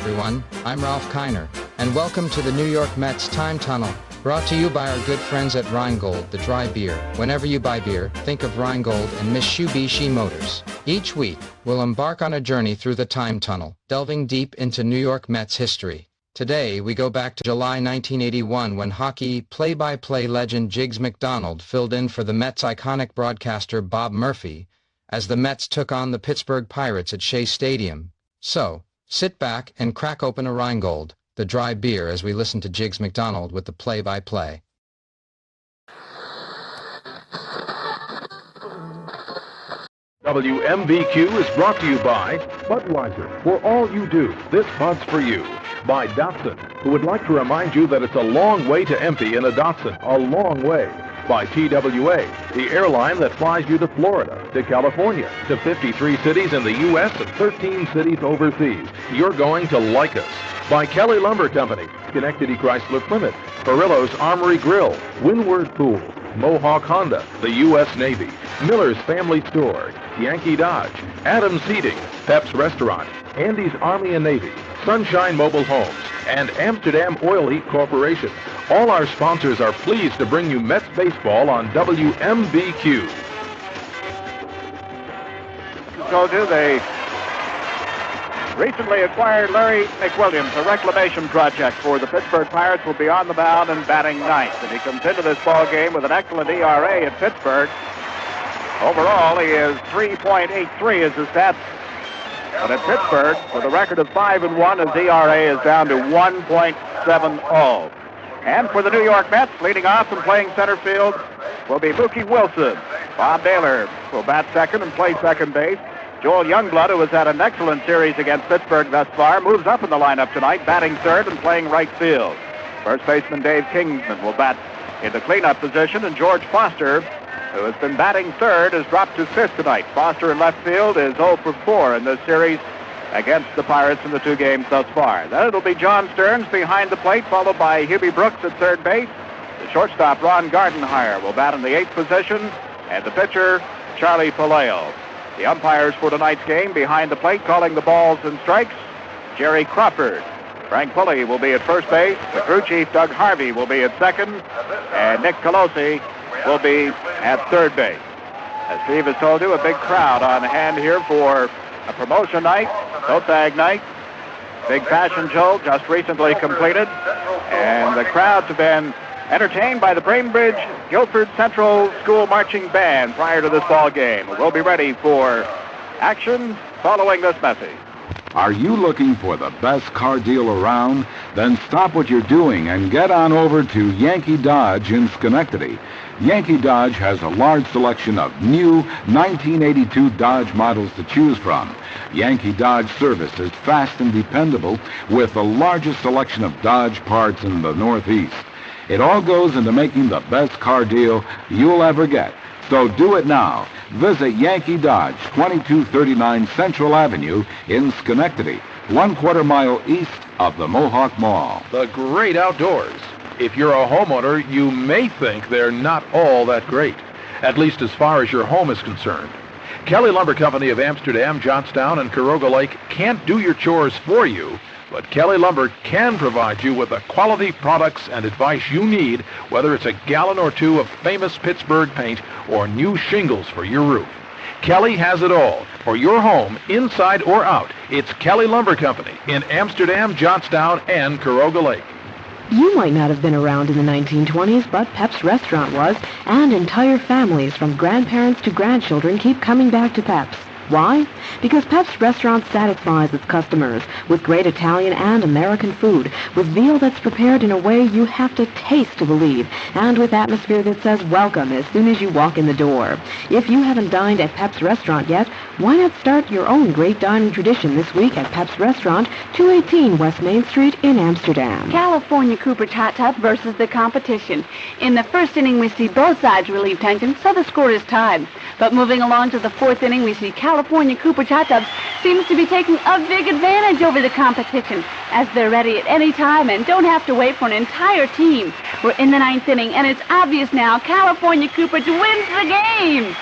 everyone. I'm Ralph Kiner, and welcome to the New York Mets Time Tunnel, brought to you by our good friends at Rheingold, the dry beer. Whenever you buy beer, think of Rheingold and Mitsubishi Motors. Each week, we'll embark on a journey through the Time Tunnel, delving deep into New York Mets history. Today, we go back to July 1981 when hockey play-by-play legend Jiggs McDonald filled in for the Mets' iconic broadcaster Bob Murphy as the Mets took on the Pittsburgh Pirates at Shea Stadium. So, sit back and crack open a Rheingold, the dry beer, as we listen to Jiggs McDonald with the play-by-play. WMBQ is brought to you by Budweiser. For all you do, this Bud's for you. By Datsun, who would like to remind you that it's a long way to empty in a Datsun. A long way. By TWA, the airline that flies you to Florida, to California, to 53 cities in the U.S. and 13 cities overseas. You're going to like us. By Kelly Lumber Company, Schenectady Chrysler Plymouth, Perillo's Armory Grill, Windward Pool, Mohawk Honda, the U.S. Navy, Miller's Family Store, Yankee Dodge, Adams Seating, Pep's Restaurant, Andy's Army and Navy, Sunshine Mobile Homes, and Amsterdam Oil Heat Corporation. All our sponsors are pleased to bring you Mets baseball on WMBQ. Told you they recently acquired Larry McWilliams. A reclamation project for the Pittsburgh Pirates will be on the mound and batting ninth. And he comes into this ball game with an excellent ERA at Pittsburgh. Overall, he is 3.83 is his stats. But at Pittsburgh, with a record of 5-1, his ERA is down to 1.70. And for the New York Mets, leading off and playing center field will be Mookie Wilson. Bob Baylor will bat second and play second base. Joel Youngblood, who has had an excellent series against Pittsburgh thus far, moves up in the lineup tonight, batting third and playing right field. First baseman Dave Kingsman will bat in the cleanup position, and George Foster, who has been batting third, has dropped to fifth tonight. Foster in left field is 0 for 4 in this series against the Pirates in the two games thus far. Then it'll be John Stearns behind the plate, followed by Hubie Brooks at third base. The shortstop, Ron Gardenhire, will bat in the 8th position, and the pitcher, Charlie Palaio. The umpires for tonight's game behind the plate, calling the balls and strikes, Jerry Crawford. Frank Pulley will be at first base. The crew chief, Doug Harvey, will be at second, and Nick Colosi will be at third base. As Steve has told you, a big crowd on hand here for a promotion night, toe-tag night. Big fashion show just recently completed, and the crowds have been entertained by the Bainbridge Guilford Central School Marching Band prior to this ball game. We'll be ready for action following this message. Are you looking for the best car deal around? Then stop what you're doing and get on over to Yankee Dodge in Schenectady. Yankee Dodge has a large selection of new 1982 Dodge models to choose from. Yankee Dodge service is fast and dependable with the largest selection of Dodge parts in the Northeast. It all goes into making the best car deal you'll ever get. So do it now. Visit Yankee Dodge, 2239 Central Avenue in Schenectady, 1/4 mile east of the Mohawk Mall. The great outdoors. If you're a homeowner, you may think they're not all that great, at least as far as your home is concerned. Kelly Lumber Company of Amsterdam, Johnstown, and Caroga Lake can't do your chores for you, but Kelly Lumber can provide you with the quality products and advice you need, whether it's a gallon or two of famous Pittsburgh paint or new shingles for your roof. Kelly has it all. For your home, inside or out, it's Kelly Lumber Company in Amsterdam, Johnstown, and Caroga Lake. You might not have been around in the 1920s, but Pep's Restaurant was, and entire families from grandparents to grandchildren keep coming back to Pep's. Why? Because Pep's Restaurant satisfies its customers with great Italian and American food, with veal that's prepared in a way you have to taste to believe, and with atmosphere that says welcome as soon as you walk in the door. If you haven't dined at Pep's Restaurant yet, why not start your own great dining tradition this week at Pep's Restaurant, 218 West Main Street in Amsterdam. California Cooperage Hot Tub versus the competition. In the first inning, we see both sides relieve tension, so the score is tied. But moving along to the 4th inning, we see California Cooperage Hot Tubs seems to be taking a big advantage over the competition, as they're ready at any time and don't have to wait for an entire team. We're in the 9th inning, and it's obvious now California Cooperage wins the game.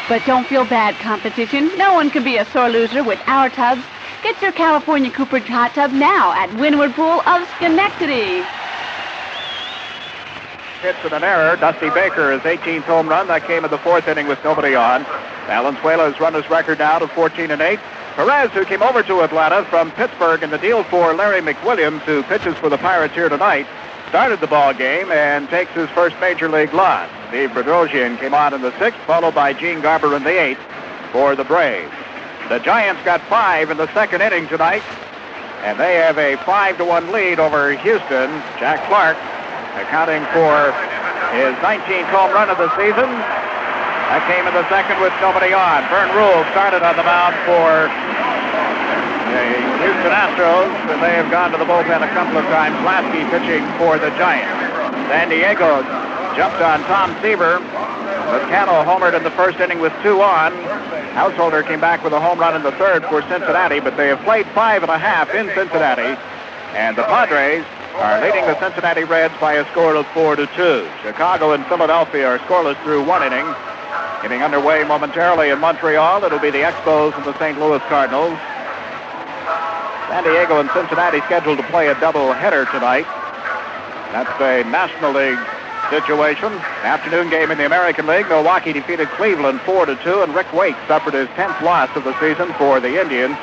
But don't feel bad, competition. No one can be a sore loser with our tubs. Get your California Cooperage hot tub now at Windward Pool of Schenectady. Hits and an error. Dusty Baker, his 18th home run. That came in the fourth inning with nobody on. Valenzuela has run his record now to 14-8. Perez, who came over to Atlanta from Pittsburgh in the deal for Larry McWilliams, who pitches for the Pirates here tonight, started the ball game and takes his first major league loss. Steve Bedrosian came on in the sixth, followed by Gene Garber in the eighth for the Braves. The Giants got 5 in the second inning tonight, and they have a 5-1 lead over Houston. Jack Clark accounting for his 19th home run of the season. That came in the second with nobody on. Vern Rule started on the mound for the Houston Astros, and they have gone to the bullpen a couple of times. Lasky pitching for the Giants. San Diego jumped on Tom Seaver. Cano homered in the first inning with 2 on. Householder came back with a home run in the third for Cincinnati, but they have played 5.5 in Cincinnati, and the Padres are leading the Cincinnati Reds by a score of 4-2. Chicago and Philadelphia are scoreless through one inning. Getting underway momentarily in Montreal, it'll be the Expos and the St. Louis Cardinals. San Diego and Cincinnati scheduled to play a doubleheader tonight. That's a National League situation. Afternoon game in the American League. Milwaukee defeated Cleveland 4-2, and Rick Waite suffered his 10th loss of the season for the Indians.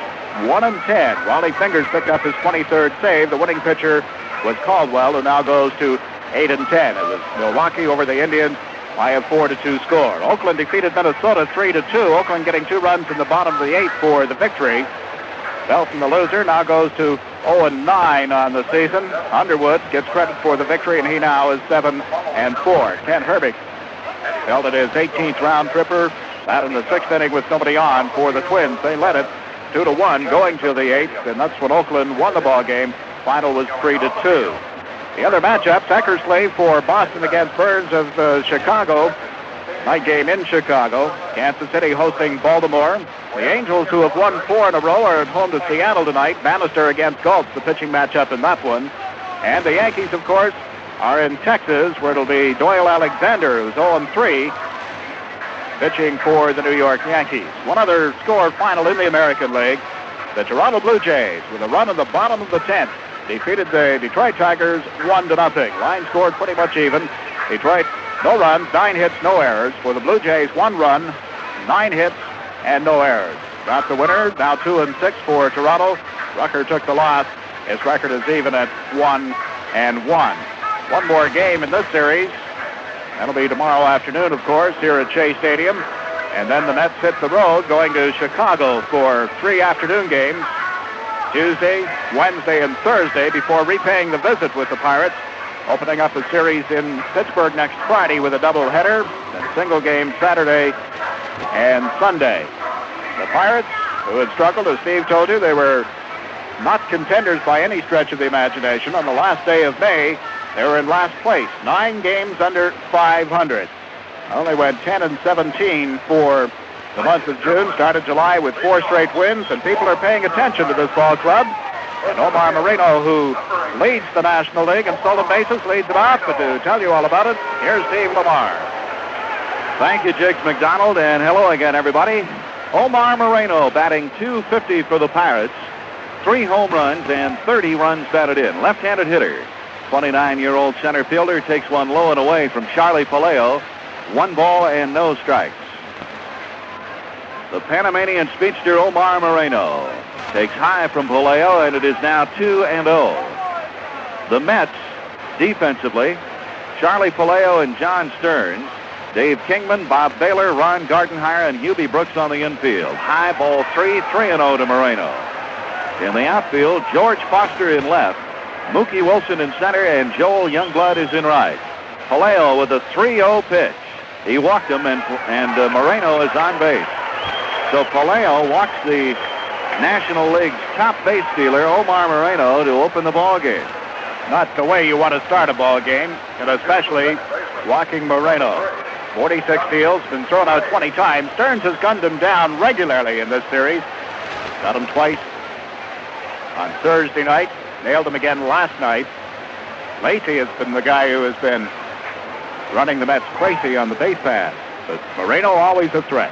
1-10. Wally Fingers picked up his 23rd save. The winning pitcher was Caldwell, who now goes to 8-10. It was Milwaukee over the Indians by a 4-2 score. Oakland defeated Minnesota 3-2. Oakland getting 2 runs in the bottom of the 8th for the victory. Belton, the loser, now goes to 0-9 on the season. Underwood gets credit for the victory, and he now is 7-4. Ken Herbig held it his 18th round tripper. That in the 6th inning with nobody on for the Twins. They led it 2-1 going to the 8th, and that's when Oakland won the ball game. Final was 3-2. The other matchups, Eckersley for Boston against Burns of Chicago. Night game in Chicago. Kansas City hosting Baltimore. The Angels, who have won 4 in a row, are at home to Seattle tonight. Bannister against Gultz, the pitching matchup in that one. And the Yankees, of course, are in Texas, where it'll be Doyle Alexander, who's 0-3, pitching for the New York Yankees. One other score final in the American League. The Toronto Blue Jays, with a run in the bottom of the 10th, defeated the Detroit Tigers 1-0. Line scored pretty much even. Detroit, no runs, 9 hits, no errors. For the Blue Jays, 1 run, 9 hits, and no errors. Got the winner, now 2-6 for Toronto. Rucker took the loss. His record is even at 1-1. One more game in this series. That'll be tomorrow afternoon, of course, here at Shea Stadium. And then the Mets hit the road, going to Chicago for 3 afternoon games. Tuesday, Wednesday, and Thursday before repaying the visit with the Pirates. Opening up a series in Pittsburgh next Friday with a doubleheader. Then single game Saturday and Sunday. The Pirates, who had struggled, as Steve told you, they were not contenders by any stretch of the imagination. On the last day of May, they were in last place, 9 games under 500. Only went 10-17 for the month of June. Started July with 4 straight wins, and people are paying attention to this ball club. And Omar Moreno, who leads the National League in stolen bases, leads it off. But to tell you all about it, here's Steve Lamar. Thank you, Jiggs McDonald, and hello again, everybody. Omar Moreno batting .250 for the Pirates. 3 home runs and 30 runs batted in. Left-handed hitter. 29-year-old center fielder takes one low and away from Charlie Palaio. 1 ball and no strikes. The Panamanian speedster Omar Moreno takes high from Palaio, and it is now 2-0. The Mets, defensively, Charlie Palaio and John Stearns, Dave Kingman, Bob Baylor, Ron Gardenhire, and Hubie Brooks on the infield. High ball 3-0 to Moreno. In the outfield, George Foster in left, Mookie Wilson in center, and Joel Youngblood is in right. Palaio with a 3-0 pitch. He walked him, and Moreno is on base. So Palaio walks the National League's top base stealer, Omar Moreno, to open the ball game. Not the way you want to start a ball game, and especially walking Moreno. 46 steals, been thrown out 20 times. Stearns has gunned him down regularly in this series. Got him twice on Thursday night. Nailed him again last night. Lacey has been the guy who has been running the Mets crazy on the base pass. But Moreno always a threat.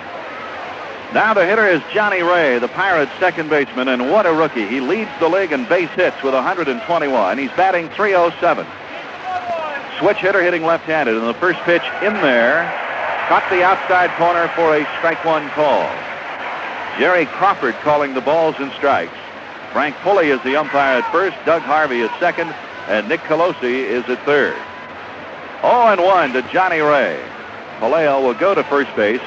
Now the hitter is Johnny Ray, the Pirates' second baseman, and what a rookie. He leads the league in base hits with 121. He's batting .307. Switch hitter hitting left-handed, and the first pitch in there caught the outside corner for a strike one call. Jerry Crawford calling the balls and strikes. Frank Pulley is the umpire at first, Doug Harvey is second, and Nick Colosi is at third. 0-1 to Johnny Ray. Palaio will go to first base.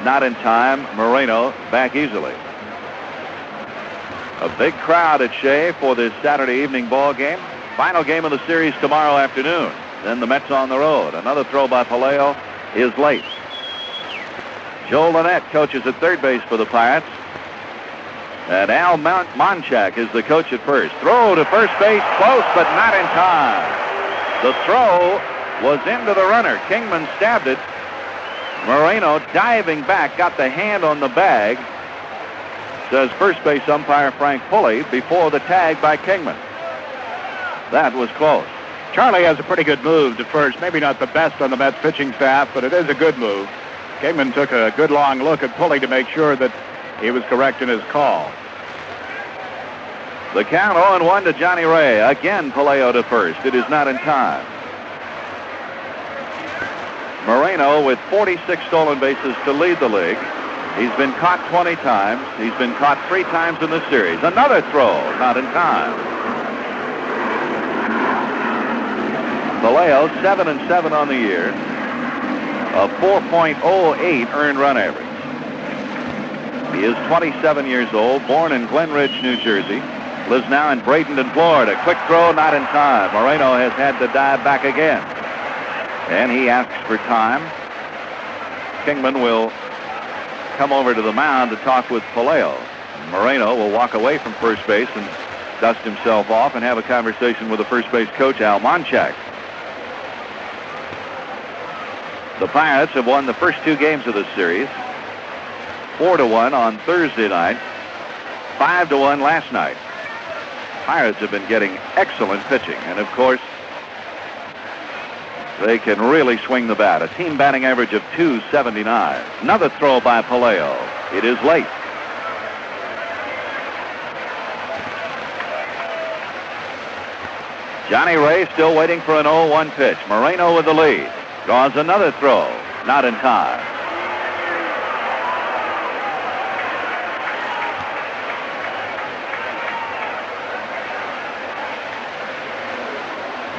Not in time. Moreno back easily. A big crowd at Shea for this Saturday evening ball game. Final game of the series tomorrow afternoon. Then the Mets on the road. Another throw by Palaio is late. Joe Lynette coaches at third base for the Pirates. And Al Monchak is the coach at first. Throw to first base, close, but not in time. The throw was into the runner. Kingman stabbed it. Moreno diving back, got the hand on the bag, says first base umpire Frank Pulley, before the tag by Kingman. That was close. Charlie has a pretty good move to first. Maybe not the best on the Mets pitching staff, but it is a good move. Kingman took a good long look at Pulley to make sure that he was correct in his call. The count 0-1 to Johnny Ray. Again, Palaio to first. It is not in time. Moreno with 46 stolen bases to lead the league. He's been caught 20 times. He's been caught 3 times in the series. Another throw, not in time. Palaio 7-7 on the year. A 4.08 earned run average. He is 27 years old, born in Glen Ridge, New Jersey. Lives now in Bradenton, Florida. Quick throw, not in time. Moreno has had to dive back again. And he asks for time. Kingman will come over to the mound to talk with Palaio. Moreno will walk away from first base and dust himself off and have a conversation with the first base coach, Al Monchak. The Pirates have won the first 2 games of this series. 4-1 on Thursday night. 5-1 last night. Pirates have been getting excellent pitching. And, of course, they can really swing the bat. A team batting average of .279. Another throw by Palaio. It is late. Johnny Ray still waiting for an 0-1 pitch. Moreno with the lead. Draws another throw. Not in time.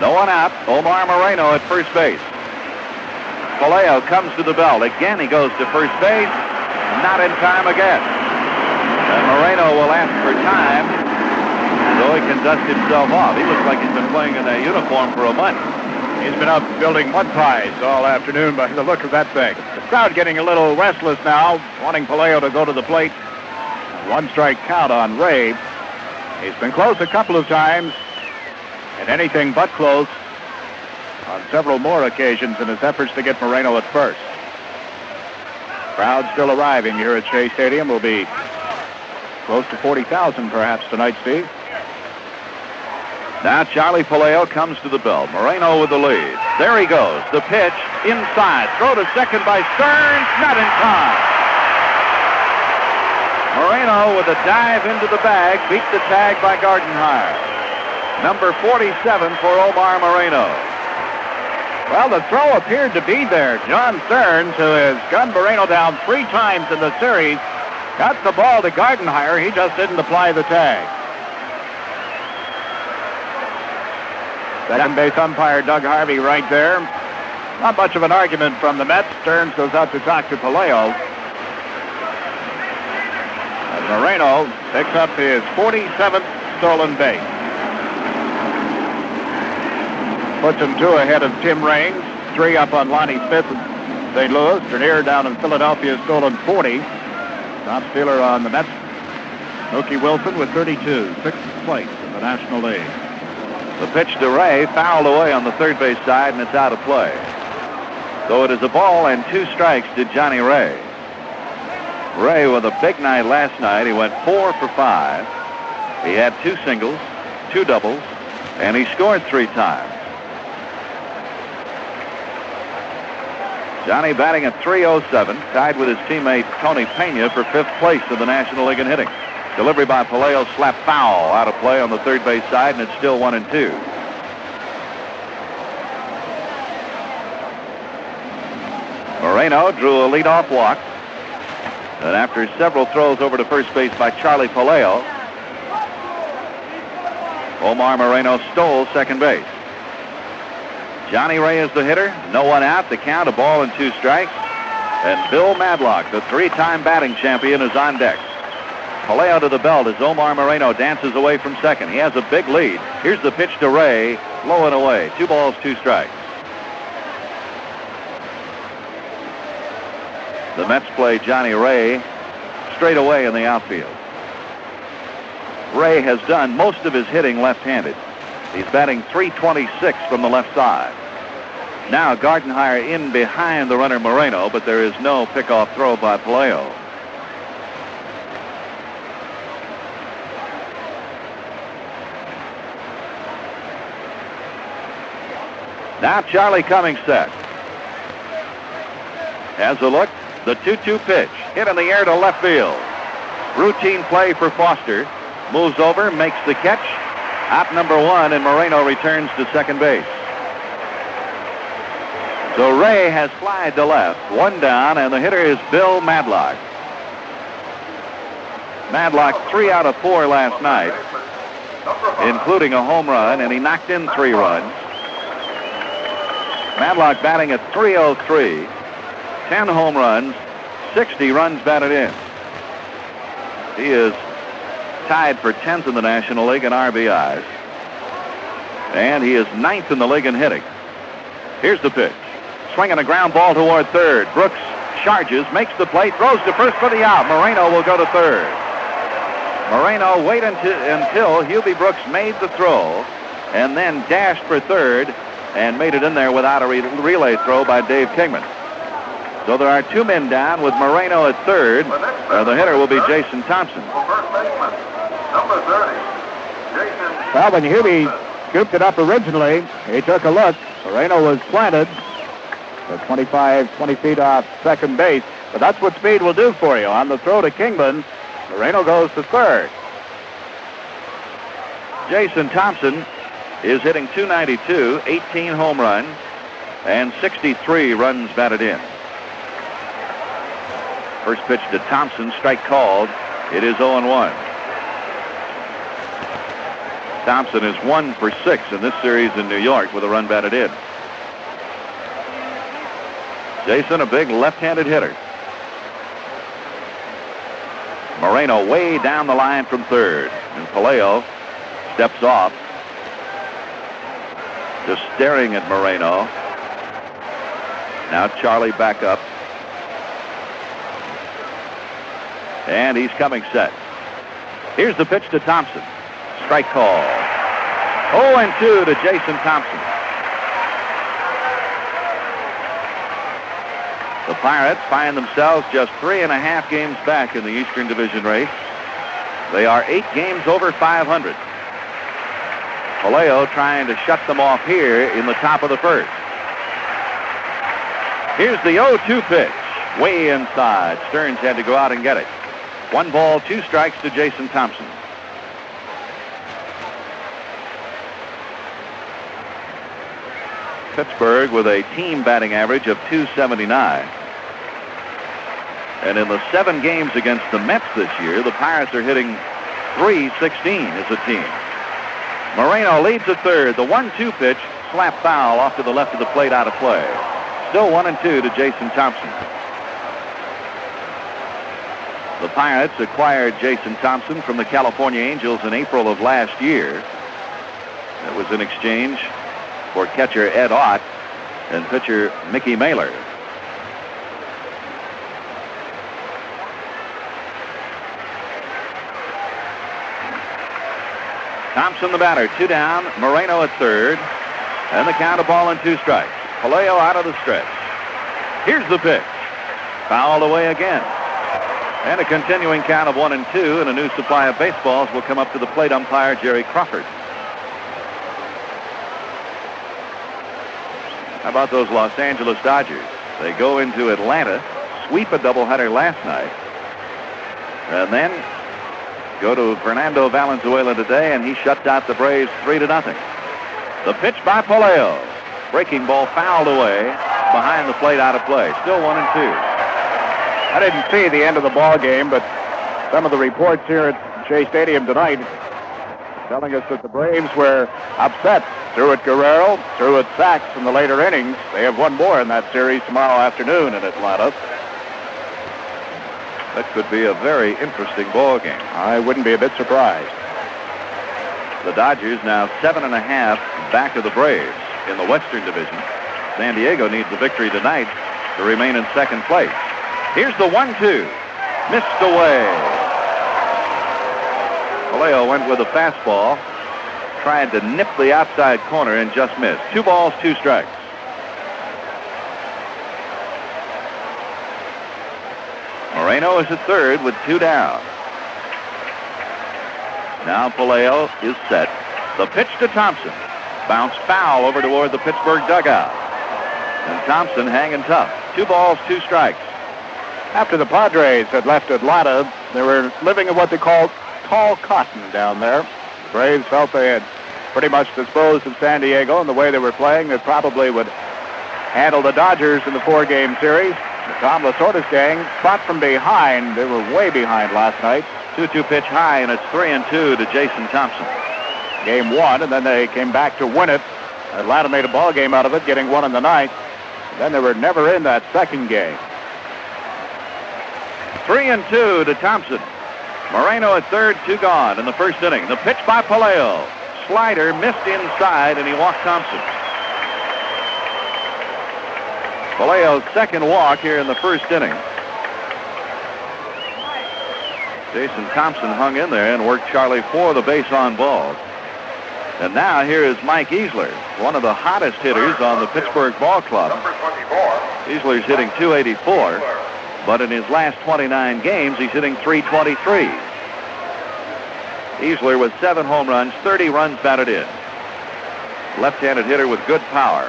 No one out. Omar Moreno at first base. Palaio comes to the belt. Again, he goes to first base. Not in time again. And Moreno will ask for time so he can dust himself off. He looks like he's been playing in that uniform for a month. He's been up building mud pies all afternoon by the look of that thing. The crowd getting a little restless now, wanting Palaio to go to the plate. 1 strike count on Ray. He's been close a couple of times, and anything but close on several more occasions in his efforts to get Moreno at first. Crowd still arriving here at Shea Stadium. Will be close to 40,000 perhaps tonight, Steve. Now Charlie Palaio comes to the belt. Moreno with the lead. There he goes. The pitch inside. Throw to second by Stearns. Not in time. Moreno with a dive into the bag. Beat the tag by Gardenhire. Number 47 for Omar Moreno. Well, the throw appeared to be there. John Stearns, who has gunned Moreno down 3 times in the series, got the ball to Gardenhire. He just didn't apply the tag. Second base umpire Doug Harvey right there. Not much of an argument from the Mets. Stearns goes out to talk to Palaio. And Moreno picks up his 47th stolen base. Puts him 2 ahead of Tim Raines. 3 up on Lonnie Smith in St. Louis. Dernier down in Philadelphia has stolen 40. Top stealer on the Mets, Mookie Wilson with 32. 6th place in the National League. The pitch to Ray fouled away on the third base side, and it's out of play. So it is a ball and 2 strikes to Johnny Ray. Ray with a big night last night. He went 4 for 5. He had 2 singles, 2 doubles, and he scored 3 times. Johnny batting at 307, tied with his teammate Tony Pena for 5th place in the National League in hitting. Delivery by Palaio, slap foul out of play on the third base side, and it's still 1-2. Moreno drew a leadoff walk. And after several throws over to first base by Charlie Palaio, Omar Moreno stole second base. Johnny Ray is the hitter. No one out. The count, a ball and 2 strikes. And Bill Madlock, the 3-time batting champion, is on deck. Palaio to the belt as Omar Moreno dances away from second. He has a big lead. Here's the pitch to Ray. Low and away. 2 balls, 2 strikes. The Mets play Johnny Ray straight away in the outfield. Ray has done most of his hitting left-handed. He's batting .326 from the left side. Now Gardenhire in behind the runner Moreno, but there is no pickoff throw by Palaio. Now Charlie Cummings set. Has a look. The 2-2 pitch. Hit in the air to left field. Routine play for Foster. Moves over, makes the catch. Out number 1, and Moreno returns to second base. So Ray has flied to left. 1 down, and the hitter is Bill Madlock. Madlock 3 out of 4 last night, including a home run, and he knocked in 3 runs. Madlock batting at .303. 10 home runs, 60 runs batted in. He is tied for 10th in the National League in RBIs. And he is 9th in the league in hitting. Here's the pitch. Swinging a ground ball toward third. Brooks charges, makes the play, throws to first for the out. Moreno will go to third. Moreno waited until Hubie Brooks made the throw and then dashed for third and made it in there without a relay throw by Dave Kingman. So there are 2 men down with Moreno at third. The hitter will be Jason Thompson. Well, when Hubie scooped it up originally, he took a look. Moreno was planted at 20 feet off second base. But that's what speed will do for you. On the throw to Kingman, Moreno goes to third. Jason Thompson is hitting .292, 18 home runs, and 63 runs batted in. First pitch to Thompson, strike called. It is 0-1. Thompson is 1 for 6 in this series in New York with a run batted in. Jason, a big left-handed hitter. Moreno way down the line from third, and Palaio steps off, just staring at Moreno. Now Charlie back up. And he's coming set. Here's the pitch to Thompson. Strike call. 0-2 to Jason Thompson. The Pirates find themselves just 3.5 games back in the Eastern Division race. They are 8 games over 500. Palaio trying to shut them off here in the top of the first. Here's the 0-2 pitch. Way inside. Stearns had to go out and get it. 1 ball, 2 strikes to Jason Thompson. Pittsburgh with a team batting average of .279. And in the 7 games against the Mets this year, the Pirates are hitting .316 as a team. Moreno leads at third. The 1-2 pitch, slap foul off to the left of the plate, out of play. Still 1-2 to Jason Thompson. The Pirates acquired Jason Thompson from the California Angels in April of last year. It was in exchange for catcher Ed Ott and pitcher Mickey Mailer. Thompson the batter, 2 down, Moreno at third, and the count, a ball and 2 strikes. Palaio out of the stretch. Here's the pitch. Fouled away again. And a continuing count of 1-2, and a new supply of baseballs will come up to the plate umpire, Jerry Crawford. How about those Los Angeles Dodgers? They go into Atlanta, sweep a doubleheader last night, and then go to Fernando Valenzuela today, and he shuts out the Braves 3-0. The pitch by Palaio. Breaking ball fouled away behind the plate, out of play. Still 1-2. I didn't see the end of the ball game, but some of the reports here at Shea Stadium tonight telling us that the Braves were upset. Threw at Guerrero, threw at Sachs in the later innings. They have one more in that series tomorrow afternoon in Atlanta. That could be a very interesting ball game. I wouldn't be a bit surprised. The Dodgers now 7.5 back of the Braves in the Western Division. San Diego needs a victory tonight to remain in second place. Here's the 1-2. Missed away. Palaio went with a fastball, tried to nip the outside corner and just missed. 2 balls, 2 strikes. Moreno is at third with 2 down. Now Palaio is set. The pitch to Thompson. Bounce foul over toward the Pittsburgh dugout. And Thompson hanging tough. 2 balls, 2 strikes. After the Padres had left Atlanta, they were living in what they called tall cotton down there. The Braves felt they had pretty much disposed of San Diego in the way they were playing. They probably would handle the Dodgers in the 4-game series. The Tom Lasorda's gang fought from behind. They were way behind last night. 2-2 pitch high, and it's 3-2 to Jason Thompson. Game 1, and then they came back to win it. Atlanta made a ball game out of it, getting 1 in the 9th. Then they were never in that second game. 3-2 to Thompson. Moreno at third, 2 gone in the first inning. The pitch by Palaio. Slider missed inside, and he walked Thompson. Palaio's second walk here in the first inning. Jason Thompson hung in there and worked Charlie for the base on balls. And now here is Mike Easler, one of the hottest hitters on the Pittsburgh ball club. Easler's hitting .284, but in his last 29 games, he's hitting .323. Easler with 7 home runs, 30 runs batted in. Left-handed hitter with good power.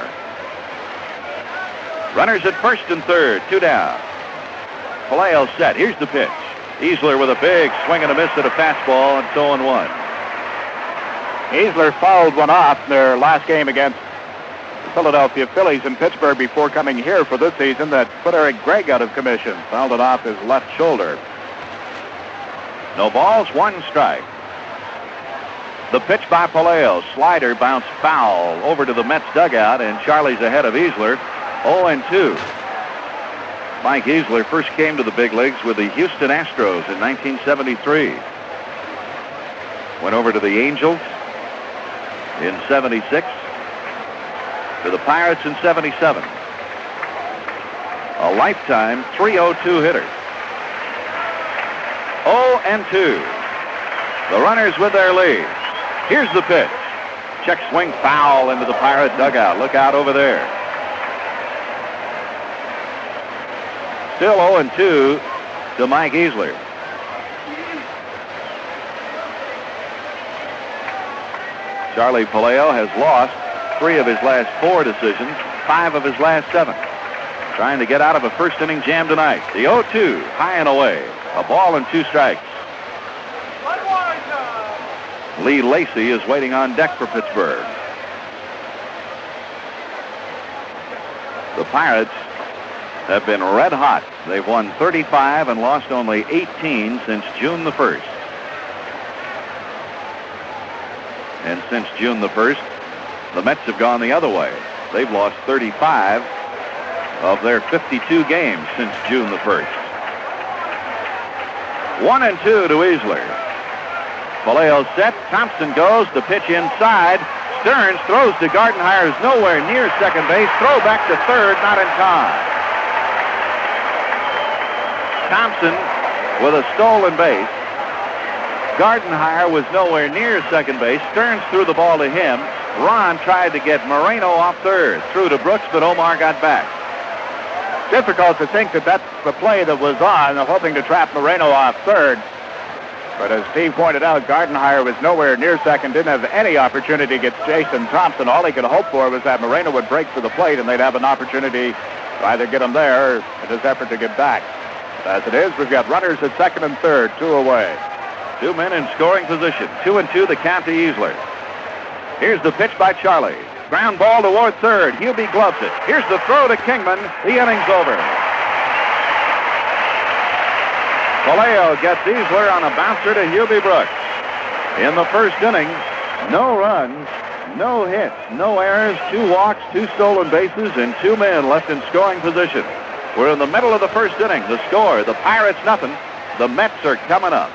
Runners at first and third, 2 down. Palaio set. Here's the pitch. Easler with a big swing and a miss at a fastball, and so 1. Easler fouled one off in their last game against the Philadelphia Phillies in Pittsburgh before coming here for this season. That put Eric Gregg out of commission. Fouled it off his left shoulder. No balls, 1 strike. The pitch by Palaio. Slider bounced foul over to the Mets dugout, and Charlie's ahead of Easler. 0-2. Mike Easler first came to the big leagues with the Houston Astros in 1973. Went over to the Angels in 76. To the Pirates in 77. A lifetime .302 hitter. 0-2. The runners with their lead. Here's the pitch. Check swing foul into the Pirate dugout. Look out over there. Still 0-2 to Mike Easler. Charlie Palaio has lost 3 of his last 4 decisions, 5 of his last 7. Trying to get out of a first inning jam tonight. The 0-2, high and away. A ball and 2 strikes. Lee Lacy is waiting on deck for Pittsburgh. The Pirates have been red hot. They've won 35 and lost only 18 since June the 1st. And since June the 1st, the Mets have gone the other way. They've lost 35 of their 52 games since June the 1st. 1-2 to Easler. Palaio set. Thompson goes. The pitch inside. Stearns throws to Gardenhire, who's nowhere near second base. Throw back to third, not in time. Thompson with a stolen base. Gardenhire was nowhere near second base. Stearns threw the ball to him. Ron tried to get Moreno off third. Threw to Brooks, but Omar got back. Difficult to think that that's the play that was on, hoping to trap Moreno off third. But as Steve pointed out, Gardenhire was nowhere near second, didn't have any opportunity against Jason Thompson. All he could hope for was that Moreno would break to the plate, and they'd have an opportunity Try to get him there in his effort to get back. As it is, we've got runners at second and third, 2 away. 2 men in scoring position. 2-2 the count to Easler. Here's the pitch by Charlie. Ground ball toward third. Hubie gloves it. Here's the throw to Kingman. The inning's over. Palaio gets Easler on a bouncer to Hubie Brooks. In the first inning, no runs, no hits, no errors, 2 walks, 2 stolen bases, and 2 men left in scoring position. We're in the middle of the first inning. The score, the Pirates nothing. The Mets are coming up.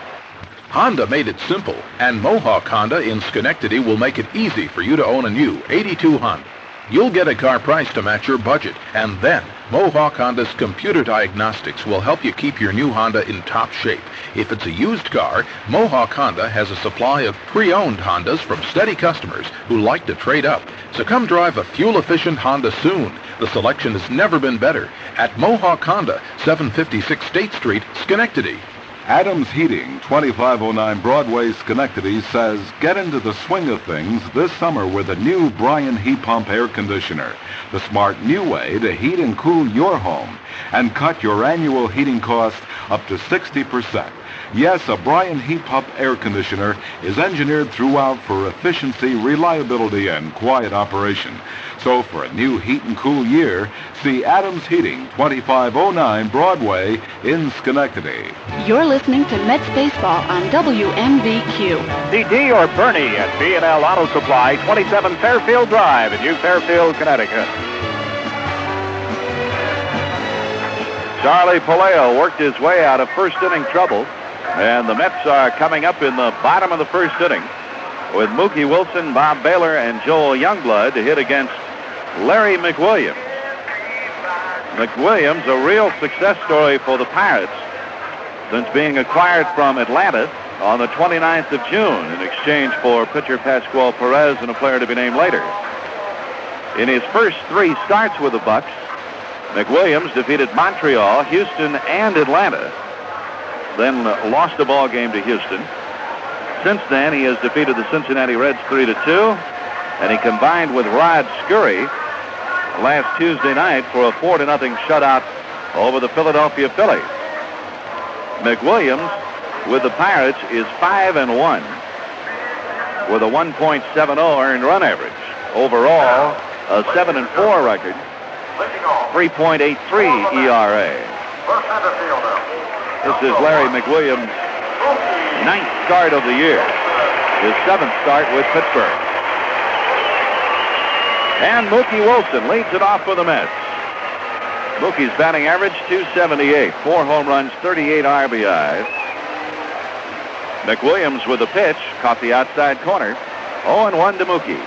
Honda made it simple, and Mohawk Honda in Schenectady will make it easy for you to own a new 82 Honda. You'll get a car price to match your budget, and then Mohawk Honda's computer diagnostics will help you keep your new Honda in top shape. If it's a used car, Mohawk Honda has a supply of pre-owned Hondas from steady customers who like to trade up. So come drive a fuel-efficient Honda soon. The selection has never been better at Mohawk Honda, 756 State Street, Schenectady. Adams Heating, 2509 Broadway, Schenectady, says get into the swing of things this summer with a new Bryan Heat Pump air conditioner, the smart new way to heat and cool your home and cut your annual heating cost up to 60%. Yes, a Bryan Heat Pump air conditioner is engineered throughout for efficiency, reliability, and quiet operation. So for a new heat and cool year, see Adams Heating, 2509 Broadway in Schenectady. You're listening to Mets Baseball on WMVQ. See Dee or Bernie at B&L Auto Supply, 27 Fairfield Drive in New Fairfield, Connecticut. Charlie Palaio worked his way out of first inning trouble, and the Mets are coming up in the bottom of the first inning with Mookie Wilson, Bob Baylor, and Joel Youngblood to hit against Larry McWilliams. McWilliams, a real success story for the Pirates since being acquired from Atlanta on the 29th of June in exchange for pitcher Pascual Perez and a player to be named later. In his first 3 starts with the Bucks, McWilliams defeated Montreal, Houston, and Atlanta, then lost a ball game to Houston. Since then, he has defeated the Cincinnati Reds 3-2, and he combined with Rod Scurry last Tuesday night for a 4-0 shutout over the Philadelphia Phillies. McWilliams with the Pirates is 5-1 with a 1.70 earned run average. Overall, a 7-4 record, 3.83 ERA. This is Larry McWilliams' 9th start of the year, his 7th start with Pittsburgh. And Mookie Wilson leads it off for the Mets. Mookie's batting average, .278, 4 home runs, 38 RBIs. McWilliams with the pitch, caught the outside corner, 0-1 to Mookie.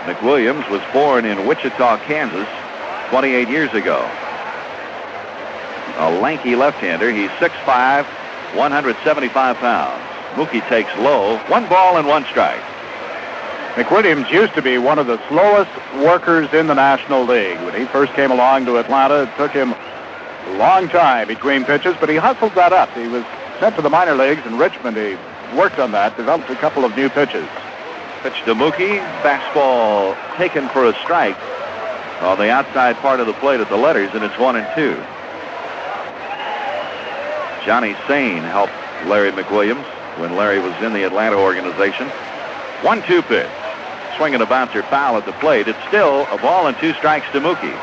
McWilliams was born in Wichita, Kansas, 28 years ago. A lanky left-hander. He's 6'5", 175 pounds. Mookie takes low. 1 ball and 1 strike. McWilliams used to be one of the slowest workers in the National League. When he first came along to Atlanta, it took him a long time between pitches, but he hustled that up. He was sent to the minor leagues in Richmond. He worked on that, developed a couple of new pitches. Pitch to Mookie. Fastball taken for a strike on the outside part of the plate at the letters, and it's 1-2. Johnny Sane helped Larry McWilliams when Larry was in the Atlanta organization. 1-2 pitch. Swinging a bouncer foul at the plate. It's still a ball and 2 strikes to Mookie.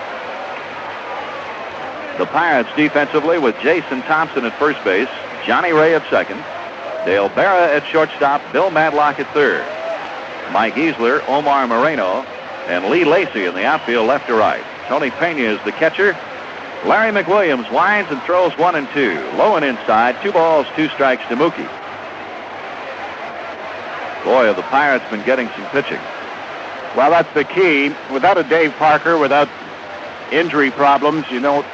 The Pirates defensively with Jason Thompson at first base, Johnny Ray at second, Dale Berra at shortstop, Bill Madlock at third, Mike Easler, Omar Moreno, and Lee Lacy in the outfield left to right. Tony Pena is the catcher. Larry McWilliams winds and throws 1-2. Low and inside, 2 balls, 2 strikes to Mookie. Boy, have the Pirates been getting some pitching. Well, that's the key. Without a Dave Parker, without injury problems, you don't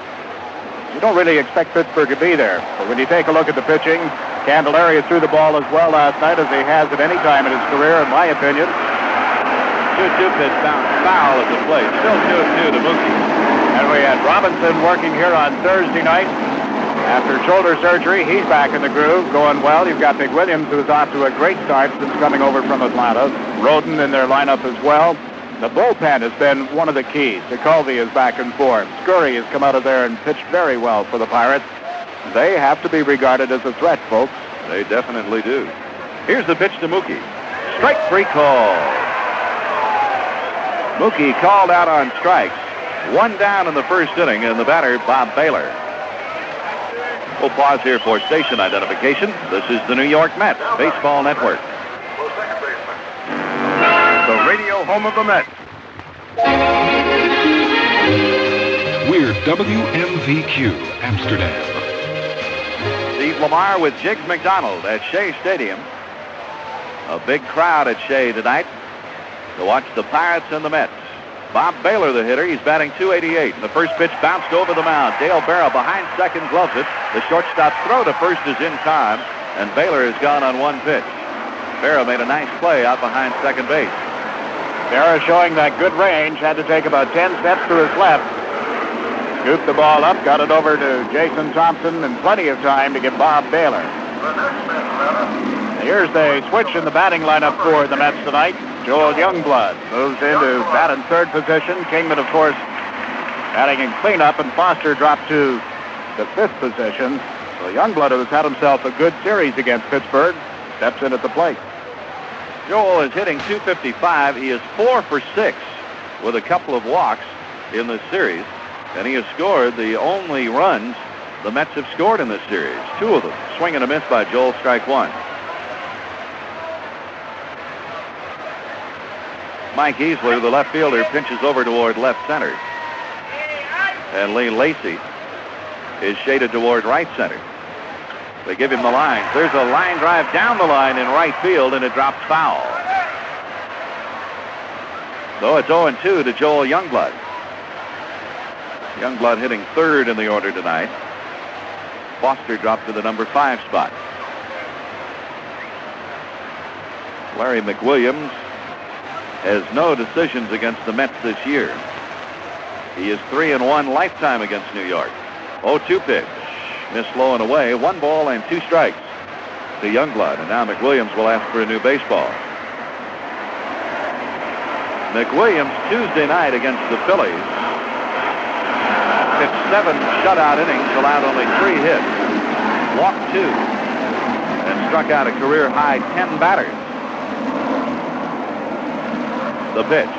really expect Pittsburgh to be there. But when you take a look at the pitching, Candelaria threw the ball as well last night as he has at any time in his career, in my opinion. 2-2 pitch bounce foul at the plate. Still 2-2 to Mookie. And we had Robinson working here on Thursday night. After shoulder surgery, he's back in the groove, going well. You've got McWilliams, who's off to a great start since coming over from Atlanta. Roden in their lineup as well. The bullpen has been one of the keys. Jacoby is back in form. Scurry has come out of there and pitched very well for the Pirates. They have to be regarded as a threat, folks. They definitely do. Here's the pitch to Mookie. Strike 3 call. Mookie called out on strikes. 1 down in the first inning, and the batter, Bob Baylor. We'll pause here for station identification. This is the New York Mets Baseball Network. The radio home of the Mets. We're WMVQ Amsterdam. Steve Lamar with Jiggs McDonald at Shea Stadium. A big crowd at Shea tonight to watch the Pirates and the Mets. Bob Baylor, the hitter, he's batting .288. And the first pitch bounced over the mound. Dale Barrow behind second gloves it. The shortstop's throw to first is in time, and Baylor has gone on 1 pitch. Barrow made a nice play out behind second base. Barrow showing that good range. Had to take about 10 steps to his left. Scooped the ball up, got it over to Jason Thompson, and plenty of time to get Bob Baylor. Here's the switch in the batting lineup for the Mets tonight. Joel Youngblood moves into bat in third position. Kingman, of course, batting in cleanup, and Foster dropped to the 5th position. So Youngblood, who's had himself a good series against Pittsburgh, steps in at the plate. Joel is hitting .255. He is 4 for 6 with a couple of walks in this series, and he has scored the only runs the Mets have scored in this series. 2 of them. Swing and a miss by Joel, strike 1. Mike Easler, the left fielder, pinches over toward left center. And Lee Lacy is shaded toward right center. They give him the line. There's a line drive down the line in right field, and it drops foul. So it's 0-2 to Joel Youngblood. Youngblood hitting third in the order tonight. Foster dropped to the number 5 spot. Larry McWilliams has no decisions against the Mets this year. He is 3-1 lifetime against New York. 0-2 pitch. Missed low and away. 1 ball and 2 strikes to Youngblood. And now McWilliams will ask for a new baseball. McWilliams Tuesday night against the Phillies pitched 7 shutout innings, allowed only 3 hits, walked 2, and struck out a career high 10 batters. The pitch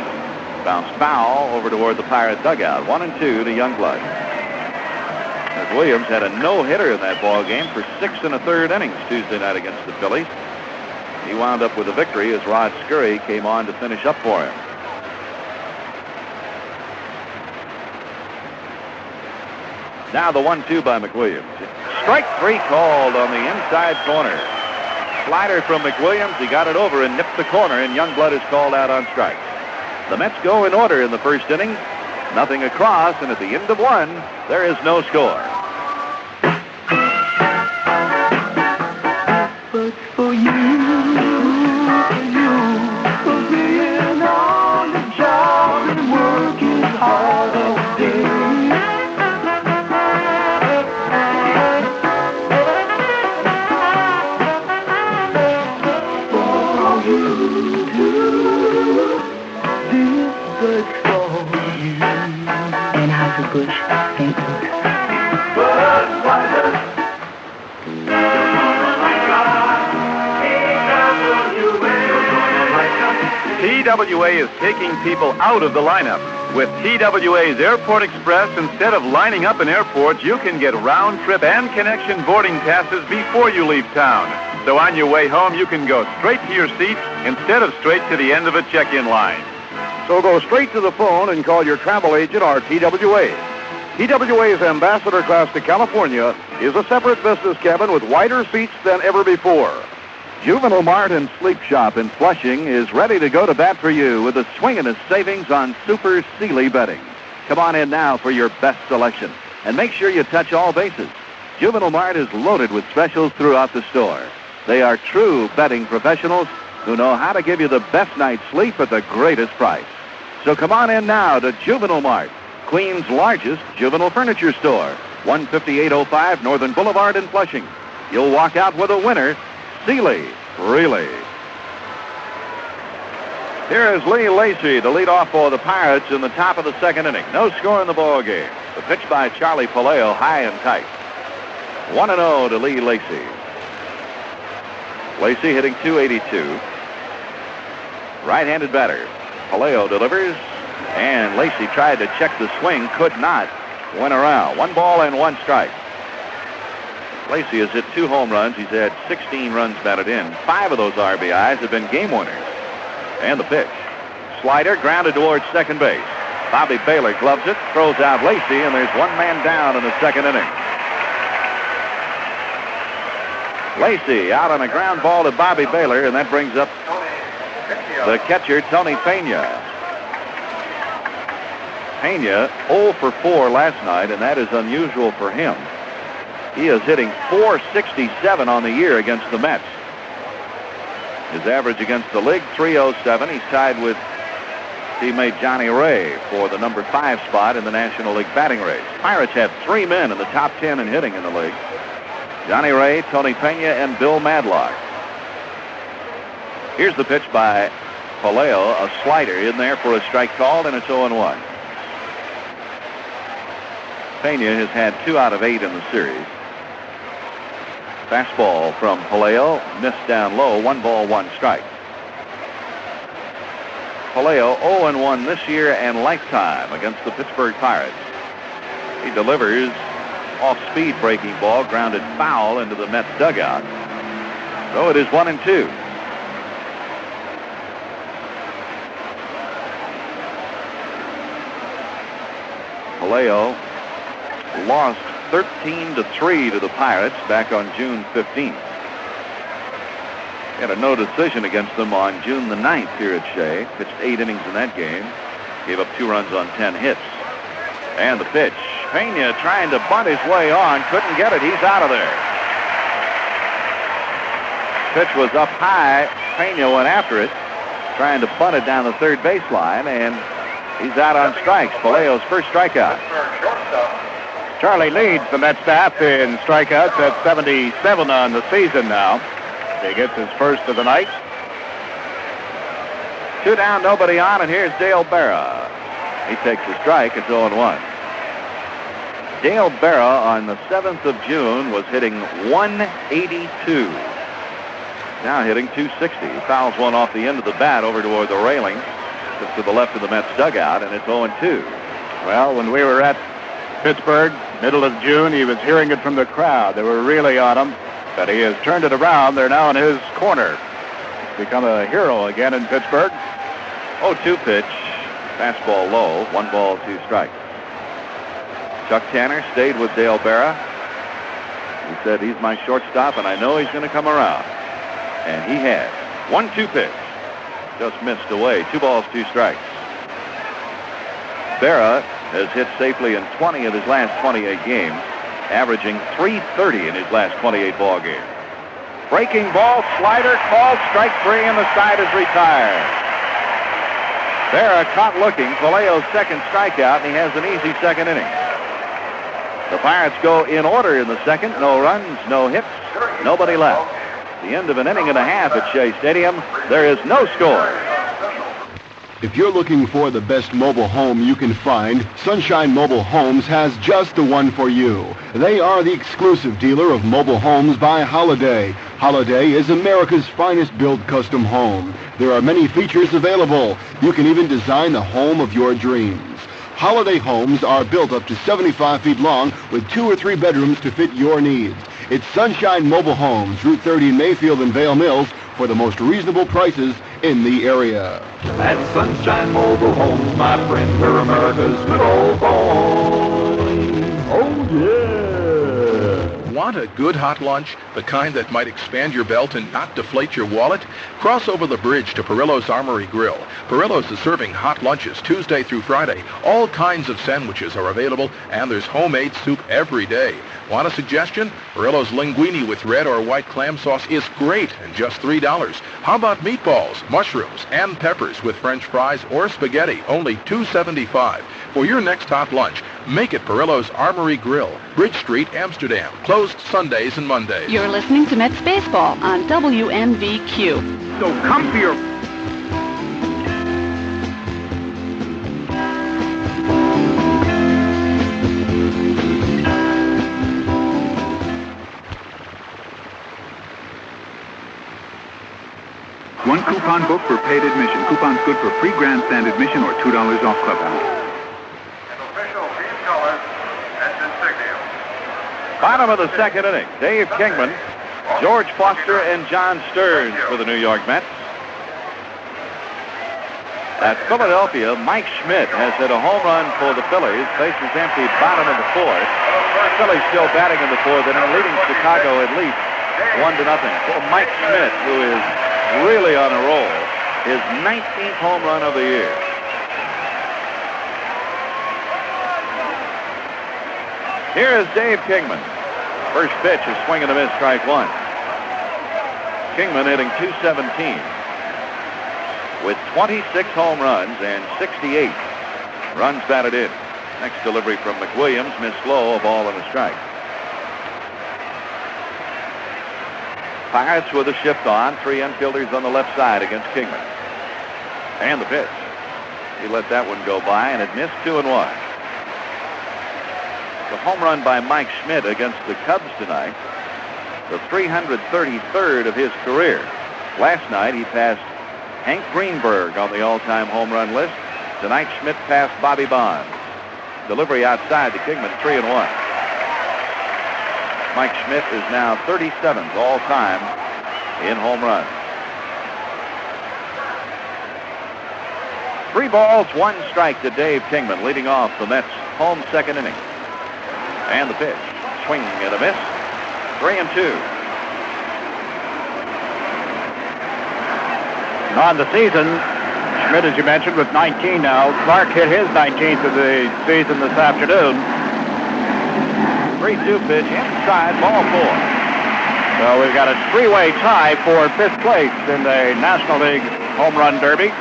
bounced foul over toward the Pirate dugout. 1-2 to Youngblood. Williams had a no-hitter in that ball game for 6 1/3 innings Tuesday night against the Phillies. He wound up with a victory as Rod Scurry came on to finish up for him. Now the 1-2 by McWilliams. Strike 3 called on the inside corner. Slider from McWilliams. He got it over and nipped the corner, and Youngblood is called out on strikes. The Mets go in order in the first inning. Nothing across, and at the end of 1, there is no score. But for for being on the job and working hard all day. For you, this bird for you. Anheuser-Busch, St. Louis. TWA is taking people out of the lineup. With TWA's Airport Express, instead of lining up in airports, you can get round-trip and connection boarding passes before you leave town. So on your way home, you can go straight to your seat instead of straight to the end of a check-in line. So go straight to the phone and call your travel agent or TWA. TWA's ambassador class to California is a separate business cabin with wider seats than ever before. Juvenile Mart and Sleep Shop in Flushing is ready to go to bat for you with a swing and a savings on Super Sealy bedding. Come on in now for your best selection, and make sure you touch all bases. Juvenile Mart is loaded with specials throughout the store. They are true bedding professionals who know how to give you the best night's sleep at the greatest price. So come on in now to Juvenile Mart, Queens' largest juvenile furniture store, 15805 Northern Boulevard in Flushing. You'll walk out with a winner. Sealy, really. Here is Lee Lacy to lead off for the Pirates in the top of the second inning. No score in the ball game. The pitch by Charlie Palaio, high and tight. 1-0 to Lee Lacy. Lacy hitting .282. Right-handed batter. Palaio delivers, and Lacy tried to check the swing, could not. Went around. 1 ball and 1 strike. Lacy has hit 2 home runs. He's had 16 runs batted in. 5 of those RBIs have been game winners. And the pitch. Slider grounded towards second base. Bobby Baylor gloves it, throws out Lacy, and there's 1 man down in the second inning. Lacy out on a ground ball to Bobby Baylor, and that brings up the catcher, Tony Pena. Pena 0 for 4 last night, and that is unusual for him. He is hitting .467 on the year against the Mets. His average against the league, .307. He's tied with teammate Johnny Ray for the number 5 spot in the National League batting race. Pirates have 3 men in the top 10 in hitting in the league. Johnny Ray, Tony Pena, and Bill Madlock. Here's the pitch by Palaio, a slider in there for a strike called, and it's 0-1. Pena has had 2 out of 8 in the series. Fastball from Palaio, missed down low, 1 ball, 1 strike. Palaio 0-1 this year and lifetime against the Pittsburgh Pirates. He delivers off-speed breaking ball, grounded foul into the Mets dugout. So it is 1-2. Palaio lost 13-3 to the Pirates back on June 15th. Had a no decision against them on June the 9th here at Shea. Pitched 8 innings in that game. Gave up 2 runs on 10 hits. And the pitch. Pena trying to bunt his way on. Couldn't get it. He's out of there. Pitch was up high. Pena went after it, trying to bunt it down the third baseline, and he's out on strikes. Palaio's first strikeout. Charlie leads the Mets staff in strikeouts at 77 on the season now. He gets his first of the night. 2 down, nobody on, and here's Dale Berra. He takes the strike. It's 0-1. Dale Berra on the 7th of June was hitting .182. Now hitting .260. He fouls one off the end of the bat over toward the railing, just to the left of the Mets dugout, and it's 0-2. Well, when we were at Pittsburgh, middle of June, he was hearing it from the crowd. They were really on him, but he has turned it around. They're now in his corner. He's become a hero again in Pittsburgh. 0-2 pitch. Fastball low. 1 ball, 2 strikes. Chuck Tanner stayed with Dale Berra. He said, he's my shortstop, and I know he's going to come around. And he has. 1-2 pitch. Just missed away. 2 balls, 2 strikes. Berra has hit safely in 20 of his last 28 games, averaging .330 in his last 28 ball games. Breaking ball, slider, called, strike 3, and the side is retired. Berra caught looking. Palaio's second strikeout, and he has an easy second inning. The Pirates go in order in the second. No runs, no hits, nobody left. The end of an inning and a half at Shea Stadium. There is no score. If you're looking for the best mobile home you can find, Sunshine Mobile Homes has just the one for you. They are the exclusive dealer of mobile homes by Holiday. Holiday is America's finest built custom home. There are many features available. You can even design the home of your dreams. Holiday homes are built up to 75 feet long with 2 or 3 bedrooms to fit your needs. It's Sunshine Mobile Homes, Route 30 in Mayfield and Vale Mills, for the most reasonable prices in the area. At Sunshine Mobile Homes, my friend, we're America's good old boy. Oh, yeah. Want a good hot lunch? The kind that might expand your belt and not deflate your wallet? Cross over the bridge to Perillo's Armory Grill. Perillo's is serving hot lunches Tuesday through Friday. All kinds of sandwiches are available, and there's homemade soup every day. Want a suggestion? Perillo's linguine with red or white clam sauce is great and just $3. How about meatballs, mushrooms, and peppers with French fries or spaghetti? Only $2.75. For your next hot lunch, make it Perillo's Armory Grill, Bridge Street, Amsterdam. Closed Sundays and Mondays. You're listening to Mets Baseball on WMVQ. So come for your... 1 coupon book for paid admission. Coupons good for free grandstand admission or $2 off clubhouse. Bottom of the second inning. Dave Kingman, George Foster, and John Stearns for the New York Mets. At Philadelphia, Mike Schmidt has hit a home run for the Phillies. Bases empty, bottom of the fourth. The Phillies still batting in the fourth inning, leading Chicago at least 1-0. So Mike Schmidt, who is really on a roll, his 19th home run of the year. Here is Dave Kingman. First pitch is swing and a miss, strike one. Kingman hitting .217 with 26 home runs and 68 runs batted in. Next delivery from McWilliams, missed low, a ball and a strike. Pirates with a shift on, 3 infielders on the left side against Kingman. And the pitch. He let that one go by, and it missed 2-1. The home run by Mike Schmidt against the Cubs tonight, the 333rd of his career. Last night he passed Hank Greenberg on the all-time home run list. Tonight Schmidt passed Bobby Bonds. Delivery outside to Kingman, 3-1. Mike Schmidt is now 37th all-time in home runs. 3 balls, 1 strike to Dave Kingman, leading off the Mets' home second inning. And the pitch. Swing and a miss. 3-2. On the season, Schmidt, as you mentioned, with 19 now. Clark hit his 19th of the season this afternoon. 3-2 pitch inside, ball 4. So we've got a 3-way tie for 5th place in the National League Home Run Derby.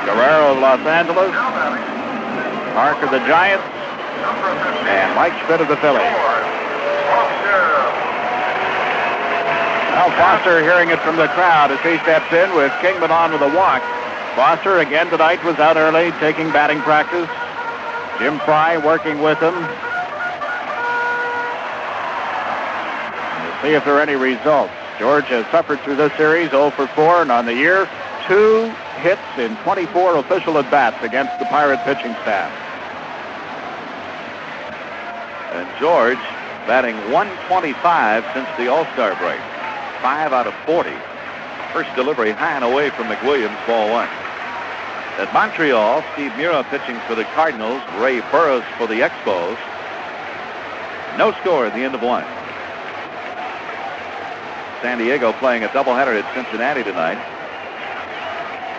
Guerrero of Los Angeles, Clark of the Giants, and Mike Schmidt of the Phillies. Now Foster hearing it from the crowd as he steps in with Kingman on with a walk. Foster again tonight was out early taking batting practice. Jim Fry working with him. We'll see if there are any results. George has suffered through this series 0 for 4, and on the year 2 hits in 24 official at-bats against the Pirate pitching staff. And George batting .125 since the All-Star break. 5 out of 40. First delivery high and away from McWilliams, ball 1. At Montreal, Steve Mura pitching for the Cardinals, Ray Burroughs for the Expos. No score at the end of 1. San Diego playing a doubleheader at Cincinnati tonight.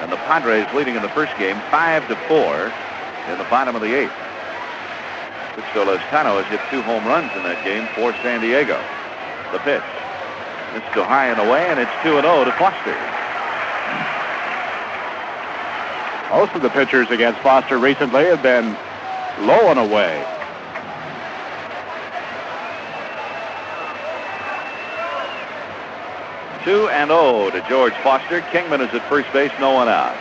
And the Padres leading in the first game 5-4 in the bottom of the 8th. Sixto Lezcano has hit 2 home runs in that game for San Diego. The pitch. It's too high and away, and it's 2-0 to Foster. Most of the pitchers against Foster recently have been low and away. Two and 0 to George Foster. Kingman is at first base, no one out.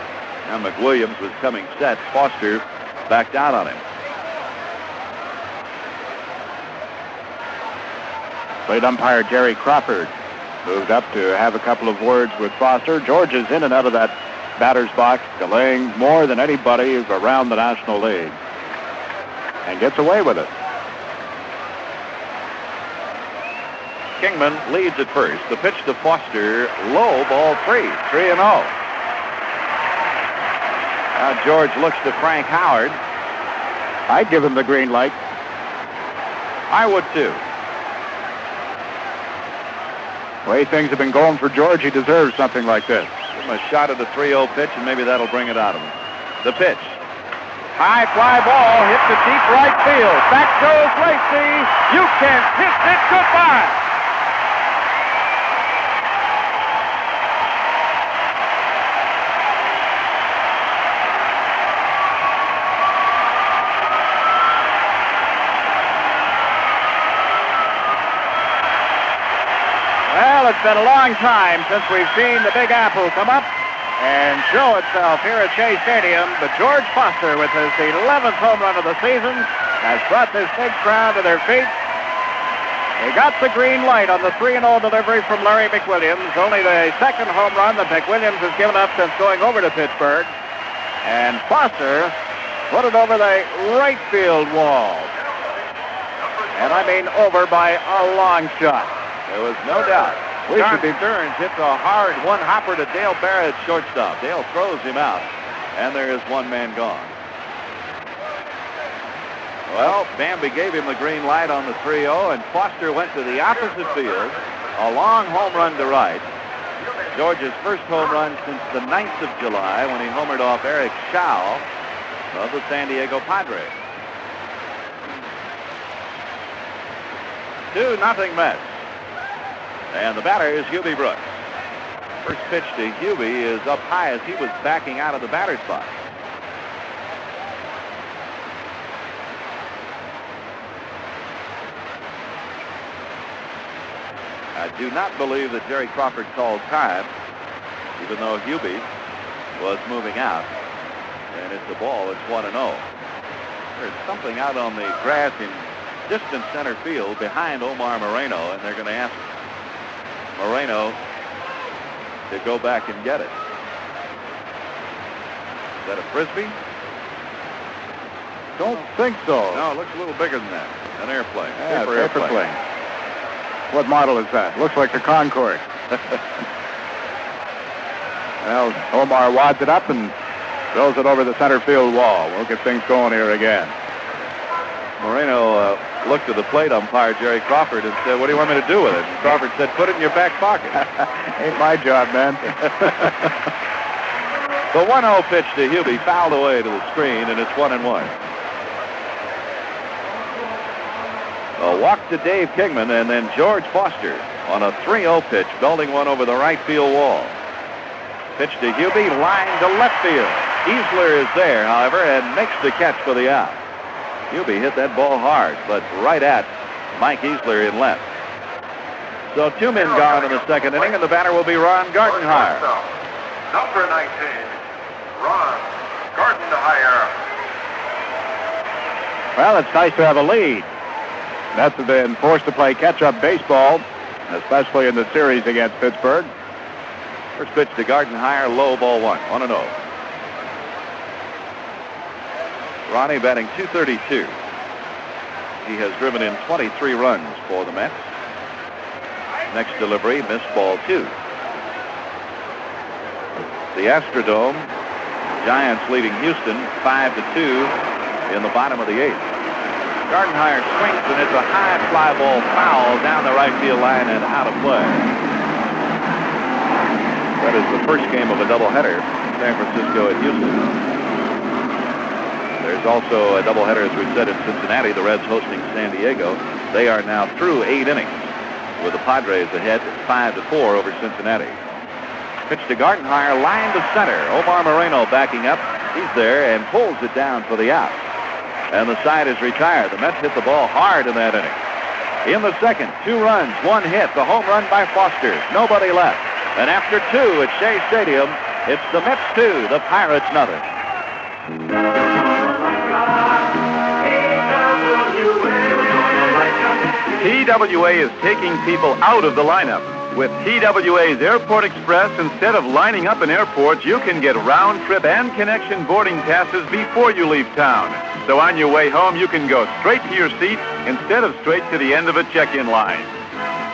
Now McWilliams was coming set. Foster backed out on him. Plate umpire Jerry Crawford moved up to have a couple of words with Foster. George is in and out of that batter's box, delaying more than anybody around the National League, and gets away with it. Kingman leads at first. The pitch to Foster, low, ball 3, 3-0. Now George looks to Frank Howard. I'd give him the green light. I would too. The way things have been going for George, he deserves something like this. Give him a shot at a 3-0 pitch, and maybe that'll bring it out of him. The pitch. High fly ball hit to deep right field. Back goes Lacy. You can kiss it goodbye. Well, it's been a long time since we've seen the Big Apple come up and show itself here at Shea Stadium. But George Foster, with his 11th home run of the season, has brought this big crowd to their feet. He got the green light on the 3-0 delivery from Larry McWilliams. Only the second home run that McWilliams has given up since going over to Pittsburgh. And Foster put it over the right field wall. And I mean over by a long shot. There was no doubt. John Stearns hits a hard one-hopper to Dale Barrett, shortstop. Dale throws him out, and there is one man gone. Well, Bambi gave him the green light on the 3-0, and Foster went to the opposite field. A long home run to right. George's first home run since the 9th of July when he homered off Eric Schau of the San Diego Padres. 2-0 Mets. And the batter is Hubie Brooks. First pitch to Hubie is up high as he was backing out of the batter's box. I do not believe that Jerry Crawford called time, even though Hubie was moving out. And it's a ball. It's 1-0. There's something out on the grass in distant center field behind Omar Moreno, and they're going to ask Moreno to go back and get it. Is that a Frisbee? Don't think so. No, it looks a little bigger than that. An airplane. Yeah, paper plane. What model is that? Looks like the Concorde. Well, Omar wads it up and throws it over the center field wall. We'll get things going here again. Moreno looked at the plate umpire, Jerry Crawford, and said, "What do you want me to do with it?" And Crawford said, "Put it in your back pocket." Ain't my job, man. The 1-0 pitch to Hubie fouled away to the screen, and it's 1-1. A walk to Dave Kingman, and then George Foster on a 3-0 pitch, belting one over the right field wall. Pitch to Hubie, line to left field. Easler is there, however, and makes the catch for the out. Hubie hit that ball hard, but right at Mike Easler in left. So 2 men gone in the second inning, and the batter will be Ron Gardenhire. Number 19, Ron Gardenhire. Well, it's nice to have a lead. Mets have been forced to play catch-up baseball, especially in the series against Pittsburgh. First pitch to Gardenhire, low, ball 1, 1-0. Ronnie batting .232. He has driven in 23 runs for the Mets. Next delivery, missed ball 2. The Astrodome, Giants leading Houston 5-2 in the bottom of the 8th. Gardenhire swings, and it's a high fly ball foul down the right field line and out of play. That is the first game of a doubleheader, San Francisco at Houston. There's also a doubleheader, as we said, in Cincinnati, the Reds hosting San Diego. They are now through 8 innings, with the Padres ahead 5-4 over Cincinnati. Pitch to Gardenhire, line to center. Omar Moreno backing up. He's there and pulls it down for the out. And the side is retired. The Mets hit the ball hard in that inning. In the second, 2 runs, 1 hit. The home run by Foster. Nobody left. And after 2 at Shea Stadium, it's the Mets 2, the Pirates nothing. TWA is taking people out of the lineup. With TWA's Airport Express, instead of lining up in airports, you can get round-trip and connection boarding passes before you leave town. So on your way home, you can go straight to your seat instead of straight to the end of a check-in line.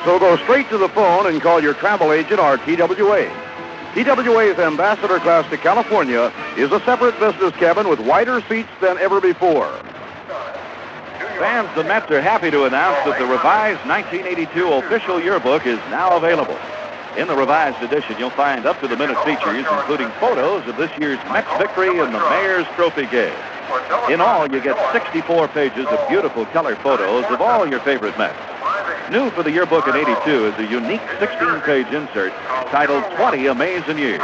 So go straight to the phone and call your travel agent or TWA. TWA's ambassador class to California is a separate business cabin with wider seats than ever before. Fans, the Mets are happy to announce that the revised 1982 official yearbook is now available. In the revised edition, you'll find up-to-the-minute features, including photos of this year's Mets victory in the Mayor's Trophy game. In all, you get 64 pages of beautiful color photos of all your favorite Mets. New for the yearbook in '82 is a unique 16-page insert titled 20 Amazing Years.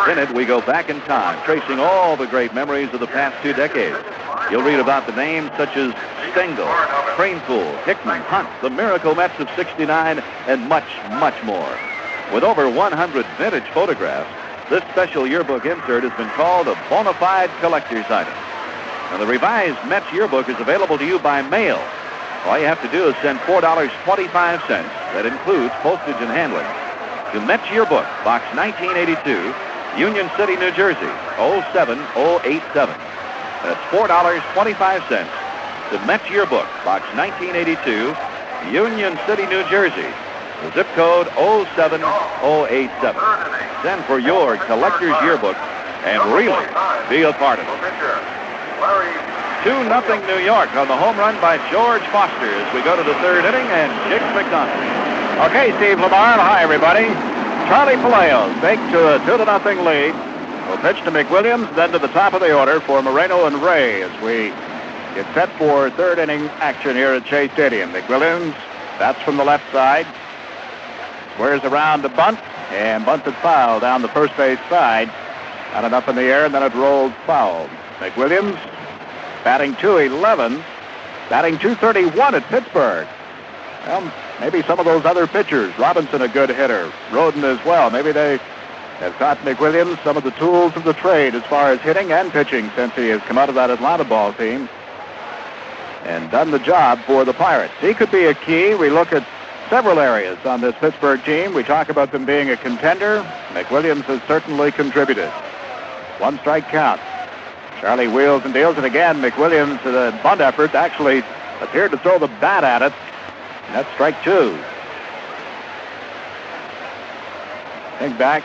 In it, we go back in time, tracing all the great memories of the past 2 decades. You'll read about the names such as Stengel, Kranepool, Hickman, Hunt, the Miracle Mets of '69, and much, much more. With over 100 vintage photographs, this special yearbook insert has been called a bona fide collector's item. And the revised Mets yearbook is available to you by mail. All you have to do is send $4.25. That includes postage and handling. To Mets Yearbook, Box 1982, Union City, New Jersey, 07087. That's $4.25 to Mets Yearbook, Box 1982, Union City, New Jersey. The zip code 07087. Send for your collector's yearbook and really be a part of it. 2-0 New York on the home run by George Foster as we go to the third inning, and Jiggs McDonald. Okay, Steve Lamar. Hi, everybody. Charlie Palacios takes to a 2-0 lead. Will pitch to McWilliams, then to the top of the order for Moreno and Ray as we get set for third inning action here at Shea Stadium. McWilliams, that's from the left side. Squares around to bunt, and bunted foul down the first base side. Got it up in the air, and then it rolled foul. McWilliams batting .211, batting .231 at Pittsburgh. Well, maybe some of those other pitchers, Robinson a good hitter, Roden as well, maybe they have taught McWilliams some of the tools of the trade as far as hitting and pitching since he has come out of that Atlanta ball team and done the job for the Pirates. He could be a key. We look at several areas on this Pittsburgh team. We talk about them being a contender. McWilliams has certainly contributed. 1 strike count. Charlie wheels and deals, and again, McWilliams, the bunt effort, actually appeared to throw the bat at it. And that's strike 2. Think back,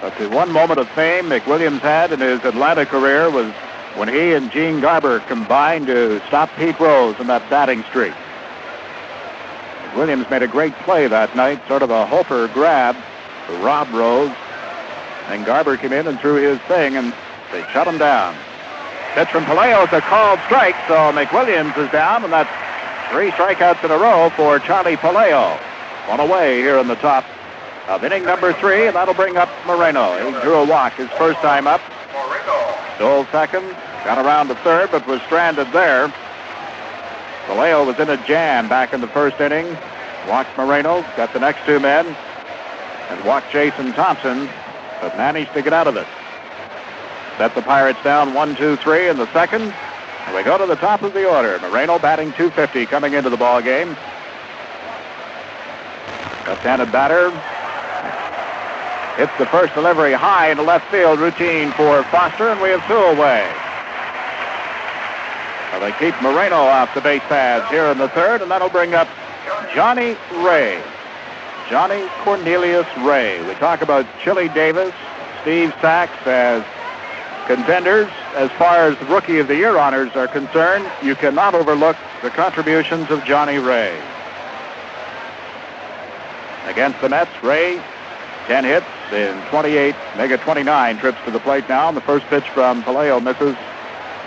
but the one moment of fame McWilliams had in his Atlanta career was when he and Gene Garber combined to stop Pete Rose in that batting streak. Williams made a great play that night, sort of a Hofer grab to Rob Rose. And Garber came in and threw his thing, and they shut him down. Pitch from Palacios, a called strike, so McWilliams is down, and that's 3 strikeouts in a row for Charlie Palacios. One away here in the top of inning number 3, and that'll bring up Moreno. He drew a walk his first time up. Stole second, got around to third, but was stranded there. Palacios was in a jam back in the first inning. Walked Moreno, got the next 2 men, and walked Jason Thompson, but managed to get out of it. Set the Pirates down 1-2-3 in the second. And we go to the top of the order. Moreno batting .250 coming into the ball game. Left-handed batter. Hits the first delivery high into left field, routine for Foster, and we have 2 away. Well, they keep Moreno off the base paths here in the third, and that'll bring up Johnny Ray. Johnny Cornelius Ray. We talk about Chili Davis, Steve Sachs as contenders. As far as the Rookie of the Year honors are concerned, you cannot overlook the contributions of Johnny Ray. Against the Mets, Ray, 10 hits in 28, 29 trips to the plate now. And the first pitch from Palacios misses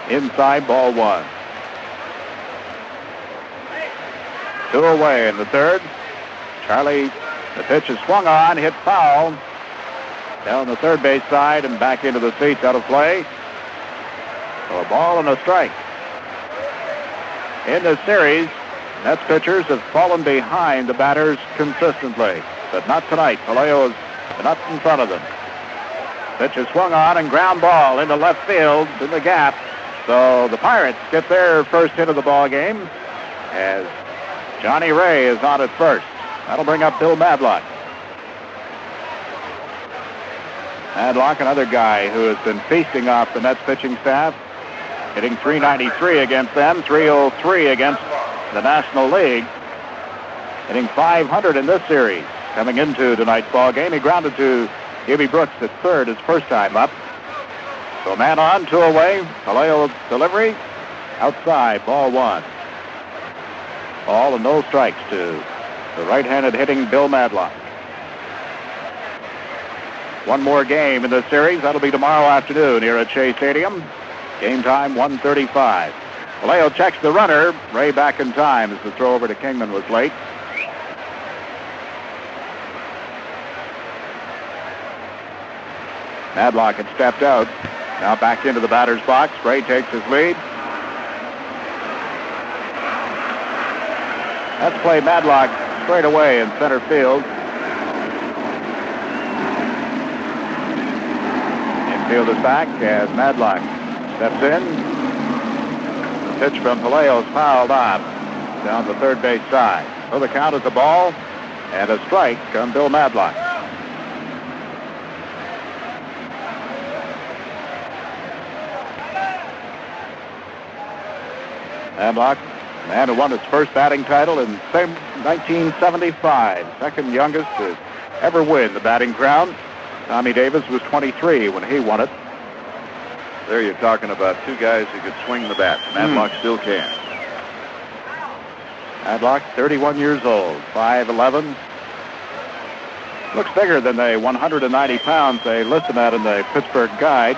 inside, ball 1. 2 away in the third. Charlie, the pitch is swung on, hit foul. Down the third base side and back into the seats out of play. So a ball and a strike. In this series, Mets pitchers have fallen behind the batters consistently, but not tonight. Palacios up in front of them. Pitch is swung on and ground ball into left field in the gap. So the Pirates get their first hit of the ball game as Johnny Ray is on at first. That'll bring up Bill Madlock. Madlock, another guy who has been feasting off the Mets pitching staff, hitting .393 against them, .303 against the National League, hitting .500 in this series. Coming into tonight's ball game, he grounded to Gibby Brooks at third his first time up. So man on, 2 away. Palacios delivery outside, ball 1. Ball and no strikes to the right-handed hitting Bill Madlock. One more game in this series. That'll be tomorrow afternoon here at Shea Stadium. Game time 1:35. Palacios checks the runner. Ray back in time as the throw over to Kingman was late. Madlock had stepped out. Now back into the batter's box. Ray takes his lead. Let's play Madlock straight away in center field. Infield is back as Madlock steps in. The pitch from Palacios fouled off. down the third base side. So the count is a ball and a strike on Bill Madlock. Madlock, man who won his first batting title in 1975, second youngest to ever win the batting crown. Tommy Davis was 23 when he won it. There you're talking about two guys who could swing the bat. Madlock still can. Madlock, 31 years old, 5'11". Looks bigger than the 190 pounds they list him at in the Pittsburgh Guide.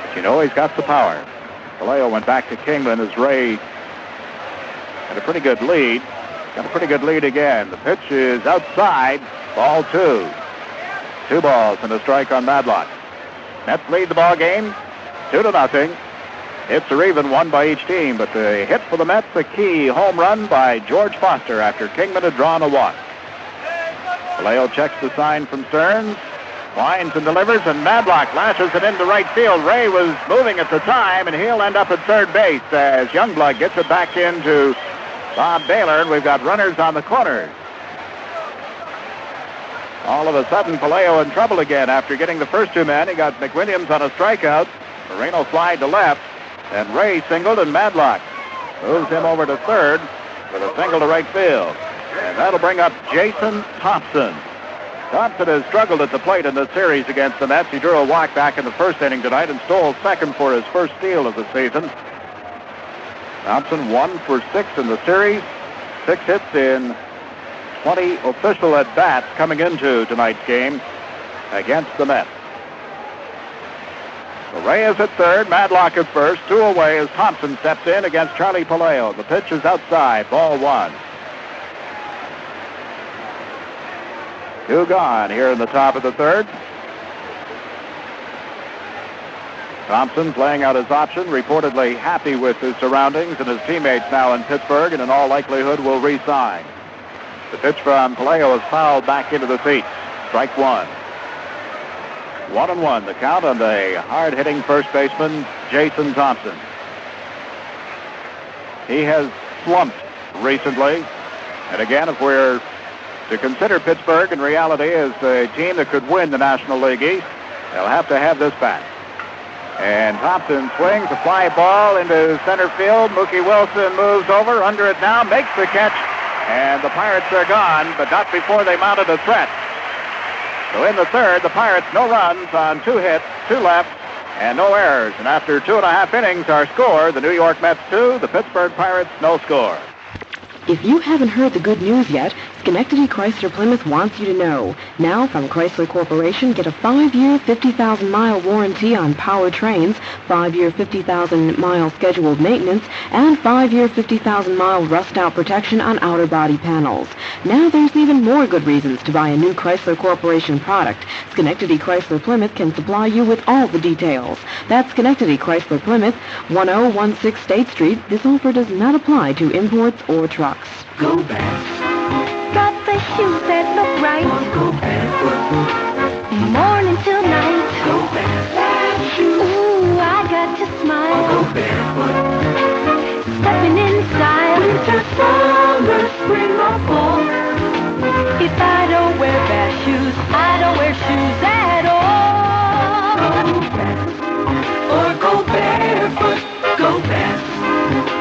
But you know he's got the power. Palaio went back to Kingman as Ray had a pretty good lead. Got a pretty good lead again. The pitch is outside. Ball 2. 2 balls and a strike on Madlock. Mets lead the ball game 2-0. Hits are even, one by each team, but the hit for the Mets, a key home run by George Foster after Kingman had drawn a walk. Palaio checks the sign from Stearns. Winds and delivers, and Madlock lashes it into right field. Ray was moving at the time, and he'll end up at third base as Youngblood gets it back into Bob Baylor, and we've got runners on the corners. All of a sudden, Palaio in trouble again after getting the first 2 men. He got McWilliams on a strikeout. Moreno flied to left, and Ray singled, and Madlock moves him over to third with a single to right field. And that'll bring up Jason Thompson. Thompson has struggled at the plate in this series against the Mets. He drew a walk back in the first inning tonight and stole second for his first steal of the season. Thompson 1 for 6 in the series, 6 hits in 20 official at-bats coming into tonight's game against the Mets. So Ray is at third, Madlock at first, 2 away as Thompson steps in against Charlie Palaio. The pitch is outside, ball 1. 2 gone here in the top of the third. Thompson playing out his option, reportedly happy with his surroundings and his teammates now in Pittsburgh, and in all likelihood will re-sign. The pitch from Palaio is fouled back into the seats. Strike 1. 1-1, the count on the hard-hitting first baseman, Jason Thompson. He has slumped recently, and again, if we're to consider Pittsburgh in reality as a team that could win the National League East, they'll have to have this back. And Thompson swings a fly ball into center field. Mookie Wilson moves over, under it now, makes the catch, and the Pirates are gone, but not before they mounted a threat. So in the third, the Pirates no runs on 2 hits, 2 left, and no errors. And after 2.5 innings, our score, the New York Mets 2, the Pittsburgh Pirates no score. If you haven't heard the good news yet, Schenectady Chrysler Plymouth wants you to know. Now, from Chrysler Corporation, get a 5-year, 50,000-mile warranty on power trains, 5-year, 50,000-mile scheduled maintenance, and 5-year, 50,000-mile rust-out protection on outer body panels. Now there's even more good reasons to buy a new Chrysler Corporation product. Schenectady Chrysler Plymouth can supply you with all the details. That's Schenectady Chrysler Plymouth, 1016 State Street. This offer does not apply to imports or trucks. Go back. Got the shoes that look right. Go barefoot. Morning till night. Go barefoot. Ooh, I got to smile. Go barefoot. Stepping in style. Winter, summer, spring, or fall. If I don't wear bare shoes, I don't wear shoes at all. Go back. Or go barefoot. Go back.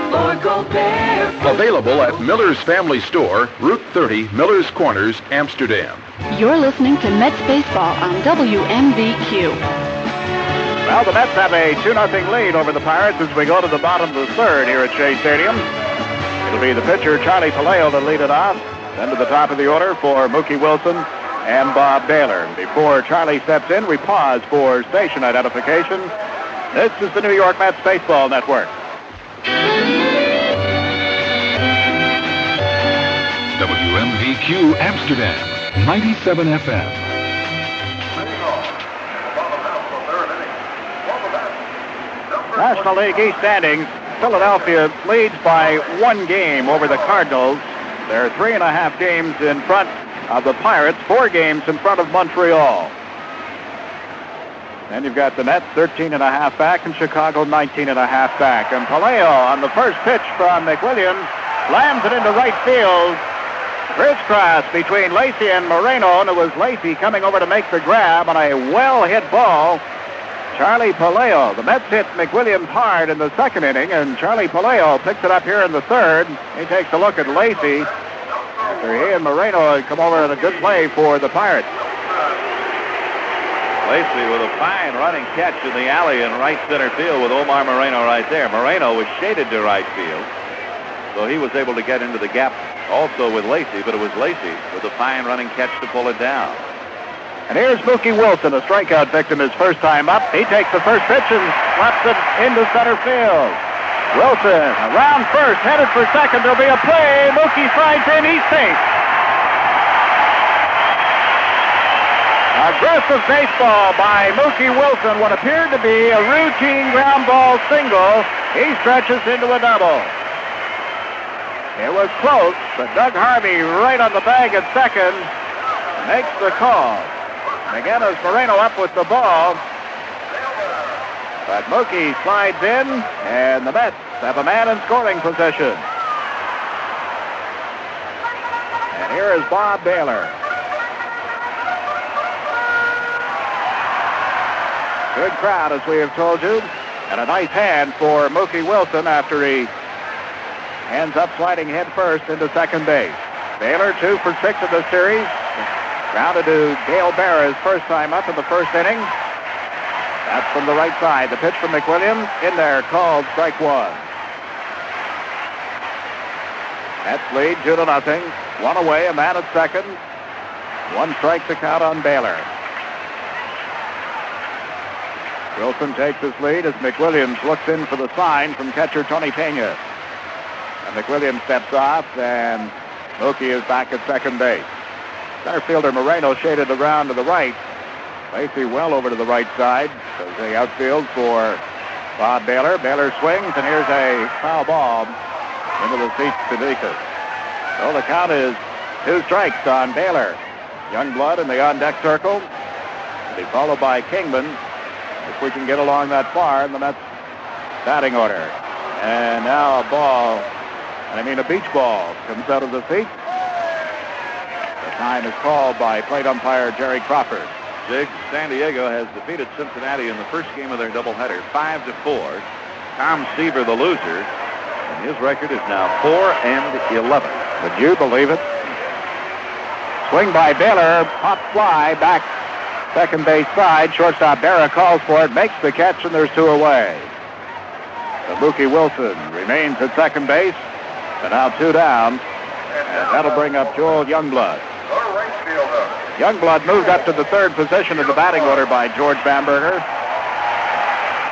Or go barefoot. Available at Miller's Family Store, Route 30, Miller's Corners, Amsterdam. You're listening to Mets Baseball on WMVQ. Well, the Mets have a 2-0 lead over the Pirates as we go to the bottom of the third here at Shea Stadium. It'll be the pitcher, Charlie Palaio, to lead it off. Then to the top of the order for Mookie Wilson and Bob Baylor. Before Charlie steps in, we pause for station identification. This is the New York Mets Baseball Network. WMVQ Amsterdam, 97 FM. National League East standings. Philadelphia leads by 1 game over the Cardinals. They're 3.5 games in front of the Pirates, 4 games in front of Montreal. Then you've got the Mets 13.5 back and Chicago 19.5 back. And Palaio on the first pitch from McWilliams slams it into right field. Crisscross between Lacey and Moreno, and it was Lacey coming over to make the grab on a well-hit ball. Charlie Palaio. The Mets hit McWilliams hard in the second inning, and Charlie Palaio picks it up here in the third. He takes a look at Lacey after he and Moreno had come over in a good play for the Pirates. Lacey with a fine running catch in the alley in right center field with Omar Moreno right there. Moreno was shaded to right field, so he was able to get into the gap also with Lacey, but it was Lacey with a fine running catch to pull it down. And here's Mookie Wilson, a strikeout victim his first time up. He takes the first pitch and slaps it into center field. Wilson around first, headed for second. There'll be a play. Mookie slides in. He's safe. Aggressive baseball by Mookie Wilson. What appeared to be a routine ground ball single. He stretches into a double. It was close, but Doug Harvey right on the bag at second makes the call. And again, is Moreno up with the ball. But Mookie slides in, and the Mets have a man in scoring position. And here is Bob Baylor. Good crowd, as we have told you. And a nice hand for Mookie Wilson after he ends up sliding head first into second base. Baylor 2 for 6 in the series. Grounded to Gale Barra his first time up in the first inning. That's from the right side. The pitch from McWilliams in there, called strike one. Mets lead 2-0. One away, a man at second. One strike to count on Baylor. Wilson takes his lead as McWilliams looks in for the sign from catcher Tony Pena. And McWilliams steps off, and Mookie is back at second base. Center fielder Moreno shaded around to the right. Lacey well over to the right side. Does the outfield for Bob Baylor. Baylor swings, and here's a foul ball into the seats beneath it. So the count is 2 strikes on Baylor. Youngblood in the on-deck circle. To be followed by Kingman, if we can get along that far in the Mets batting order. And now a beach ball comes out of the seat. The time is called by plate umpire Jerry Crawford. Jiggs, San Diego has defeated Cincinnati in the first game of their doubleheader, 5-4. Tom Seaver, the loser, and his record is now 4-11. Would you believe it? Swing by Baylor, pop fly back second base side. Shortstop Barra calls for it, makes the catch, and there's 2 away. So Mookie Wilson remains at second base, and now 2 down, and that'll bring up Joel Youngblood. Youngblood moved up to the third position in the batting order by George Bamberger.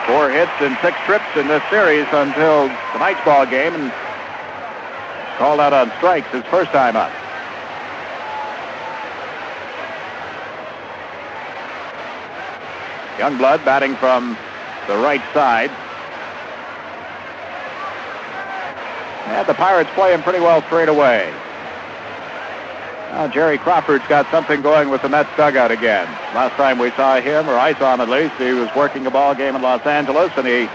4 hits and 6 trips in this series until tonight's ball game, and called out on strikes his first time up. Youngblood batting from the right side. And the Pirates play him pretty well straight away. Now Jerry Crawford's got something going with the Mets dugout again. Last time we saw him, or I saw him at least, he was working a ball game in Los Angeles, and he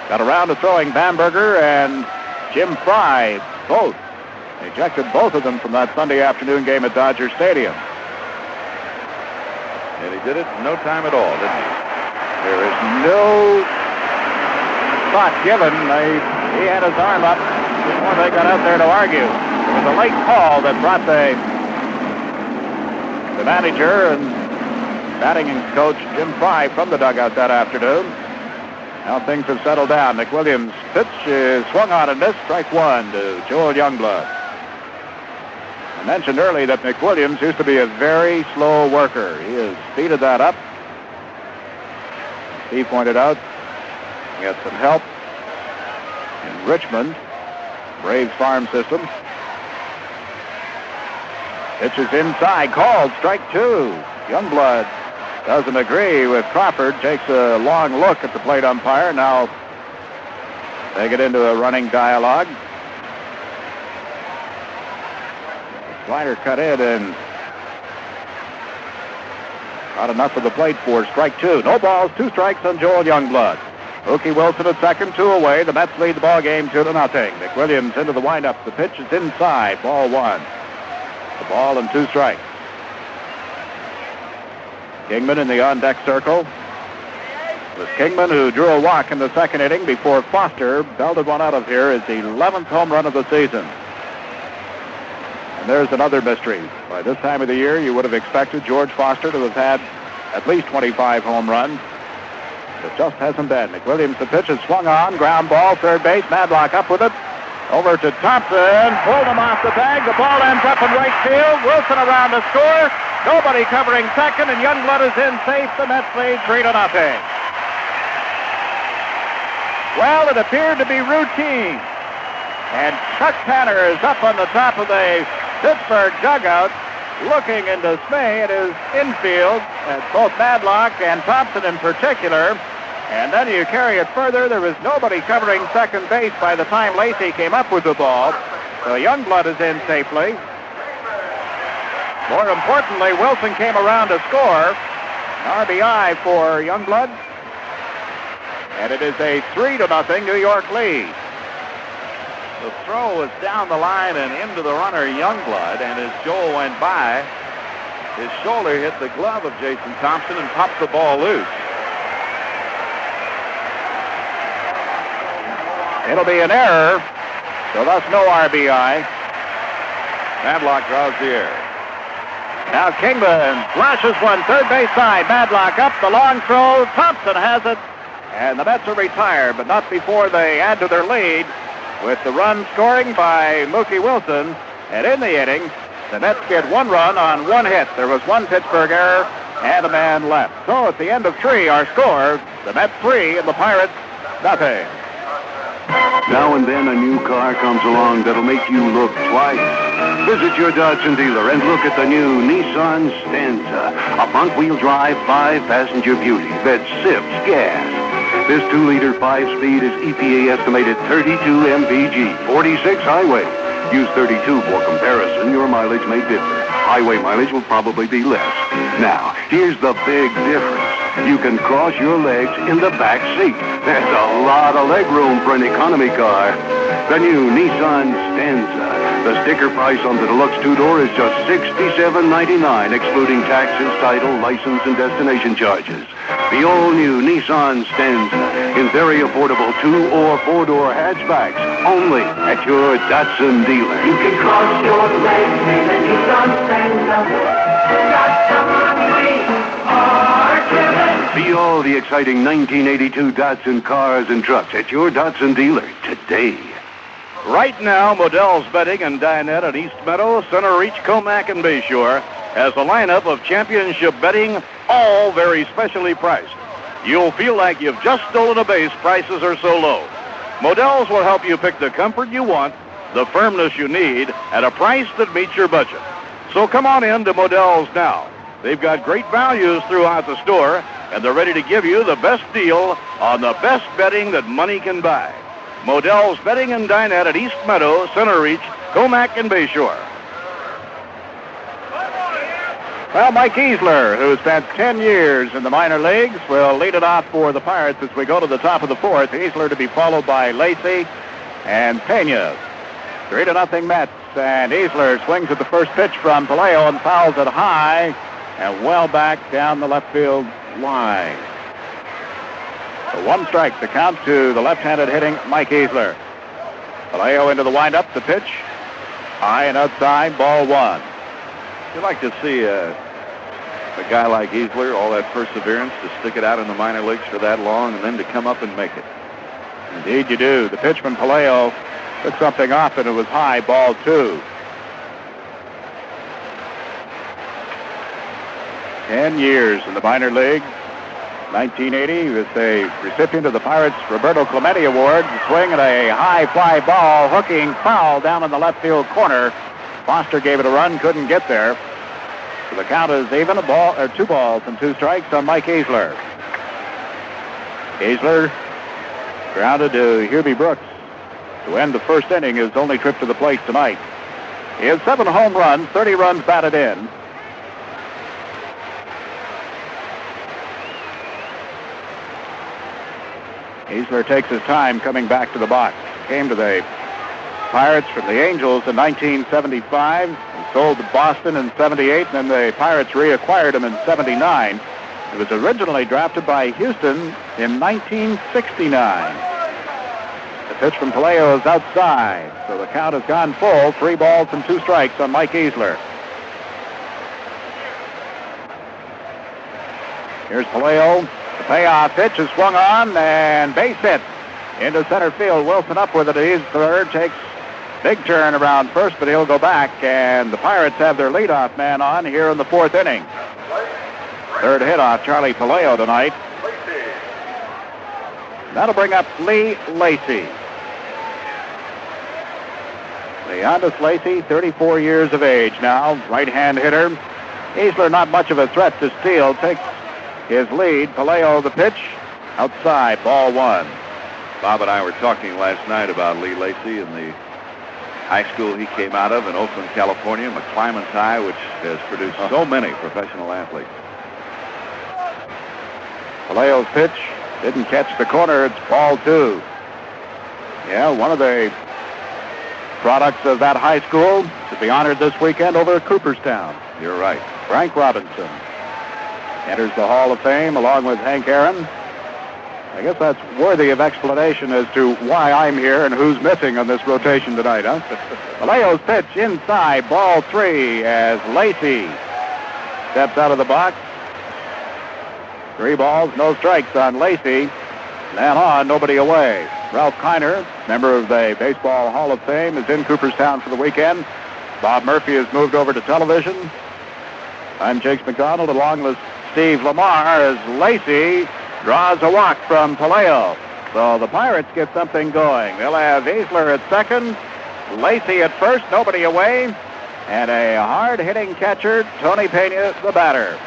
got around to throwing Bamberger and Jim Fry, both. Ejected both of them from that Sunday afternoon game at Dodger Stadium. And he did it in no time at all, didn't he? There is no thought given. He had his arm up before they got out there to argue. It was a late call that brought the manager and batting coach Jim Fry from the dugout that afternoon. Now things have settled down. McWilliams' pitch is swung on and missed. Strike one to Joel Youngblood. I mentioned earlier that McWilliams used to be a very slow worker. He has speeded that up. He pointed out he got some help in Richmond, Braves farm system. Pitch is inside, called, strike 2. Youngblood doesn't agree with Crawford, takes a long look at the plate umpire. Now they get into a running dialogue. The slider cut in and not enough of the plate for strike 2. No balls, 2 strikes on Joel Youngblood. Mookie Wilson at second, 2 away. The Mets lead the ball game 2-0. Nick Williams into the windup. The pitch is inside. Ball 1. The ball and 2 strikes. Kingman in the on-deck circle. It was Kingman who drew a walk in the second inning before Foster belted one out of here, his 11th home run of the season. And there's another mystery. By this time of the year, you would have expected George Foster to have had at least 25 home runs. It just hasn't been. Nick Williams, the pitch is swung on. Ground ball, third base. Madlock up with it. Over to Thompson. Pulled him off the bag. The ball ends up in right field. Wilson around to score. Nobody covering second, and Youngblood is in safe. The Mets lead 3-0. Well, it appeared to be routine. And Chuck Tanner is up on the top of the Pittsburgh dugout, looking in dismay at his infield, at both Madlock and Thompson in particular. And then you carry it further. There was nobody covering second base by the time Lacey came up with the ball. So Youngblood is in safely. More importantly, Wilson came around to score. An RBI for Youngblood. And it is a 3-0 New York lead. The throw was down the line and into the runner, Youngblood, and as Joel went by, his shoulder hit the glove of Jason Thompson and popped the ball loose. It'll be an error, so that's no RBI. Madlock draws the air. Now Kingman flashes one, third base side. Madlock up, the long throw. Thompson has it, and the Mets are retired, but not before they add to their lead with the run scoring by Mookie Wilson. And in the inning, the Mets get 1 run on 1 hit. There was 1 Pittsburgh error and a man left. So at the end of 3, our score, the Mets 3 and the Pirates nothing. Now and then a new car comes along that'll make you look twice. Visit your Datsun dealer and look at the new Nissan Stanza, a front-wheel drive 5-passenger beauty that sips gas. This 2-liter 5-speed is EPA estimated 32 mpg, 46 highway. Use 32 for comparison. Your mileage may differ. Highway mileage will probably be less. Now, here's the big difference. You can cross your legs in the back seat. That's a lot of leg room for an economy car. The new Nissan Stanza. The sticker price on the deluxe 2-door is just $67.99, excluding taxes, title, license, and destination charges. The all-new Nissan Stanza in very affordable 2- or 4-door hatchbacks, only at your Datsun dealer. You can cross your legs in a Nissan Stanza. Got some See all the exciting 1982 Datsun cars and trucks at your Datsun dealer today. Right now, Modell's Betting and Dinette at East Meadow, Center Reach, Comac, and Bayshore has a lineup of championship betting, all very specially priced. You'll feel like you've just stolen a base. Prices are so low. Modell's will help you pick the comfort you want, the firmness you need, at a price that meets your budget. So come on in to Modell's now. They've got great values throughout the store, and they're ready to give you the best deal on the best betting that money can buy. Modell's Betting and Dinette at East Meadow, Center Reach, Comac, and Bayshore. Well, Mike Easler, who spent 10 years in the minor leagues, will lead it off for the Pirates as we go to the top of the 4th. Easler to be followed by Lacey and Pena. 3-0 Mets, and Easler swings at the first pitch from Palaio and fouls it high and well back down the left field line. So 1 strike, the count to the left-handed hitting Mike Easler. Palaio into the windup, the pitch high and outside, ball 1. You'd like to see a guy like Easler, all that perseverance to stick it out in the minor leagues for that long and then to come up and make it. Indeed you do. The pitch from Palaio took something off and it was high, ball 2. 10 years in the minor league. 1980, he was a recipient of the Pirates' Roberto Clemente Award, swinging a high fly ball, hooking foul down in the left field corner. Foster gave it a run, couldn't get there. So the count is even, 2 balls and 2 strikes on Mike Easler. Easler grounded to Hubie Brooks to end the first inning, his only trip to the plate tonight. He has 7 home runs, 30 runs batted in. Easler takes his time coming back to the box. Came to the Pirates from the Angels in 1975. He sold to Boston in 78, and then the Pirates reacquired him in 79. He was originally drafted by Houston in 1969. The pitch from Palaio is outside, so the count has gone full. 3 balls and 2 strikes on Mike Easler. Here's Palaio. The payoff pitch is swung on, and base hit into center field. Wilson up with it. Easler takes big turn around first, but he'll go back, and the Pirates have their leadoff man on here in the 4th inning. 3rd hit off Charlie Palaio tonight. That'll bring up Lee Lacy. Leonidas Lacy, 34 years of age now, right-hand hitter. Easler not much of a threat to steal, takes his lead. Palaio the pitch, outside, ball 1. Bob and I were talking last night about Lee Lacy and the high school he came out of in Oakland, California, McClymonds High, which has produced so many professional athletes. Palaio's pitch didn't catch the corner. It's ball 2. Yeah, one of the products of that high school to be honored this weekend over at Cooperstown. You're right. Frank Robinson enters the Hall of Fame along with Hank Aaron. I guess that's worthy of explanation as to why I'm here and who's missing on this rotation tonight, huh? Palaio's pitch inside, ball 3, as Lacy steps out of the box. 3 balls, no strikes on Lacy. Man on, nobody away. Ralph Kiner, member of the Baseball Hall of Fame, is in Cooperstown for the weekend. Bob Murphy has moved over to television. I'm Jiggs McDonald along with Steve Lamar as Lacy draws a walk from Palaio. So the Pirates get something going. They'll have Easler at second, Lacy at first, nobody away, and a hard-hitting catcher, Tony Pena, the batter.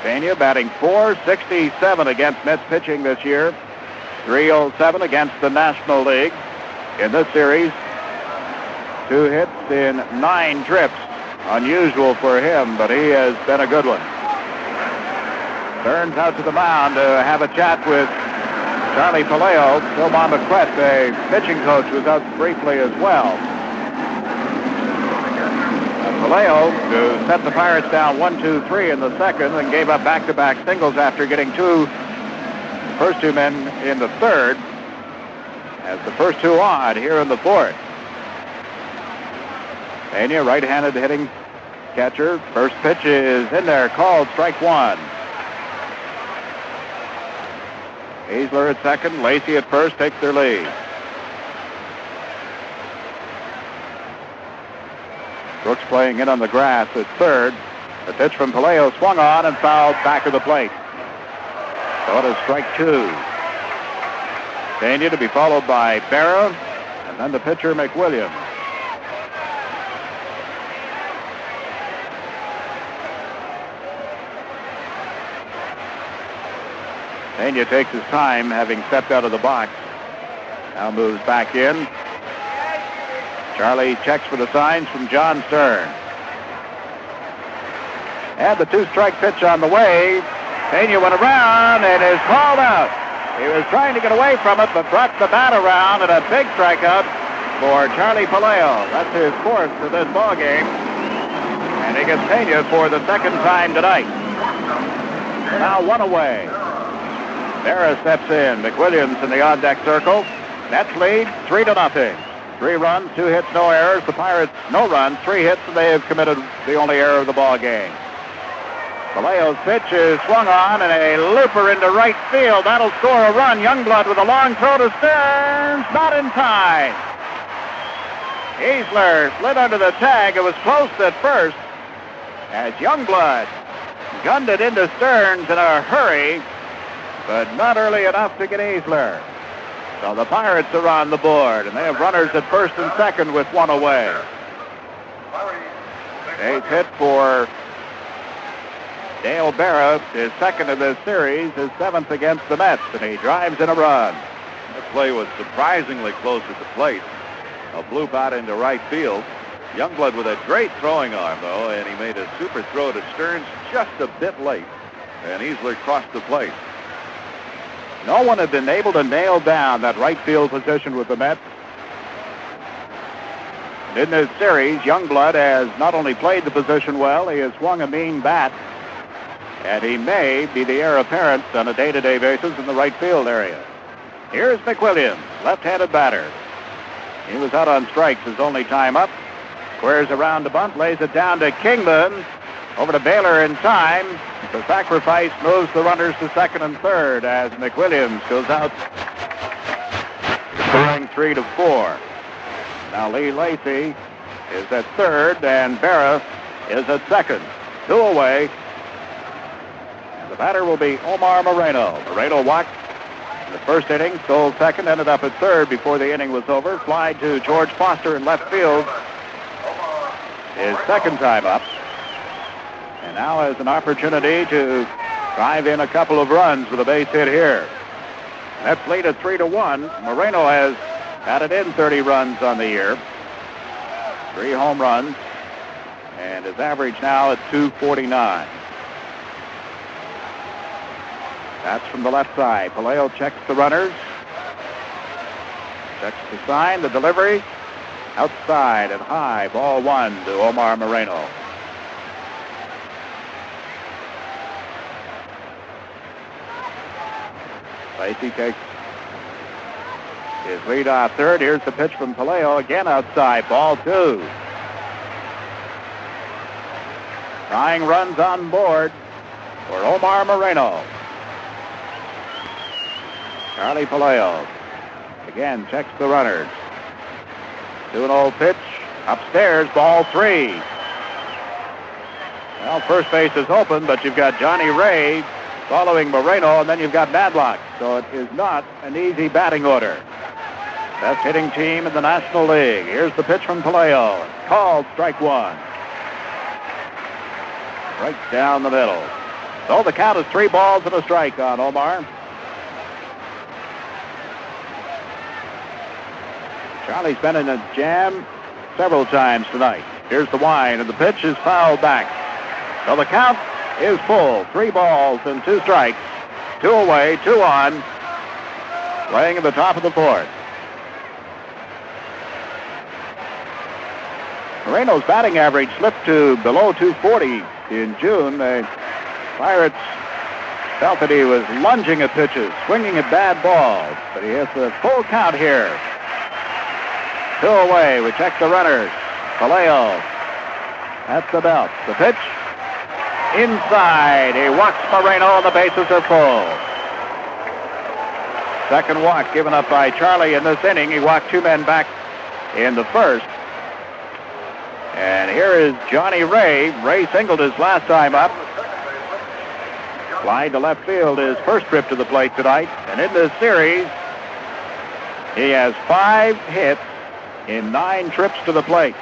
Pena batting .467 against Mets pitching this year, .307 against the National League. In this series, 2 hits in 9 trips. Unusual for him, but he has been a good one. Turns out to the mound to have a chat with Charlie Palaio. Phil McCret, the pitching coach, was out briefly as well. Palaio, who set the Pirates down 1-2-3 in the second and gave up back-to-back singles after getting the first 2 men in the 3rd, has the first 2 on here in the 4th. Pena, right-handed hitting catcher. First pitch is in there, called strike 1. Easler at second, Lacy at first, takes their lead. Brooks playing in on the grass at third. The pitch from Palaio swung on and fouled back of the plate. So it is strike 2. Pena to be followed by Berra, and then the pitcher McWilliams. Pena takes his time, having stepped out of the box. Now moves back in. Charlie checks for the signs from John Stern. And the 2-strike pitch on the way. Pena went around and is called out. He was trying to get away from it, but brought the bat around, and a big strikeout for Charlie Palaio. That's his 4th for this ball game. And he gets Pena for the 2nd time tonight. Now 1 away. Berra steps in. McWilliams in the on-deck circle. Nets lead 3-0. 3 runs, 2 hits, no errors. The Pirates, no runs, 3 hits, and they have committed the only error of the ball game. Palaio's pitch is swung on, and a looper into right field. That'll score a run. Youngblood with a long throw to Stearns. Not in time. Easler slid under the tag. It was close at first as Youngblood gunned it into Stearns in a hurry, but not early enough to get Easler. So the Pirates are on the board, and they have runners at first and second with 1 away. Base hit for Dale Berra, his 2nd of this series, his 7th against the Mets, and he drives in a run. The play was surprisingly close at the plate. A bloop out into right field. Youngblood with a great throwing arm, though, and he made a super throw to Stearns just a bit late, and Easler crossed the plate. No one had been able to nail down that right field position with the Mets. And in this series, Youngblood has not only played the position well, he has swung a mean bat. And he may be the heir apparent on a day-to-day basis in the right field area. Here's McWilliams, left-handed batter. He was out on strikes his only time up. Squares around the bunt, lays it down to Kingman. Over to Baylor in time. The sacrifice moves the runners to second and third as McWilliams goes out, scoring 3-4. Now Lee Lacy is at third, and Berra is at second. 2 away. And the batter will be Omar Moreno. Moreno walked in the first inning, stole second, ended up at third before the inning was over. Fly to George Foster in left field. His second time up. And now has an opportunity to drive in a couple of runs with a base hit here. Mets lead at 3-1. Moreno has batted in 30 runs on the year. 3 home runs. And his average now at .249. That's from the left side. Palaio checks the runners. Checks the sign, the delivery. Outside and high. Ball 1 to Omar Moreno. Lacy takes his lead off third. Here's the pitch from Palaio. Again outside. Ball 2. Tying runs on board for Omar Moreno. Charlie Palaio again checks the runners. 2-0 pitch. Upstairs. Ball 3. Well, first base is open, but you've got Johnny Ray following Moreno, and then you've got Madlock. So it is not an easy batting order. Best hitting team in the National League. Here's the pitch from Palaio. Called strike 1. Right down the middle. So the count is 3 balls and a strike on Omar. Charlie's been in a jam several times tonight. Here's the wind, and the pitch is fouled back. So the count is full. 3 balls and 2 strikes. 2 away, 2 on. Playing at the top of the 4th. Moreno's batting average slipped to below .240 in June. The Pirates felt that he was lunging at pitches, swinging at bad balls. But he has a full count here. 2 away. We check the runners. Palaio at the belt. The pitch. Inside. He walks Moreno, and the bases are full. Second walk given up by Charlie in this inning. He walked 2 men back in the first. And here is Johnny Ray. Ray singled his last time up. Fly to left field his first trip to the plate tonight. And in this series, he has 5 hits in 9 trips to the plate.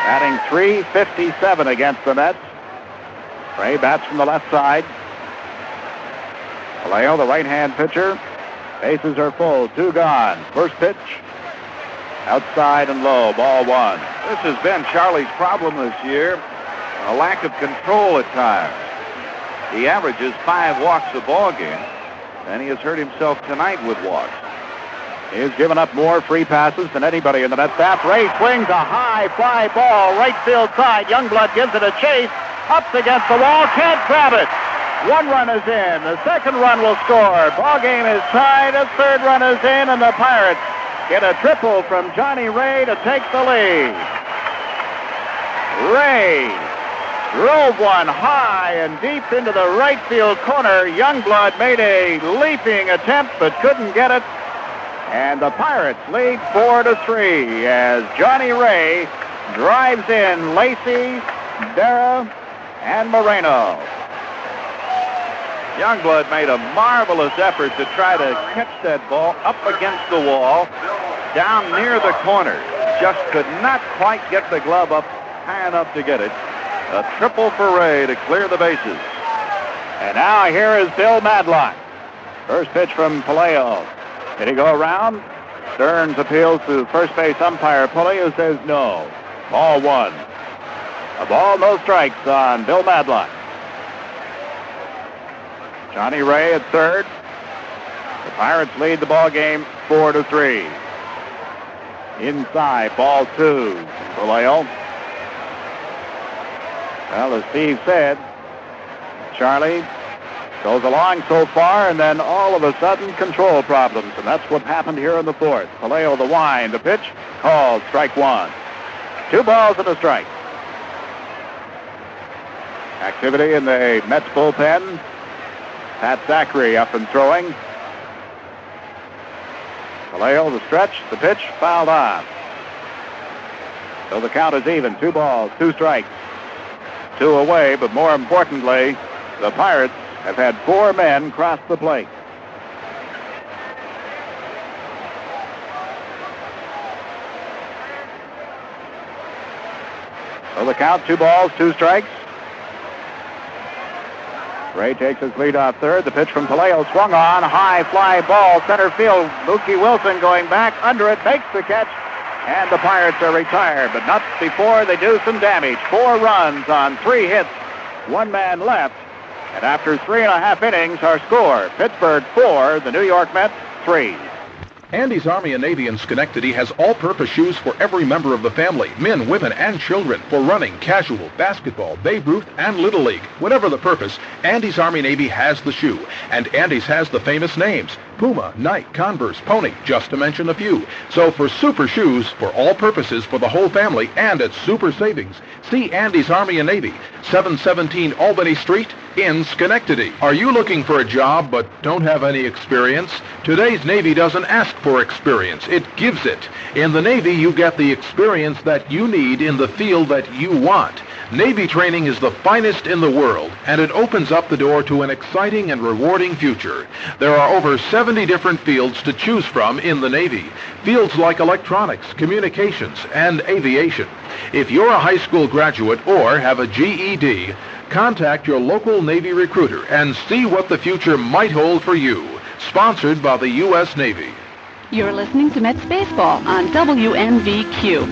Batting .357 against the Mets. Ray bats from the left side. Palaio, the right-hand pitcher. Bases are full. 2 gone. First pitch. Outside and low. Ball 1. This has been Charlie's problem this year. A lack of control at times. He averages 5 walks a ball game, and he has hurt himself tonight with walks. He's given up more free passes than anybody in the Mets staff. Ray swings a high fly ball right field side. Youngblood gives it a chase. Up against the wall. Can't grab it. 1 run is in. The second run will score. Ball game is tied. A third run is in, and the Pirates get a triple from Johnny Ray to take the lead. Ray drove one high and deep into the right field corner. Youngblood made a leaping attempt but couldn't get it. And the Pirates lead 4-3 as Johnny Ray drives in Lacy, Berra, and Moreno. Youngblood made a marvelous effort to try to catch that ball up against the wall, down near the corner. Just could not quite get the glove up high enough to get it. A triple for Ray to clear the bases. And now here is Bill Madlock. First pitch from Palaio. Did he go around? Stearns appeals to first base umpire Pulley, who says no. Ball 1. A ball, no strikes on Bill Madlock. Johnny Ray at third. The Pirates lead the ball game 4-3. Inside, ball 2. Vallejo. Well, as Steve said, Charlie goes along so far, and then all of a sudden, control problems, and that's what happened here in the fourth. Vallejo the wind, the pitch, called, strike 1. 2 balls and a strike. Activity in the Mets bullpen. Pat Zachary up and throwing. Vallejo the stretch, the pitch, fouled on. So the count is even. 2 balls, 2 strikes. 2 away, but more importantly, the Pirates have had 4 men cross the plate. So the count, 2 balls, 2 strikes. Ray takes his lead off third. The pitch from Vallejo swung on. High fly ball, center field. Mookie Wilson going back under it, makes the catch, and the Pirates are retired, but not before they do some damage. 4 runs on 3 hits, 1 man left. And after 3.5 innings, our score, Pittsburgh 4, the New York Mets 3. Andy's Army and Navy in Schenectady has all-purpose shoes for every member of the family, men, women, and children, for running, casual, basketball, Babe Ruth, and Little League. Whatever the purpose, Andy's Army Navy has the shoe. And Andy's has the famous names: Puma, Nike, Converse, Pony, just to mention a few. So for super shoes, for all purposes, for the whole family, and at super savings, see Andy's Army and Navy, 717 Albany Street in Schenectady. Are you looking for a job but don't have any experience? Today's Navy doesn't ask for experience, it gives it. In the Navy, you get the experience that you need in the field that you want. Navy training is the finest in the world, and it opens up the door to an exciting and rewarding future. There are over 70 different fields to choose from in the Navy. Fields like electronics, communications, and aviation. If you're a high school graduate or have a GED, contact your local Navy recruiter and see what the future might hold for you. Sponsored by the U.S. Navy. You're listening to Mets Baseball on WNVQ.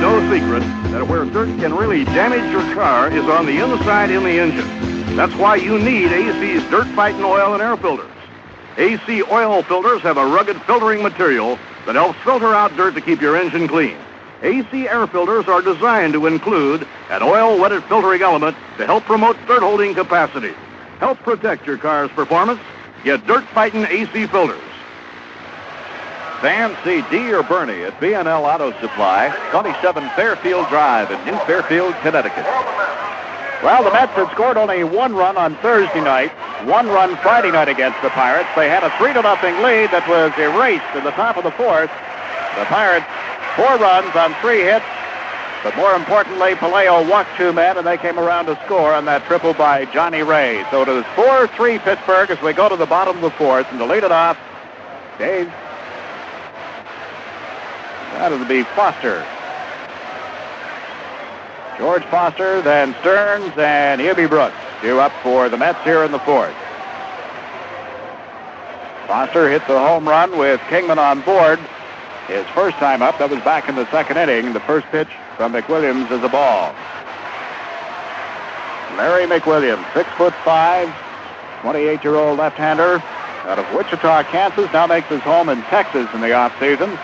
No secret that where dirt can really damage your car is on the inside in the engine. That's why you need AC's Dirt Fighting Oil and Air Filters. AC oil filters have a rugged filtering material that helps filter out dirt to keep your engine clean. AC air filters are designed to include an oil-wetted filtering element to help promote dirt-holding capacity. Help protect your car's performance. Get dirt-fighting AC filters. Fans see D or Bernie at B&L Auto Supply, 27 Fairfield Drive in New Fairfield, Connecticut. Well, the Mets had scored only 1 run on Thursday night, 1 run Friday night against the Pirates. They had a 3-0 lead that was erased in the top of the 4th. The Pirates, 4 runs on 3 hits, but more importantly, Vallejo walked 2 men, and they came around to score on that triple by Johnny Ray. So it is 4-3 Pittsburgh as we go to the bottom of the 4th, and to lead it off, Dave, that'll be Foster. George Foster, then Stearns, and Hubie Brooks due up for the Mets here in the 4th. Foster hits a home run with Kingman on board. His first time up, that was back in the 2nd inning. The first pitch from McWilliams is a ball. Larry McWilliams, 6'5", 28-year-old left-hander out of Wichita, Kansas, now makes his home in Texas in the offseason.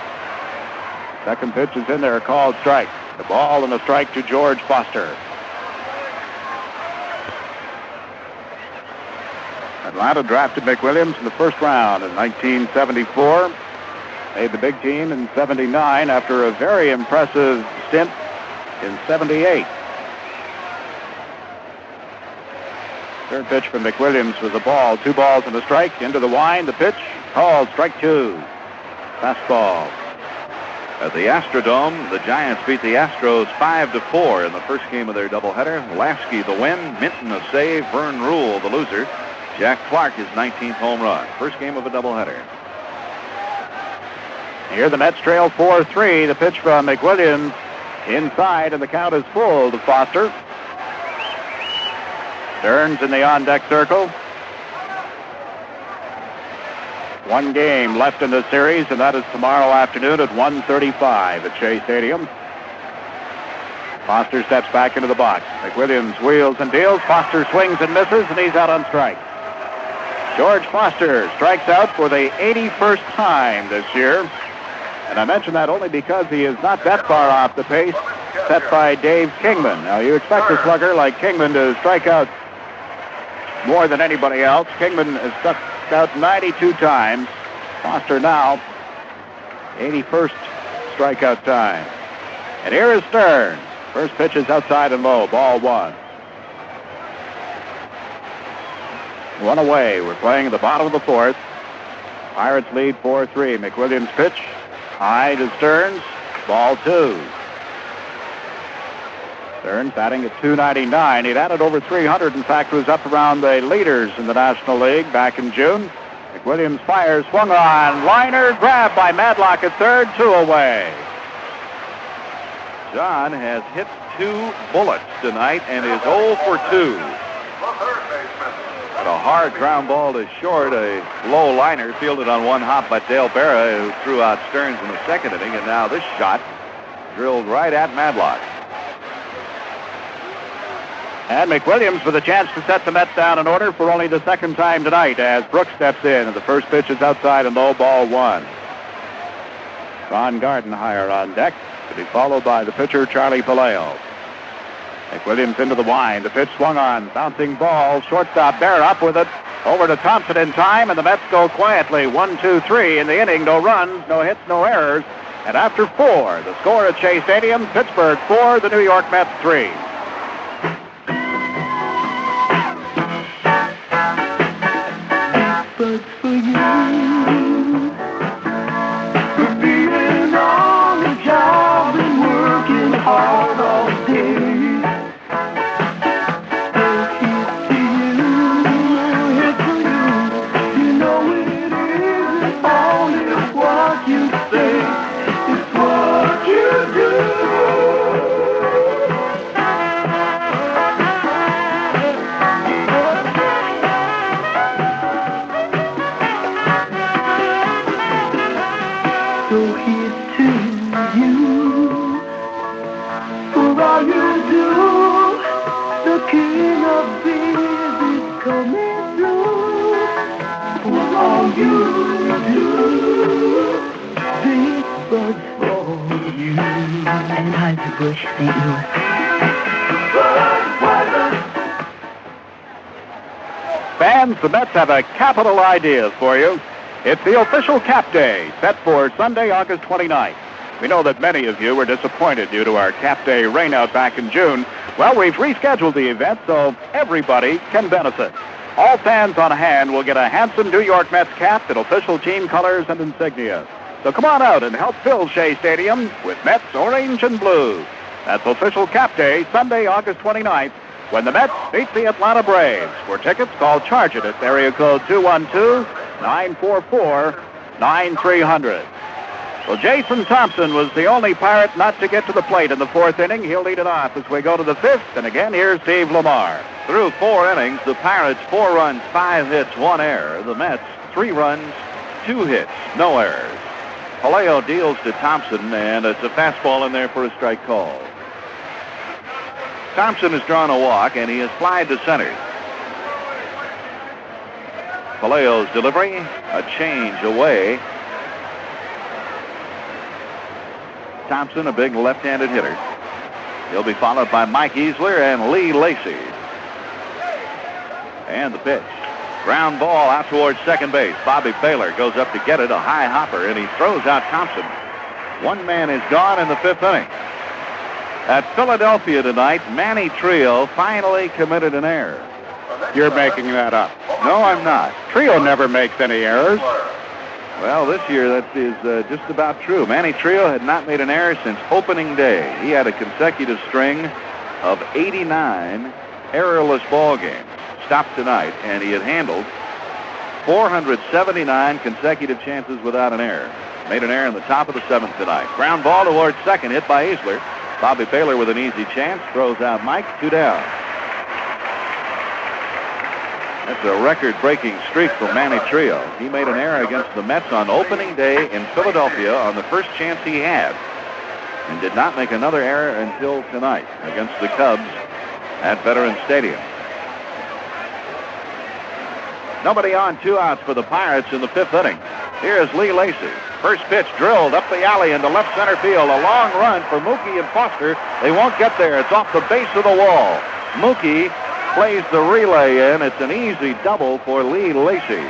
Second pitch is in there, called strike. The ball and a strike to George Foster. Atlanta drafted McWilliams in the 1st round in 1974. Made the big team in 79 after a very impressive stint in 78. Third pitch from McWilliams was a ball. 2 balls and a strike. Into the wind. The pitch called strike 2. Fastball. At the Astrodome, the Giants beat the Astros 5-4 in the first game of their doubleheader. Lasky the win, Minton a save, Vern Rule the loser. Jack Clark his 19th home run. First game of a doubleheader. Here the Mets trail 4-3. The pitch from McWilliams inside, and the count is full to Foster. Stearns in the on-deck circle. 1 game left in the series, and that is tomorrow afternoon at 1:35 at Shea Stadium. Foster steps back into the box. McWilliams wheels and deals. Foster swings and misses, and he's out on strike. George Foster strikes out for the 81st time this year. And I mention that only because he is not that far off the pace set by Dave Kingman. Now, you expect a slugger like Kingman to strike out more than anybody else. Kingman has struck out 92 times. Foster now, 81st strikeout time. And here is Stearns. First pitch is outside and low. Ball one. One away. We're playing at the bottom of the fourth. Pirates lead 4-3. McWilliams pitch. High to Stearns. Ball two. Stearns batting at .299. He'd added over 300. In fact, was up around the leaders in the National League back in June. McWilliams fires. Swung on. Liner grabbed by Madlock at third. Two away. John has hit 2 bullets tonight and is 0 for 2. But a hard ground ball to short, a low liner fielded on one hop by Dale Berra, who threw out Stearns in the second inning, and now this shot drilled right at Madlock. And McWilliams with a chance to set the Mets down in order for only the second time tonight as Brooks steps in, and the first pitch is outside and low, ball one. Ron Gardenhire on deck, to be followed by the pitcher, Charlie Palaio. McWilliams into the wind. The pitch swung on. Bouncing ball. Shortstop Bear up with it. Over to Thompson in time, and the Mets go quietly. 1-2-3 in the inning. No runs, no hits, no errors. And after 4, the score at Shea Stadium, Pittsburgh 4, the New York Mets 3. But for you, for being on the job and working hard all day. Bush, St. Louis. Fans, the Mets have a capital idea for you. It's the official Cap Day, set for Sunday, August 29th. We know that many of you were disappointed due to our Cap Day rainout back in June. Well, we've rescheduled the event so everybody can benefit. All fans on hand will get a handsome New York Mets cap in official team colors and insignia. So come on out and help fill Shea Stadium with Mets orange and blue. That's official Cap Day, Sunday, August 29th, when the Mets beat the Atlanta Braves. For tickets, call Charge It at area code 212-944-9300. Well, Jason Thompson was the only Pirate not to get to the plate in the 4th inning. He'll lead it off as we go to the 5th. And again, here's Steve Lamar. Through 4 innings, the Pirates 4 runs, 5 hits, 1 error. The Mets 3 runs, 2 hits, no errors. Palaio deals to Thompson, and it's a fastball in there for a strike call. Thompson has drawn a walk, and he has flied to center. Palaio's delivery, a change away. Thompson, a big left-handed hitter. He'll be followed by Mike Easler and Lee Lacy. And the pitch. Ground ball out towards second base. Bobby Baylor goes up to get it, a high hopper, and he throws out Thompson. One man is gone in the 5th inning. At Philadelphia tonight, Manny Trio finally committed an error. You're making that up. No, I'm not. Trio never makes any errors. Well, this year that is just about true. Manny Trio had not made an error since opening day. He had a consecutive string of 89 errorless ball games. Stopped tonight, and he had handled 479 consecutive chances without an error. Made an error in the top of the 7th tonight. Ground ball towards second, hit by Easler. Bobby Baylor with an easy chance, throws out Mike, 2 down. That's a record-breaking streak for Manny Trio. He made an error against the Mets on opening day in Philadelphia on the first chance he had. and did not make another error until tonight against the Cubs at Veterans Stadium. Nobody on, 2 outs for the Pirates in the 5th inning. Here's Lee Lacy. First pitch drilled up the alley into left center field. A long run for Mookie and Foster. They won't get there. It's off the base of the wall. Mookie plays the relay in. It's an easy double for Lee Lacy.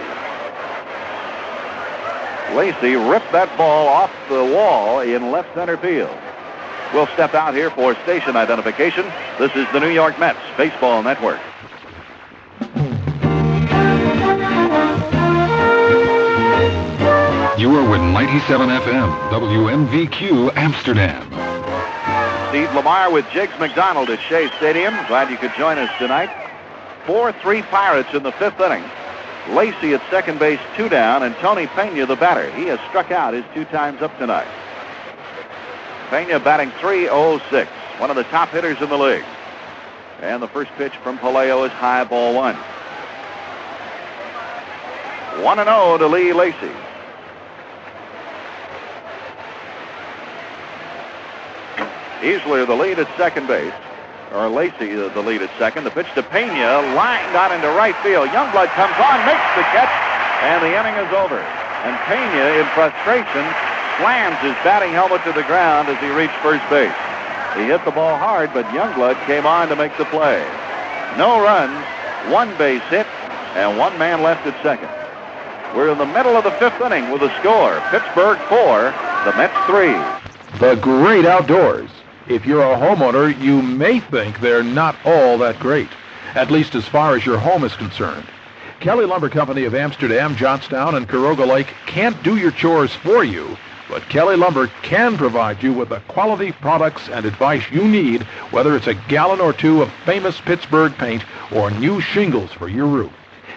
Lacy ripped that ball off the wall in left center field. We'll step out here for station identification. This is the New York Mets Baseball Network. You are with 97 FM, WMVQ Amsterdam. Steve Lamar with Jiggs McDonald at Shea Stadium. Glad you could join us tonight. 4-3 Pirates in the 5th inning. Lacy at second base, 2 down, and Tony Pena the batter. He has struck out his 2 times up tonight. Pena batting .306, one of the top hitters in the league. And the first pitch from Palaio is high, ball 1. 1-0 to Lee Lacy. Easler the lead at second base. Or Lacy the lead at second. The pitch to Pena, lined out into right field. Youngblood comes on, makes the catch, and the inning is over. And Pena, in frustration, slams his batting helmet to the ground as he reached first base. He hit the ball hard, but Youngblood came on to make the play. No runs, 1 base hit, and 1 man left at second. We're in the middle of the 5th inning with a score. Pittsburgh 4, the Mets 3. The great outdoors. If you're a homeowner, you may think they're not all that great, at least as far as your home is concerned. Kelly Lumber Company of Amsterdam, Johnstown, and Caroga Lake can't do your chores for you, but Kelly Lumber can provide you with the quality products and advice you need, whether it's a gallon or 2 of famous Pittsburgh paint or new shingles for your roof.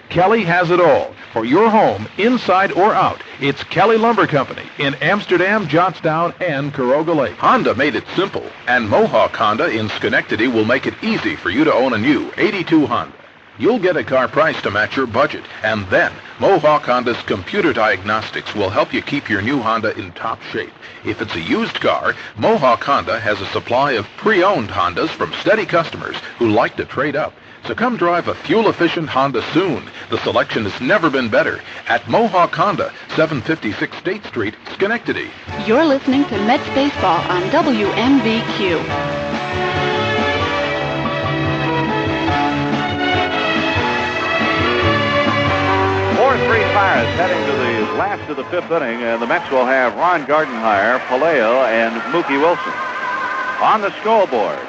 Kelly has it all. For your home, inside or out, it's Kelly Lumber Company in Amsterdam, Johnstown, and Caroga Lake. Honda made it simple, and Mohawk Honda in Schenectady will make it easy for you to own a new 82 Honda. You'll get a car price to match your budget, and then Mohawk Honda's computer diagnostics will help you keep your new Honda in top shape. If it's a used car, Mohawk Honda has a supply of pre-owned Hondas from steady customers who like to trade up. So come drive a fuel-efficient Honda soon. The selection has never been better at Mohawk Honda, 756 State Street, Schenectady. You're listening to Mets Baseball on WMVQ. 4-3 Pirates heading to the last of the 5th inning, and the Mets will have Ron Gardenhire, Palaio, and Mookie Wilson. On the scoreboard,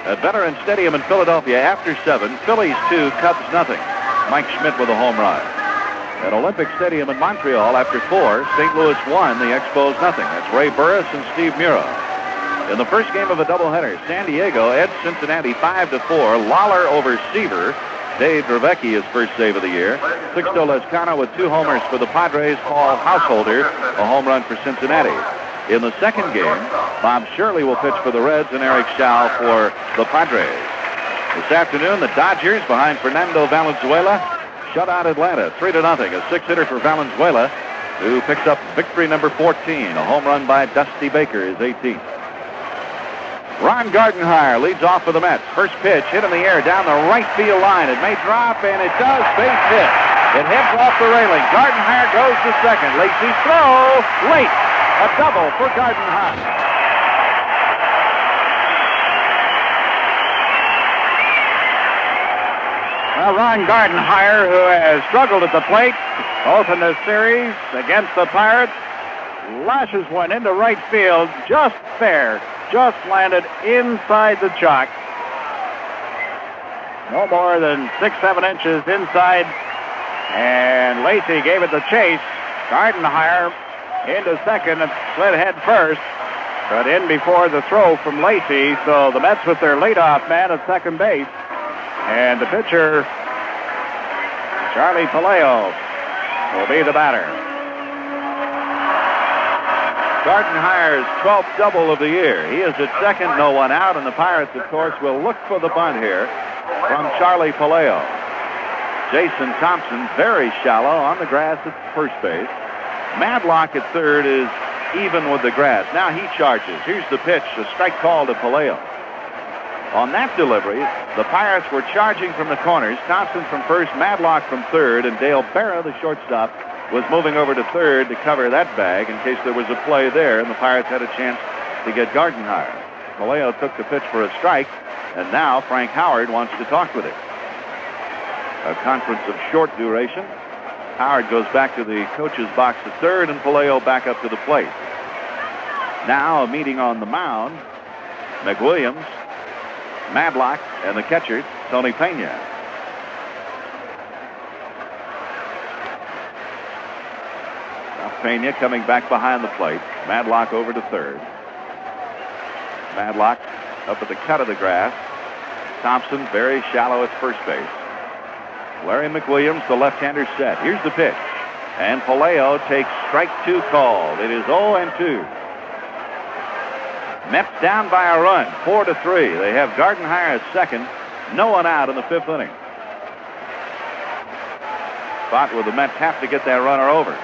at Veterans Stadium in Philadelphia after 7, Phillies 2, Cubs nothing. Mike Schmidt with a home run. At Olympic Stadium in Montreal after 4, St. Louis 1, the Expos nothing. That's Ray Burris and Steve Muro. In the first game of a doubleheader, San Diego edged Cincinnati 5-4. Lawler over Seaver. Dave Dravecky, his first save of the year. Sixto Lezcano with 2 homers for the Padres. Paul Householder, a home run for Cincinnati. In the second game, Bob Shirley will pitch for the Reds and Eric Schau for the Padres. This afternoon, the Dodgers, behind Fernando Valenzuela, shut out Atlanta 3-0. A 6-hitter for Valenzuela, who picks up victory number 14. A home run by Dusty Baker, his 18th. Ron Gardenhire leads off for the Mets. First pitch hit in the air down the right field line. It may drop, and it does. Base hit. It hits off the railing. Gardenhire goes to second. Lacy's throw late. A double for Gardenhire. Well, Ron Gardenhire, who has struggled at the plate, both in this series against the Pirates, lashes one into right field, just fair, just landed inside the chalk. No more than 6-7 inches inside, and Lacy gave it the chase. Gardenhire into second and slid head first, but in before the throw from Lacy. So the Mets with their leadoff man at second base, and the pitcher, Charlie Palaio, will be the batter. Gardenhire's 12th double of the year. He is at second, no one out, and the Pirates, of course, will look for the bunt here from Charlie Palaio. Jason Thompson, very shallow on the grass at first base. Madlock at third is even with the grass. Now he charges. Here's the pitch, a strike call to Palaio. On that delivery, the Pirates were charging from the corners. Thompson from first, Madlock from third, and Dale Berra, the shortstop, was moving over to third to cover that bag in case there was a play there, and the Pirates had a chance to get Gardenhire. Palaio took the pitch for a strike, and now Frank Howard wants to talk with him. A conference of short duration. Howard goes back to the coach's box at third, and Palaio back up to the plate. Now a meeting on the mound. McWilliams, Madlock, and the catcher, Tony Pena. Now Pena coming back behind the plate. Madlock over to third. Madlock up at the cut of the grass. Thompson very shallow at first base. Larry McWilliams, the left-hander, set. Here's the pitch. And Palaio takes strike two called. It is 0-2. Mets down by a run, 4-3. They have Gardenhire at second. No one out in the fifth inning. Spot where the Mets have to get that runner over.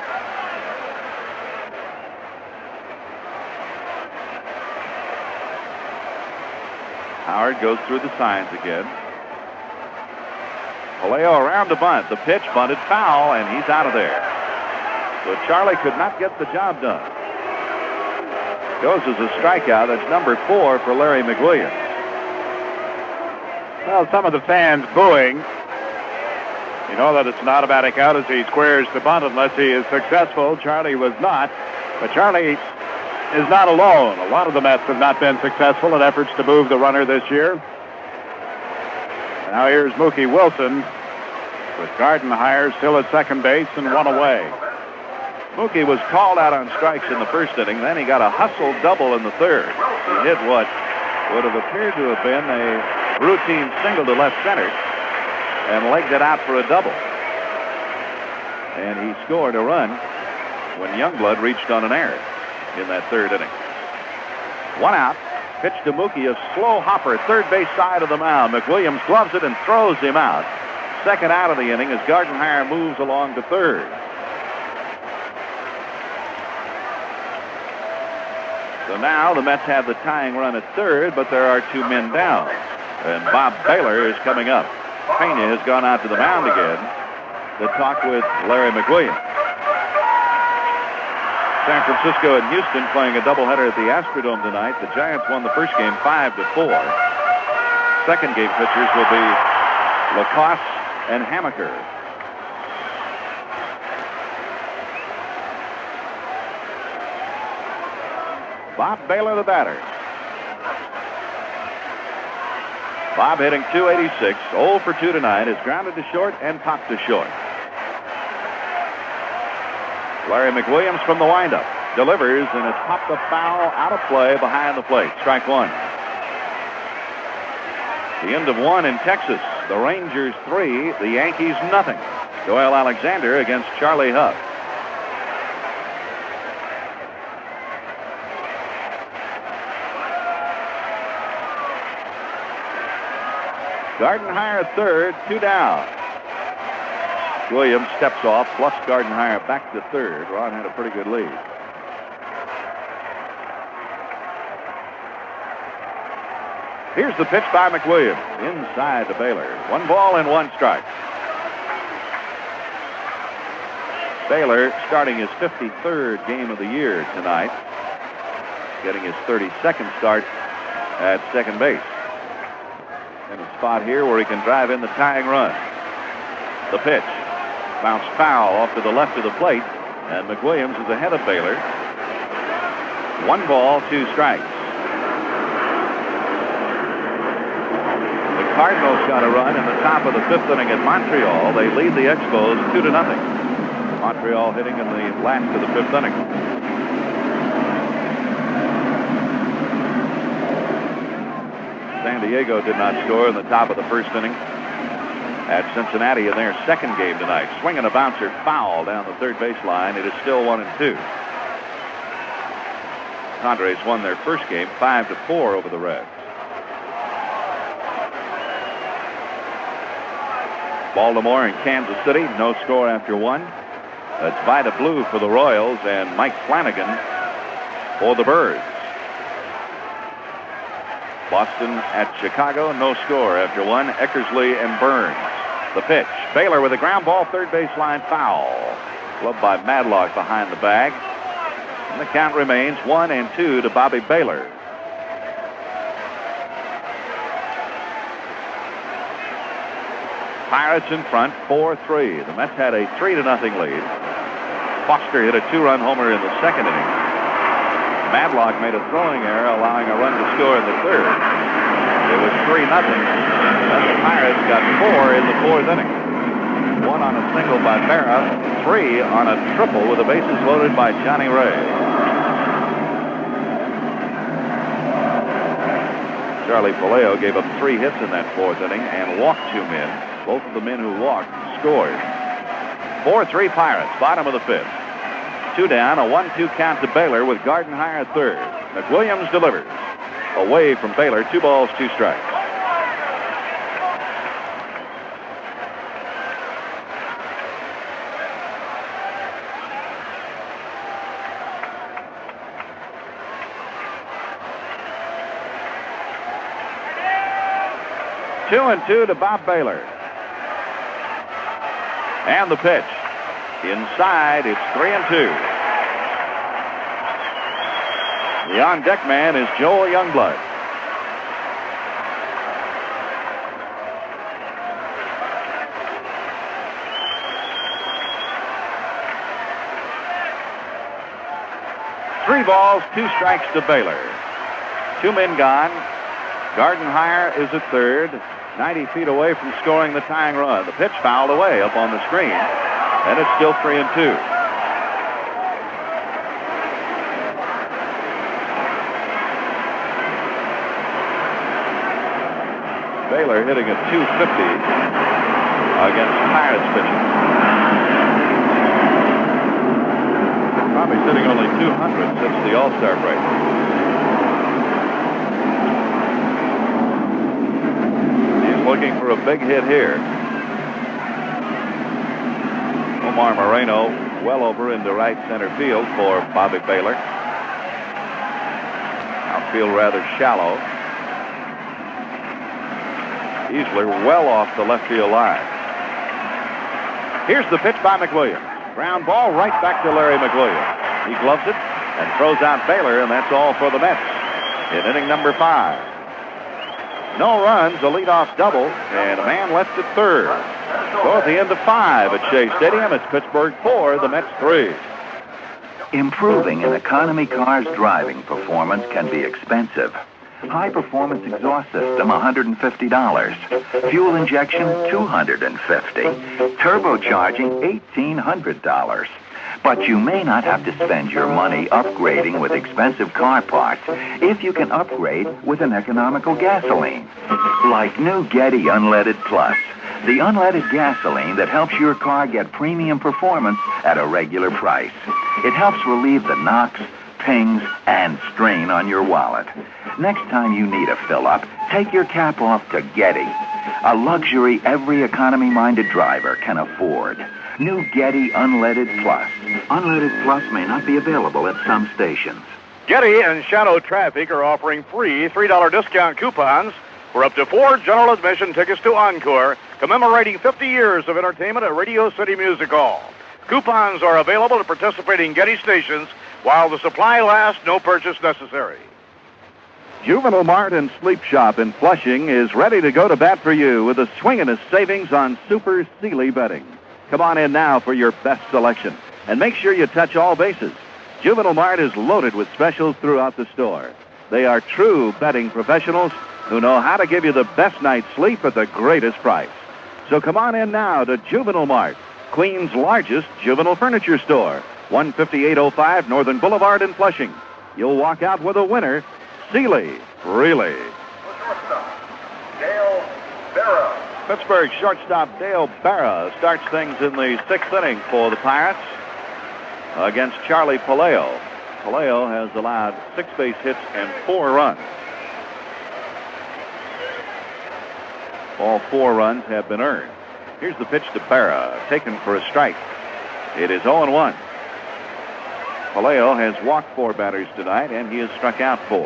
Howard goes through the signs again. Palaio around the bunt. The pitch bunted foul, and he's out of there. So Charlie could not get the job done. Goes as a strikeout. That's number 4 for Larry McWilliams. Well, some of the fans booing. You know that it's an automatic out as he squares the bunt unless he is successful. Charlie was not. But Charlie is not alone. A lot of the Mets have not been successful in efforts to move the runner this year. Now here's Mookie Wilson with Gardenhire still at second base and one away. Mookie was called out on strikes in the first inning. Then he got a hustle double in the third. He hit what would have appeared to have been a routine single to left center and legged it out for a double. And he scored a run when Youngblood reached on an error in that third inning. One out. Pitch to Mookie, a slow hopper, third base side of the mound. McWilliams gloves it and throws him out. Second out of the inning as Gardenhire moves along to third. So now the Mets have the tying run at third, but there are 2 men down. And Bob Baylor is coming up. Pena has gone out to the mound again to talk with Larry McWilliams. San Francisco and Houston playing a doubleheader at the Astrodome tonight. The Giants won the first game 5-4. Second game pitchers will be Lacoste and Hamaker. Bob Baylor, the batter. Bob hitting .286, 0 for 2 tonight, is grounded to short and popped to short. Larry McWilliams from the windup delivers, and it's popped a foul out of play behind the plate. Strike one. The end of one in Texas. The Rangers 3, the Yankees nothing. Doyle Alexander against Charlie Huff. Gardenhire at third, 2 down. Williams steps off, plus Gardenhire back to third. Ron had a pretty good lead. Here's the pitch by McWilliams. Inside to Baylor. 1 ball and 1 strike. Baylor starting his 53rd game of the year tonight. Getting his 32nd start at second base. In a spot here where he can drive in the tying run. The pitch. Bounced foul off to the left of the plate, and McWilliams is ahead of Baylor. 1 ball, 2 strikes. The Cardinals got a run in the top of the 5th inning at Montreal. They lead the Expos 2-0. Montreal hitting in the last of the 5th inning. San Diego did not score in the top of the 1st inning at Cincinnati in their second game tonight. Swing and a bouncer foul down the third baseline. It is still 1-2. Padres won their first game 5-4 over the Reds. Baltimore and Kansas City, no score after 1. It's Vida Blue for the Royals, and Mike Flanagan for the Birds. Boston at Chicago, no score after one. Eckersley and Burns. The pitch. Baylor with a ground ball, third baseline foul. Gloved by Madlock behind the bag. And the count remains 1-2 to Bobby Baylor. Pirates in front, 4-3. The Mets had a 3-0 lead. Foster hit a 2-run homer in the second inning. Madlock made a throwing error, allowing a run to score in the third. It was 3-0. Then the Pirates got 4 in the fourth inning. 1 on a single by Berra, 3 on a triple with the bases loaded by Johnny Ray. Charlie Palaio gave up 3 hits in that fourth inning and walked 2 men. Both of the men who walked scored. 4-3 Pirates, bottom of the fifth. 2 down, a 1-2 count to Baylor with Gardenhire at third. McWilliams delivers. Away from Baylor, 2 balls, 2 strikes. Two and 2 to Bob Baylor. And the pitch. Inside, it's 3-2. The on-deck man is Joel Youngblood. Three balls, 2 strikes to Baylor. 2 men gone. Gardenhire is at third, 90 feet away from scoring the tying run. The pitch fouled away up on the screen, and it's still 3-2. Baylor hitting a .250 against Pirates pitching. Probably hitting only .200 since the All-Star break. He's looking for a big hit here. Omar Moreno well over into right center field for Bobby Baylor. Outfield rather shallow. Easler well off the left field line. Here's the pitch by McWilliams. Ground ball right back to Larry McWilliams. He gloves it and throws out Baylor, and that's all for the Mets in inning number 5. No runs, a leadoff double, and a man left at third. So at the end of 5 at Shea Stadium, it's Pittsburgh 4, the Mets 3. Improving an economy car's driving performance can be expensive. High-performance exhaust system, $150. Fuel injection, $250. Turbocharging, $1,800. But you may not have to spend your money upgrading with expensive car parts if you can upgrade with an economical gasoline. Like new Getty Unleaded Plus, the unleaded gasoline that helps your car get premium performance at a regular price. It helps relieve the knocks, pings, and strain on your wallet. Next time you need a fill-up, take your cap off to Getty, a luxury every economy-minded driver can afford. New Getty Unleaded Plus. Unleaded Plus may not be available at some stations. Getty and Shadow Traffic are offering free $3 discount coupons for up to 4 general admission tickets to Encore, commemorating 50 years of entertainment at Radio City Music Hall. Coupons are available at participating Getty stations while the supply lasts, no purchase necessary. Juvenile Mart and Sleep Shop in Flushing is ready to go to bat for you with a swingingest savings on Super Sealy bedding. Come on in now for your best selection, and make sure you touch all bases. Juvenile Mart is loaded with specials throughout the store. They are true bedding professionals who know how to give you the best night's sleep at the greatest price. So come on in now to Juvenile Mart, Queens' largest juvenile furniture store, 15805 Northern Boulevard in Flushing. You'll walk out with a winner. Sealy, really. Dale Berra. Pittsburgh shortstop Dale Berra starts things in the 6th inning for the Pirates against Charlie Palaio. Palaio has allowed 6 base hits and 4 runs. All 4 runs have been earned. Here's the pitch to Berra, taken for a strike. It is 0-1. Palaio has walked 4 batters tonight, and he has struck out 4.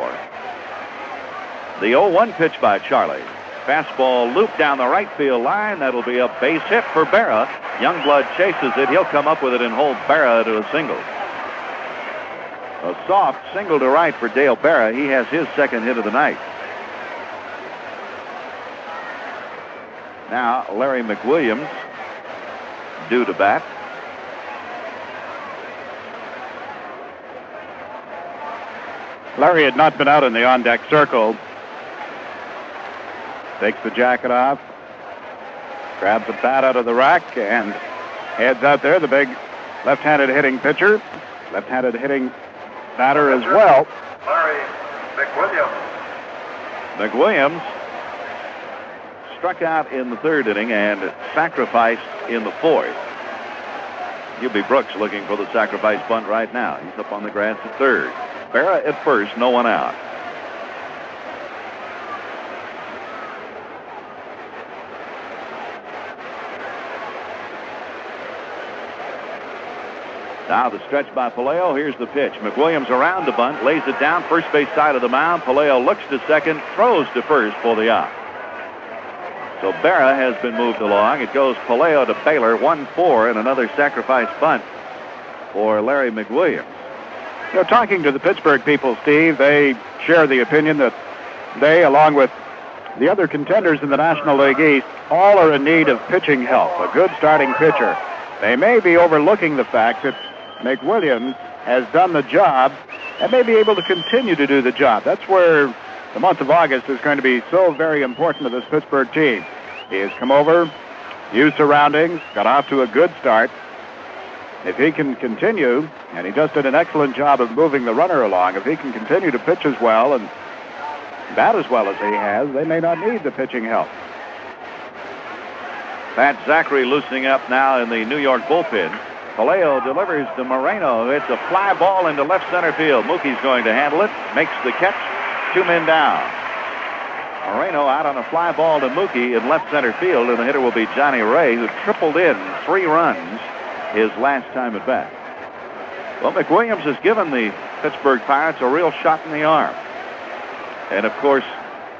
The 0-1 pitch by Charlie. Fastball looped down the right field line. That'll be a base hit for Berra. Youngblood chases it. He'll come up with it and hold Berra to a single. A soft single to right for Dale Berra. He has his second hit of the night. Now, Larry McWilliams due to bat. Larry had not been out in the on-deck circle. Takes the jacket off, grabs a bat out of the rack, and heads out there. The big left-handed hitting pitcher, left-handed hitting batter as well. Larry McWilliams. McWilliams struck out in the 3rd inning and sacrificed in the 4th. Hubie Brooks looking for the sacrifice bunt right now. He's up on the grass at 3rd. Berra at 1st, no one out. Now the stretch by Palaio. Here's the pitch. McWilliams around the bunt, lays it down, first base side of the mound. Palaio looks to second, throws to first for the out. So Berra has been moved along. It goes Palaio to Baylor, 1-4, and another sacrifice bunt for Larry McWilliams. You know, talking to the Pittsburgh people, Steve, they share the opinion that they, along with the other contenders in the National League East, all are in need of pitching help, a good starting pitcher. They may be overlooking the fact that McWilliams has done the job and may be able to continue to do the job. That's where the month of August is going to be so very important to this Pittsburgh team. He has come over, new surroundings, got off to a good start. If he can continue, and he just did an excellent job of moving the runner along, if he can continue to pitch as well and bat as well as he has, they may not need the pitching help. Pat Zachary loosening up now in the New York bullpen. Palaio delivers to Moreno. It's a fly ball into left center field. Mookie's going to handle it, makes the catch, 2 men down. Moreno out on a fly ball to Mookie in left center field, and the hitter will be Johnny Ray, who tripled in 3 runs his last time at bat. Well, McWilliams has given the Pittsburgh Pirates a real shot in the arm. And, of course,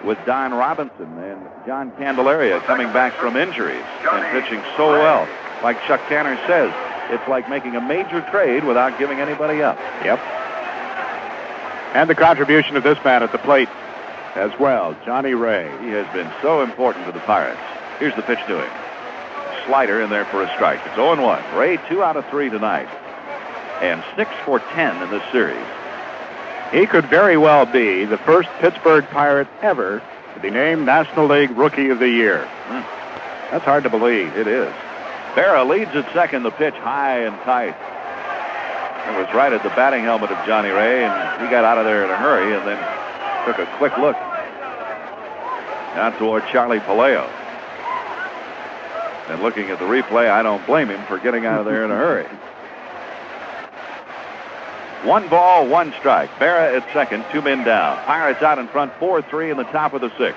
with Don Robinson and John Candelaria coming back from injuries and pitching so well, like Chuck Tanner says, it's like making a major trade without giving anybody up. Yep. And the contribution of this man at the plate as well, Johnny Ray. He has been so important to the Pirates. Here's the pitch to him. Slider in there for a strike. It's 0-1. Ray 2 out of 3 tonight. And 6 for 10 in this series. He could very well be the first Pittsburgh Pirate ever to be named National League Rookie of the Year. That's hard to believe. It is. Berra leads at second. The pitch high and tight. It was right at the batting helmet of Johnny Ray, and he got out of there in a hurry and then took a quick look out toward Charlie Palaio. And looking at the replay, I don't blame him for getting out of there in a hurry. 1 ball, 1 strike. Berra at second, 2 men down. Pirates out in front, 4-3 in the top of the 6th.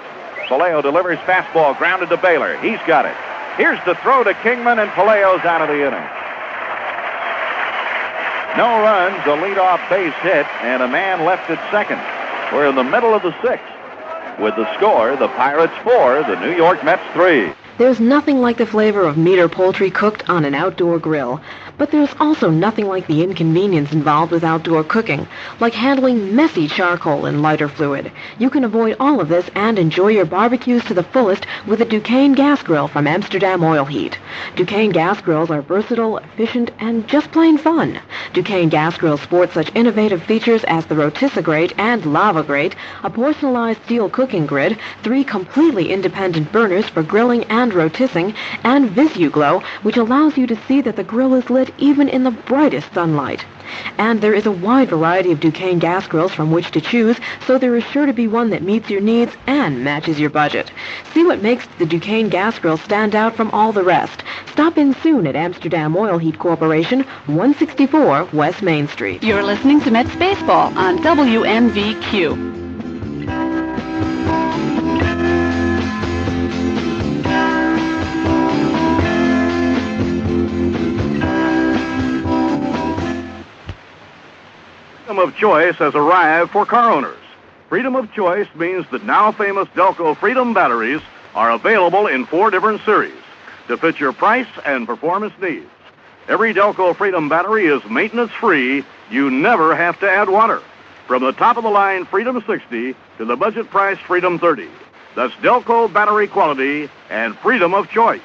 Palaio delivers fastball, grounded to Baylor. He's got it. Here's the throw to Kingman, and Palaio's out of the inning. No runs, a leadoff base hit, and a man left at second. We're in the middle of the 6th. With the score, the Pirates 4, the New York Mets 3. There's nothing like the flavor of meat or poultry cooked on an outdoor grill. But there's also nothing like the inconvenience involved with outdoor cooking, like handling messy charcoal and lighter fluid. You can avoid all of this and enjoy your barbecues to the fullest with a Duquesne gas grill from Amsterdam Oil Heat. Duquesne gas grills are versatile, efficient, and just plain fun. Duquesne gas grills sport such innovative features as the Rotissa Grate and Lava Grate, a porcelainized steel cooking grid, 3 completely independent burners for grilling and rotissing, and VisuGlow, which allows you to see that the grill is lit even in the brightest sunlight. And there is a wide variety of Duquesne gas grills from which to choose, so there is sure to be one that meets your needs and matches your budget. See what makes the Duquesne gas grill stand out from all the rest. Stop in soon at Amsterdam Oil Heat Corporation, 164 West Main Street. You're listening to Mets Baseball on WMVQ. freedom of choice has arrived for car owners. Freedom of choice means that now famous Delco Freedom batteries are available in 4 different series to fit your price and performance needs. Every Delco Freedom battery is maintenance-free. You never have to add water. From the top-of-the-line Freedom 60 to the budget-price Freedom 30. That's Delco battery quality and freedom of choice.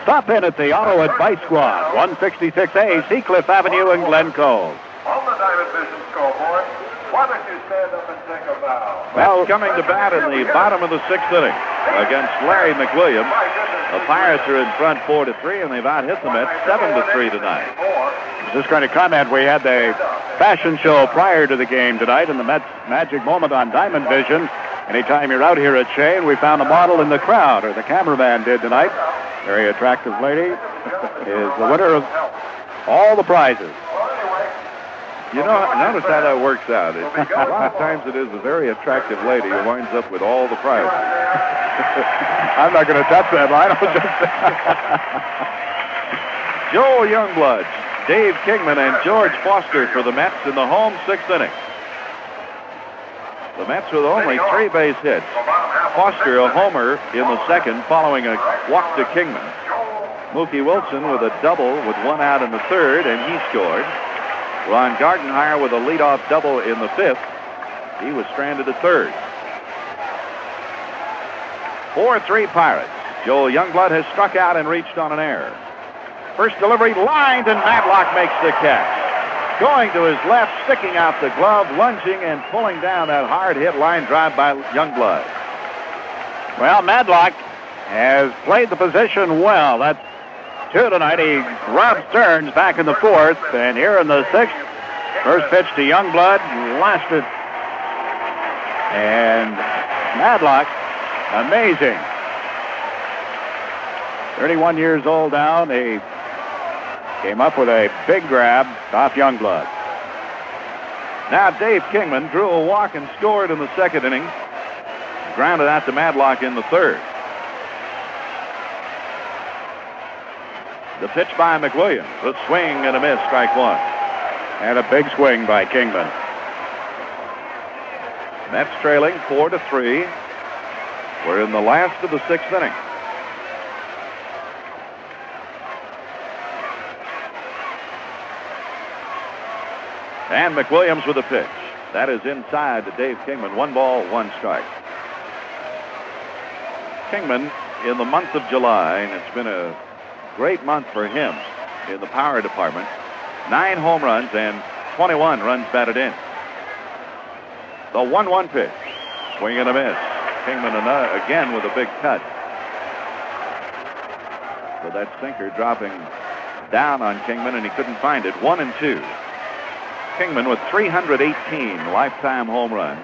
Stop in at the Auto Advice Squad, 166A Seacliff Avenue in Glen Cove. On the Diamond Vision scoreboard, why don't you stand up and take a bow? Well, coming to bat in the bottom of the 6th inning against Larry McWilliams. The Pirates are in front 4-3, and they've out-hit the Mets 7-3 tonight. I was just going to comment, we had the fashion show prior to the game tonight, and the Mets' magic moment on Diamond Vision. Anytime you're out here at Shea, and we found a model in the crowd, or the cameraman did tonight. Very attractive lady is the winner of all the prizes. You know, notice how that works out. A lot of times it is a very attractive lady who winds up with all the prizes. I'm not going to touch that line. Joel Youngblood, Dave Kingman, and George Foster for the Mets in the home 6th inning. The Mets with only 3 base hits. Foster a homer in the 2nd following a walk to Kingman. Mookie Wilson with a double with 1 out in the 3rd, and he scored. Ron Gardenhire with a leadoff double in the 5th. He was stranded at 3rd. 4-3 Pirates. Joel Youngblood has struck out and reached on an error. First delivery lined, and Matlock makes the catch. Going to his left, sticking out the glove, lunging and pulling down that hard-hit line drive by Youngblood. Well, Matlock has played the position well. That's 2 tonight. He robbed Stearns back in the 4th, and here in the 6th, first pitch to Youngblood, lasted. And Matlock, amazing. 31 years old now. He came up with a big grab off Youngblood. Now Dave Kingman drew a walk and scored in the 2nd inning. Grounded out to Matlock in the 3rd. The pitch by McWilliams. A swing and a miss, strike 1. And a big swing by Kingman. Mets trailing 4-3. We're in the last of the 6th inning. And McWilliams with a pitch. That is inside to Dave Kingman. 1 ball, 1 strike. Kingman in the month of July, and it's been a great month for him in the power department. 9 home runs and 21 runs batted in. The 1-1 pitch. Swing and a miss. Kingman again with a big cut. So that sinker dropping down on Kingman, and he couldn't find it. 1-2. Kingman with 318 lifetime home runs.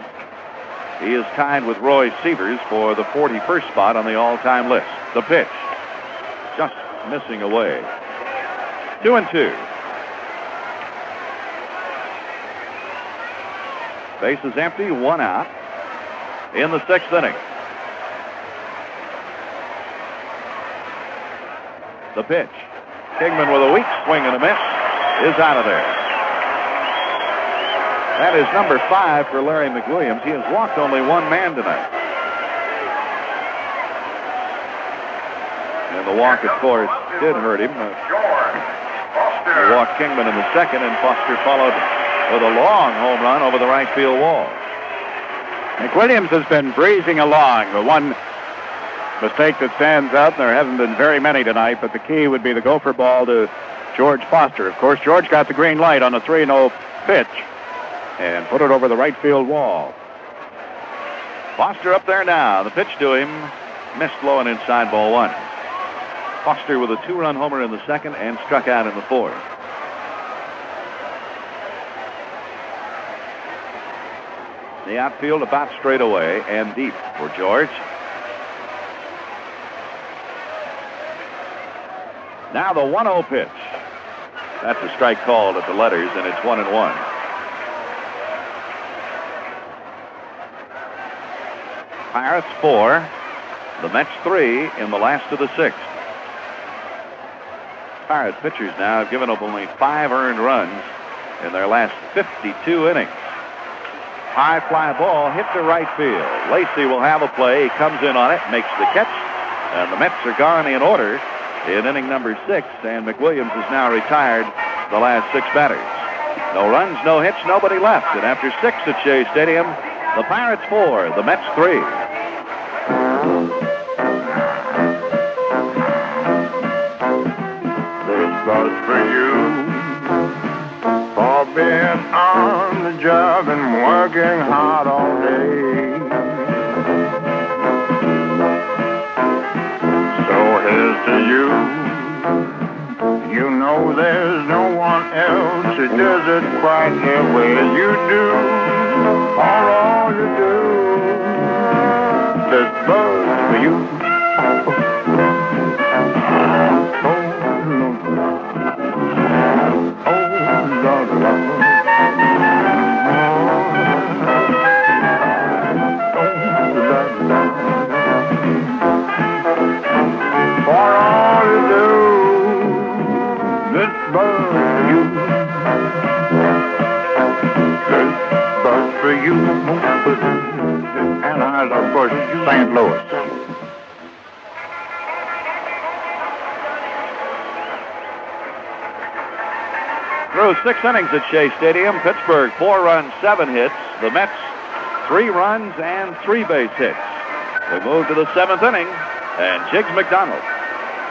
He is tied with Roy Sievers for the 41st spot on the all-time list. The pitch, just missing away. 2-2. Bases empty, 1 out in the 6th inning. The pitch. Kingman with a weak swing and a miss is out of there. That is number 5 for Larry McWilliams. He has walked only 1 man tonight. And the walk, of course, did hurt him. He walked Kingman in the 2nd, and Foster followed with a long home run over the right field wall. McWilliams has been breezing along. The one mistake that stands out, and there haven't been very many tonight, but the key would be the gopher ball to George Foster. Of course, George got the green light on a 3-0 pitch and put it over the right field wall. Foster up there now. The pitch to him missed low and inside, ball 1. Foster with a 2-run homer in the 2nd and struck out in the 4th. The outfield about straight away and deep for George. Now the 1-0 pitch. That's a strike called at the letters, and it's 1-1. Pirates 4, the Mets 3 in the last of the 6th. Pirates pitchers now have given up only 5 earned runs in their last 52 innings. High fly ball hit to right field. Lacey will have a play. He comes in on it, makes the catch, and the Mets are gone in order in inning number 6, and McWilliams is now retired the last 6 batters. No runs, no hits, nobody left. And after 6 at Shea Stadium, the Pirates 4, the Mets 3. This was for you, for being on the job and working hard all day. So here's to you. You know there's no one else who does it quite the way you do. All you do. This buzz for you. And I, of course, St. Louis. Through 6 innings at Shea Stadium, Pittsburgh 4 runs, 7 hits. The Mets 3 runs and 3 base hits. We move to the 7th inning, and Jiggs McDonald.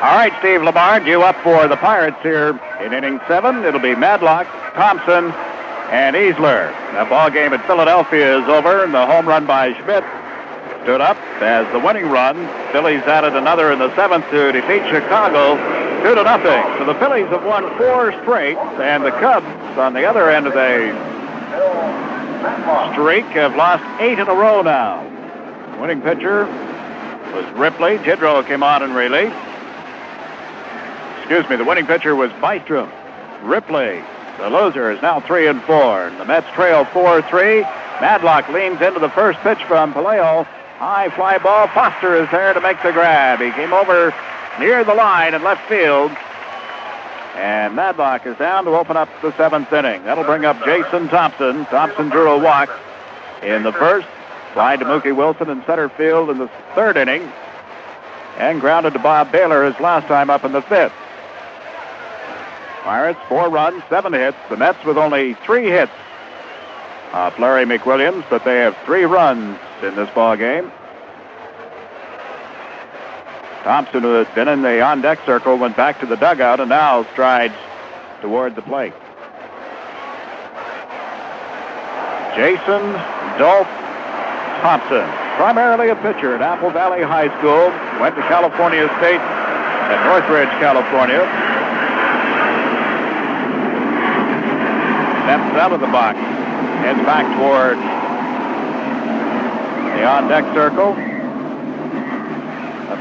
All right, Steve Lamar, due up for the Pirates here in inning 7. It'll be Madlock, Thompson, and Easler. The ball game at Philadelphia is over, and the home run by Schmidt stood up as the winning run. Phillies added another in the 7th to defeat Chicago 2-0. So the Phillies have won 4 straight, and the Cubs on the other end of the streak have lost 8 in a row now. Winning pitcher was Ripley. Jidrow came on in relief. Excuse me, the winning pitcher was Bystrom. Ripley, the loser, is now 3-4. And the Mets trail 4-3. Madlock leans into the first pitch from Palaio. High fly ball. Foster is there to make the grab. He came over near the line in left field. And Madlock is down to open up the 7th inning. That'll bring up Jason Thompson. Thompson drew a walk in the first. Fly to Mookie Wilson in center field in the 3rd inning. And grounded to Bob Baylor his last time up in the 5th. Pirates 4 runs, 7 hits. The Mets with only 3 hits off Larry McWilliams, but they have 3 runs in this ball game. Thompson, who had been in the on-deck circle, went back to the dugout and now strides toward the plate. Jason Dolph Thompson, primarily a pitcher at Apple Valley High School, went to California State at Northridge, California. Steps out of the box, heads back toward the on-deck circle.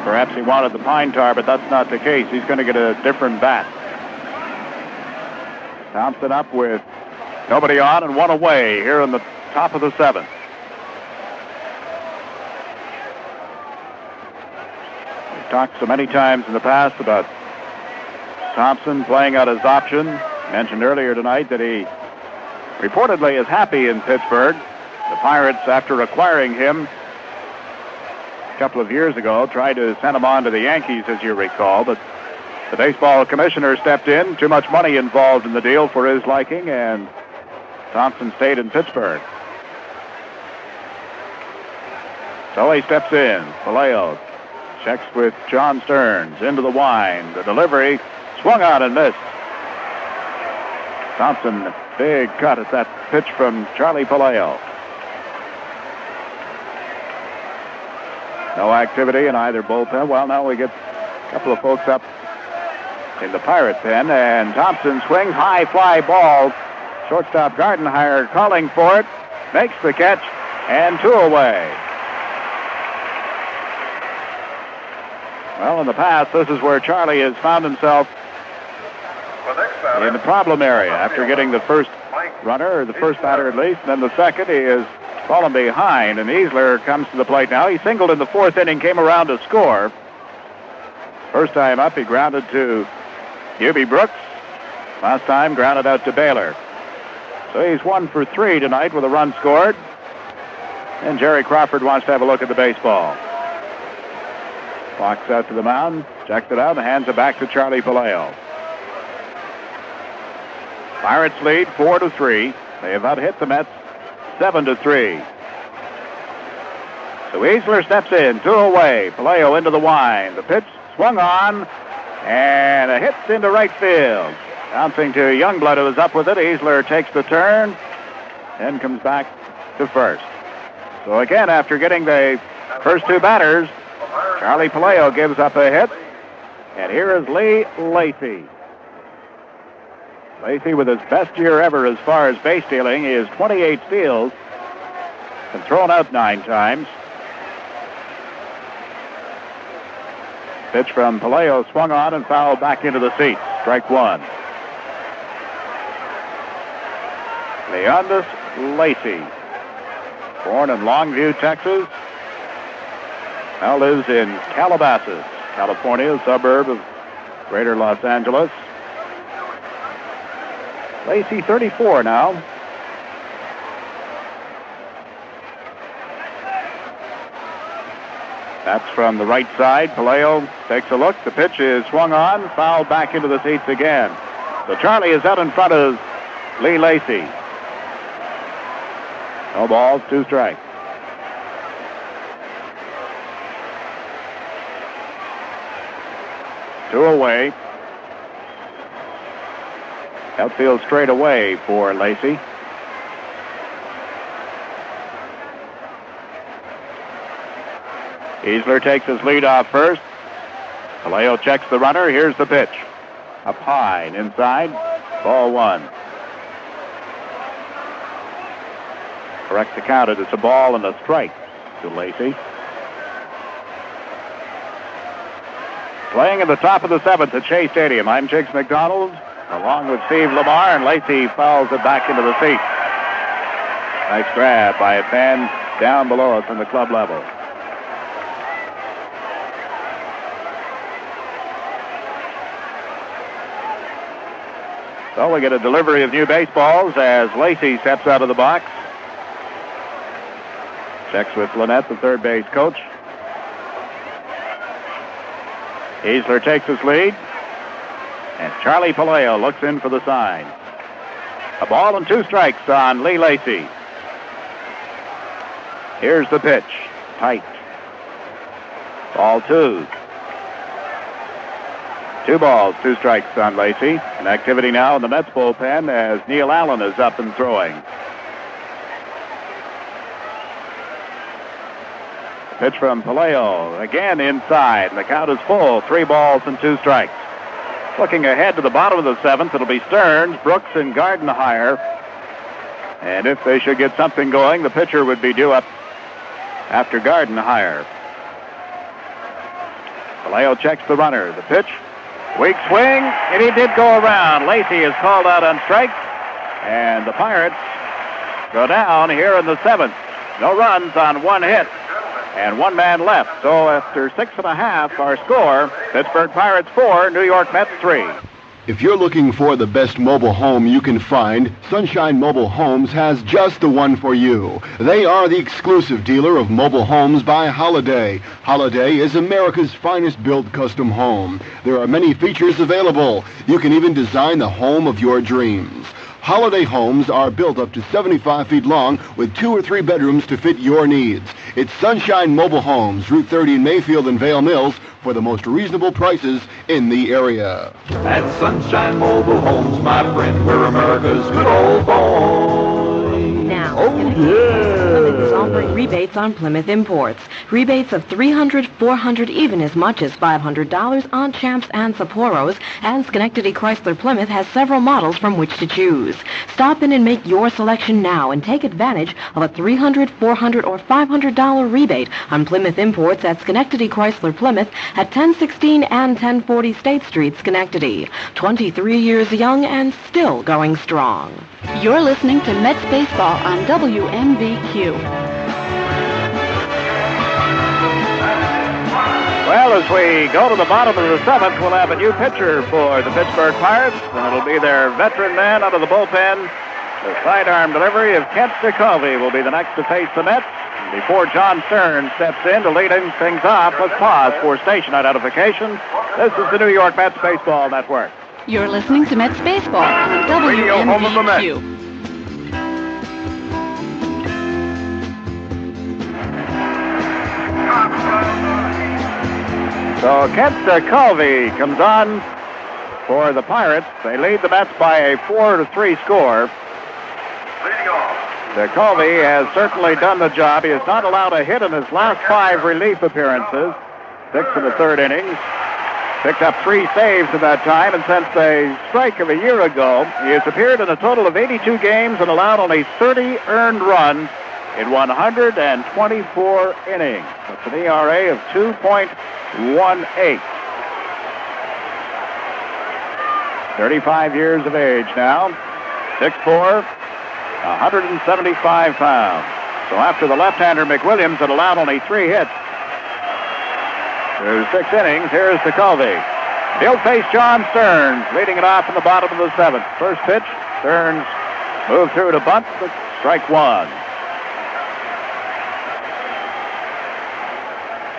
Perhaps he wanted the pine tar, but that's not the case. He's going to get a different bat. Thompson up with nobody on and 1 away here in the top of the 7th. We've talked so many times in the past about Thompson playing out his option. Mentioned earlier tonight that he reportedly is happy in Pittsburgh. The Pirates, after acquiring him a couple of years ago, tried to send him on to the Yankees, as you recall, but the baseball commissioner stepped in. Too much money involved in the deal for his liking, and Thompson stayed in Pittsburgh. So he steps in. Palaio checks with John Stearns. Into the wind. The delivery swung on and missed. Thompson, big cut at that pitch from Charlie Palaio. No activity in either bullpen. Well, now we get a couple of folks up in the Pirate pen, and Thompson swings high fly ball. Shortstop Gardenhire calling for it, makes the catch, and 2 away. Well, in the past, this is where Charlie has found himself in the problem area after getting the first runner, or the first batter at least, and then the second. He has fallen behind, and Easler comes to the plate now. He singled in the 4th inning, came around to score. First time up, he grounded to Hubie Brooks. Last time, grounded out to Baylor. So he's 1 for 3 tonight with a run scored. And Jerry Crawford wants to have a look at the baseball. Walks out to the mound, checks it out, and hands it back to Charlie Palaio. Pirates lead 4-3. They have out-hit the Mets 7-3. So Easler steps in, 2 away. Palaio into the wind. The pitch swung on, and a hit into right field. Bouncing to Youngblood, who is up with it. Easler takes the turn and comes back to first. So again, after getting the first 2 batters, Charlie Palaio gives up a hit. And here is Lee Lacy. Lacy with his best year ever as far as base stealing. He has 28 steals and thrown out 9 times. Pitch from Palaio swung on and fouled back into the seats. Strike 1. Leonidas Lacy, born in Longview, Texas, now lives in Calabasas, California, a suburb of greater Los Angeles. Lacy, 34 now. That's from the right side. Palaio takes a look. The pitch is swung on, fouled back into the seats again. So Charlie is out in front of Lee Lacy. No balls, 2 strikes. Two away. Outfield straight away for Lacy. Easler takes his lead off first. Palaio checks the runner. Here's the pitch. Up high and inside. Ball 1. Correct to count it. It's a ball and a strike to Lacy. Playing in the top of the 7th at Shea Stadium, I'm Jiggs McDonald, along with Steve Lamar, and Lacy fouls it back into the seat. Nice grab by a fan down below us in the club level. So we get a delivery of new baseballs as Lacy steps out of the box. Checks with Lynette, the third base coach. Easler takes his lead. And Charlie Palaio looks in for the sign. A ball and 2 strikes on Lee Lacy. Here's the pitch. Tight. Ball 2. 2 balls, 2 strikes on Lacy. An activity now in the Mets bullpen as Neil Allen is up and throwing. Pitch from Palaio, again inside. The count is full, 3 balls and 2 strikes. Looking ahead to the bottom of the 7th, it'll be Stearns, Brooks, and Gardenhire. And if they should get something going, the pitcher would be due up after Gardenhire. Palaio checks the runner. The pitch, weak swing, and he did go around. Lacy is called out on strikes, and the Pirates go down here in the 7th. No runs on 1 hit. And 1 man left. So after 6.5, our score, Pittsburgh Pirates 4, New York Mets 3. If you're looking for the best mobile home you can find, Sunshine Mobile Homes has just the one for you. They are the exclusive dealer of mobile homes by Holiday. Holiday is America's finest built custom home. There are many features available. You can even design the home of your dreams. Holiday homes are built up to 75 feet long with 2 or 3 bedrooms to fit your needs. It's Sunshine Mobile Homes, Route 30 in Mayfield and Vale Mills, for the most reasonable prices in the area. At Sunshine Mobile Homes, my friend, we're America's good old boy. Now, oh Plymouth is offering rebates on Plymouth imports. Rebates of $300, $400, even as much as $500 on Champs and Sapporos, and Schenectady Chrysler Plymouth has several models from which to choose. Stop in and make your selection now and take advantage of a $300, $400, or $500 rebate on Plymouth imports at Schenectady Chrysler Plymouth at 1016 and 1040 State Street, Schenectady. 23 years young and still going strong. You're listening to Mets Baseball on WMBQ. Well, as we go to the bottom of the 7th, we'll have a new pitcher for the Pittsburgh Pirates, and it'll be their veteran man out of the bullpen, The sidearm delivery of Kent DeCovey will be the next to face the Mets. Before John Stern steps in to lead things off, let's pause for station identification. This is the New York Mets Baseball Network. You're listening to Mets Baseball on Radio home of the Mets. WMVQ. So Kent DeCovey comes on for the Pirates. They lead the Mets by a 4-3 score. DeCovey has certainly done the job. He has not allowed a hit in his last 5 relief appearances. 6 in the 3rd innings. Picked up 3 saves at that time, and since the strike of a year ago, he has appeared in a total of 82 games and allowed only 30 earned runs in 124 innings. That's an ERA of 2.18. 35 years of age now. 6'4", 175 pounds. So after the left-hander McWilliams had allowed only 3 hits through 6 innings, here's DeCovey. He'll face John Stearns, leading it off in the bottom of the 7th. First pitch, Stearns moved through to bunt, but strike 1.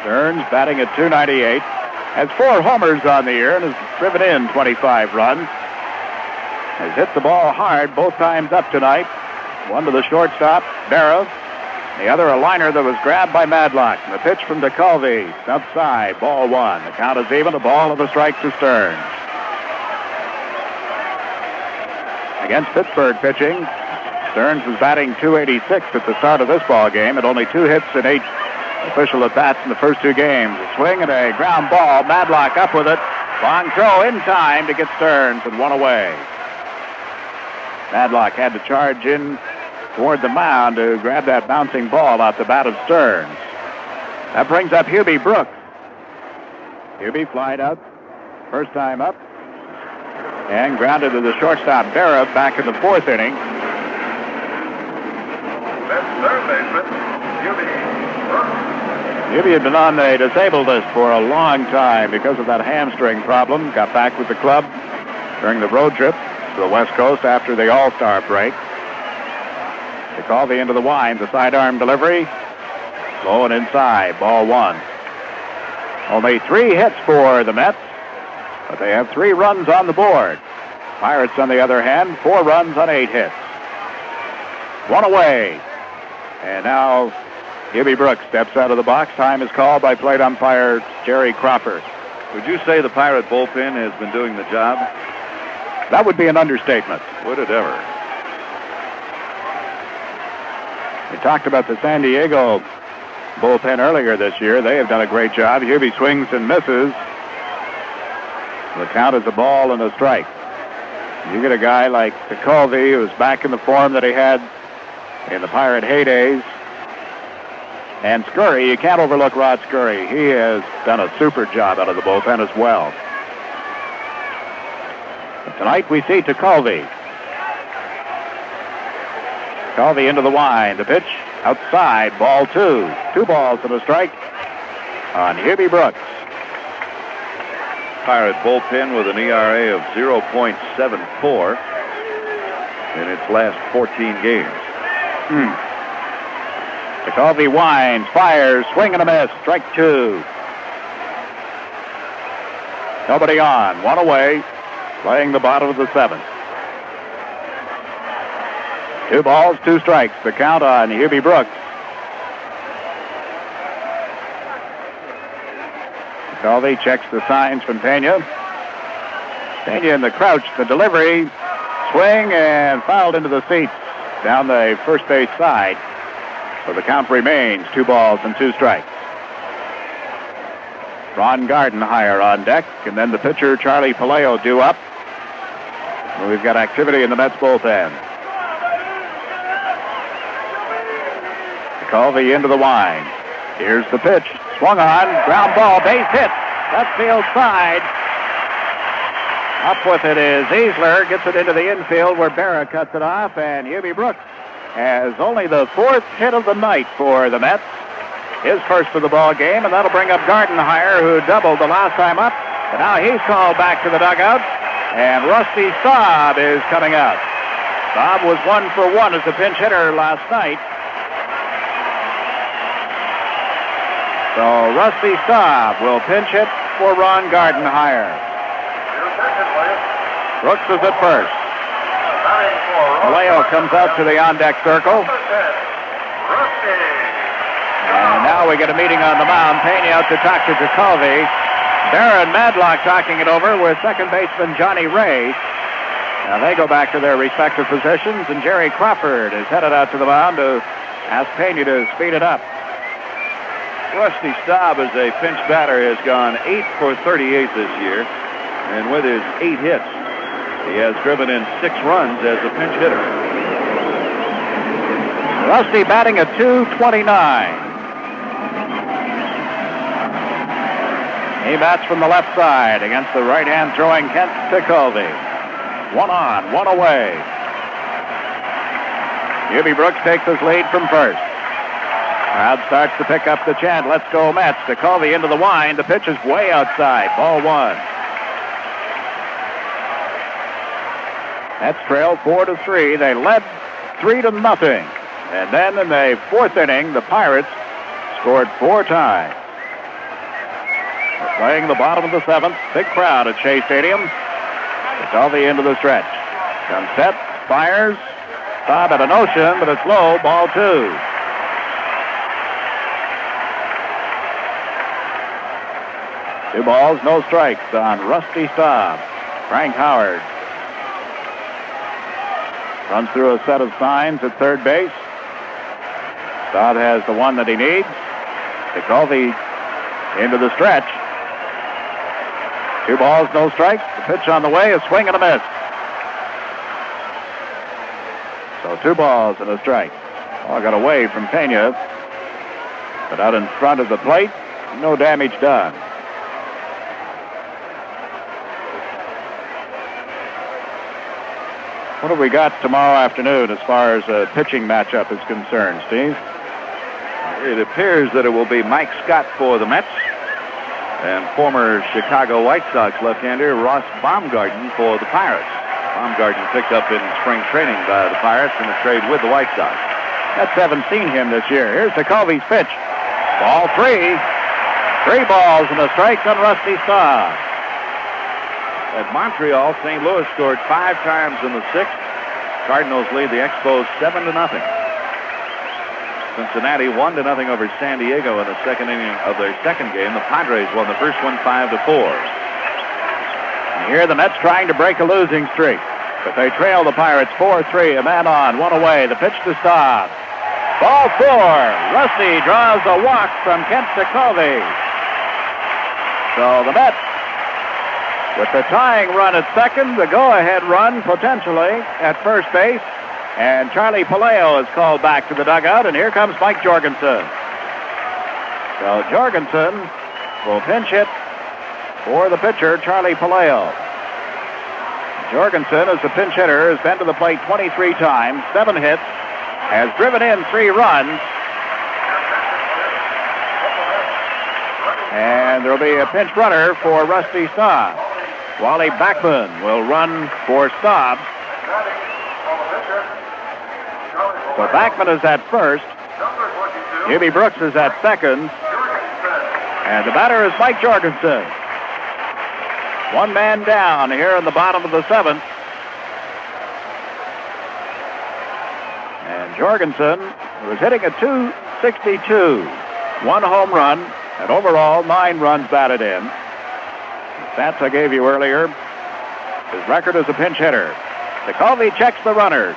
Stearns batting at .298, has 4 homers on the year and has driven in 25 runs. Has hit the ball hard both times up tonight. One to the shortstop, Berra. The other a liner that was grabbed by Madlock. And the pitch from DeCovey, outside, ball 1. The count is even, a ball and a strike to Stearns. Against Pittsburgh pitching, Stearns was batting .286 at the start of this ball game, and only 2 hits and 8 official at-bats in the first 2 games. A swing and a ground ball. Madlock up with it. Long throw in time to get Stearns and 1 away. Madlock had to charge in toward the mound to grab that bouncing ball out the bat of Stearns. That brings up Hubie Brooks. Hubie flied out, first time up, and grounded to the shortstop Berra back in the 4th inning. Third baseman, Hubie Brooks. Hubie had been on the disabled list for a long time because of that hamstring problem. Got back with the club during the road trip to the West Coast after the All-Star break. DeCovey into the wind, the sidearm delivery. Low and inside, ball 1. Only 3 hits for the Mets, but they have 3 runs on the board. Pirates, on the other hand, 4 runs on 8 hits. 1 away. And now Hubie Brooks steps out of the box. Time is called by plate umpire Jerry Crawford. Would you say the Pirate bullpen has been doing the job? That would be an understatement. Would it ever? We talked about the San Diego bullpen earlier this year. They have done a great job. Hubie swings and misses. The count is a ball and a strike. You get a guy like DeCovey, who's back in the form that he had in the Pirate heydays. And Scurry, you can't overlook Rod Scurry. He has done a super job out of the bullpen as well. But tonight we see DeCovey. DeCovey into the wind. The pitch outside, ball 2. 2 balls and a strike on Hubie Brooks. Pirate bullpen with an ERA of 0.74 in its last 14 games. DeCovey winds, fires, swing and a miss, strike 2. Nobody on, 1 away, playing the bottom of the 7th. 2 balls, 2 strikes, the count on Hubie Brooks. DeCovey checks the signs from Pena. Pena in the crouch, the delivery, swing, and fouled into the seats down the first base side. So the count remains 2 balls and 2 strikes. Ron Gardenhire on deck, and then the pitcher, Charlie Palaio, due up. And we've got activity in the Mets bullpen. DeCovey into the wind. Here's the pitch. Swung on, ground ball, base hit. Left field side. Up with it is Easler, gets it into the infield where Berra cuts it off, and Hubie Brooks has only the 4th hit of the night for the Mets. His first of the ball game, and that'll bring up Gardenhire, who doubled the last time up. But now he's called back to the dugout, and Rusty Staub is coming out. Staub was 1 for 1 as a pinch hitter last night. So Rusty Staub will pinch hit for Ron Gardenhire. Brooks is at first. Vallejo comes out to the on-deck circle. And now we get a meeting on the mound. Pena out to talk to Jacoby. Darren Madlock talking it over with second baseman Johnny Ray. Now they go back to their respective positions, and Jerry Crawford is headed out to the mound to ask Pena to speed it up. Rusty Staub as a pinch batter has gone 8 for 38 this year, and with his 8 hits, he has driven in 6 runs as a pinch hitter. Rusty batting at .229. He bats from the left side against the right-hand throwing Kent Tekulve. 1 on, 1 away. Hubie Brooks takes his lead from first. Crowd starts to pick up the chant, "Let's go Mets." Tekulve into the wind. The pitch is way outside. Ball 1. Mets trailed 4-3. They led 3-0. And then in the 4th inning, the Pirates scored 4 times. They're playing the bottom of the 7th. Big crowd at Shea Stadium. Tekulve into the stretch. Comes set, fires. Staub at a notion, but it's low. Ball 2. Two balls, no strikes on Rusty Staub. Frank Howard runs through a set of signs at third base. Staub has the one that he needs. Tekulve into the stretch. 2 balls, no strikes. The pitch on the way, a swing and a miss. So 2 balls and a strike. Ball got away from Pena, but out in front of the plate, no damage done. What have we got tomorrow afternoon as far as a pitching matchup is concerned, Steve? It appears that it will be Mike Scott for the Mets and former Chicago White Sox left-hander Ross Baumgarten for the Pirates. Baumgarten picked up in spring training by the Pirates in a trade with the White Sox. Mets haven't seen him this year. Here's Tekulve's pitch. Ball 3. 3 balls and a strike on Rusty Staub. At Montreal, St. Louis scored 5 times in the 6th. Cardinals lead the Expos 7-0. Cincinnati 1-0 over San Diego in the 2nd inning of their 2nd game. The Padres won the first one 5-4. And here the Mets trying to break a losing streak, but they trail the Pirates 4-3. A man on, 1 away. The pitch to Staub. Ball 4. Rusty draws a walk from Kent Tekulve. So the Mets, with the tying run at second, the go-ahead run potentially at first base, and Charlie Palaio is called back to the dugout, and here comes Mike Jorgensen. So Jorgensen will pinch hit for the pitcher, Charlie Palaio. Jorgensen, as a pinch hitter, has been to the plate 23 times, 7 hits, has driven in 3 runs, and there'll be a pinch runner for Rusty Staub. Wally Backman will run for Staub. So Backman is at first. Hubie Brooks is at second. And the batter is Mike Jorgensen. 1 man down here in the bottom of the 7th. And Jorgensen was hitting at .262. 1 home run, and overall 9 runs batted in. Stats I gave you earlier. His record as a pinch hitter. Tekulve checks the runners.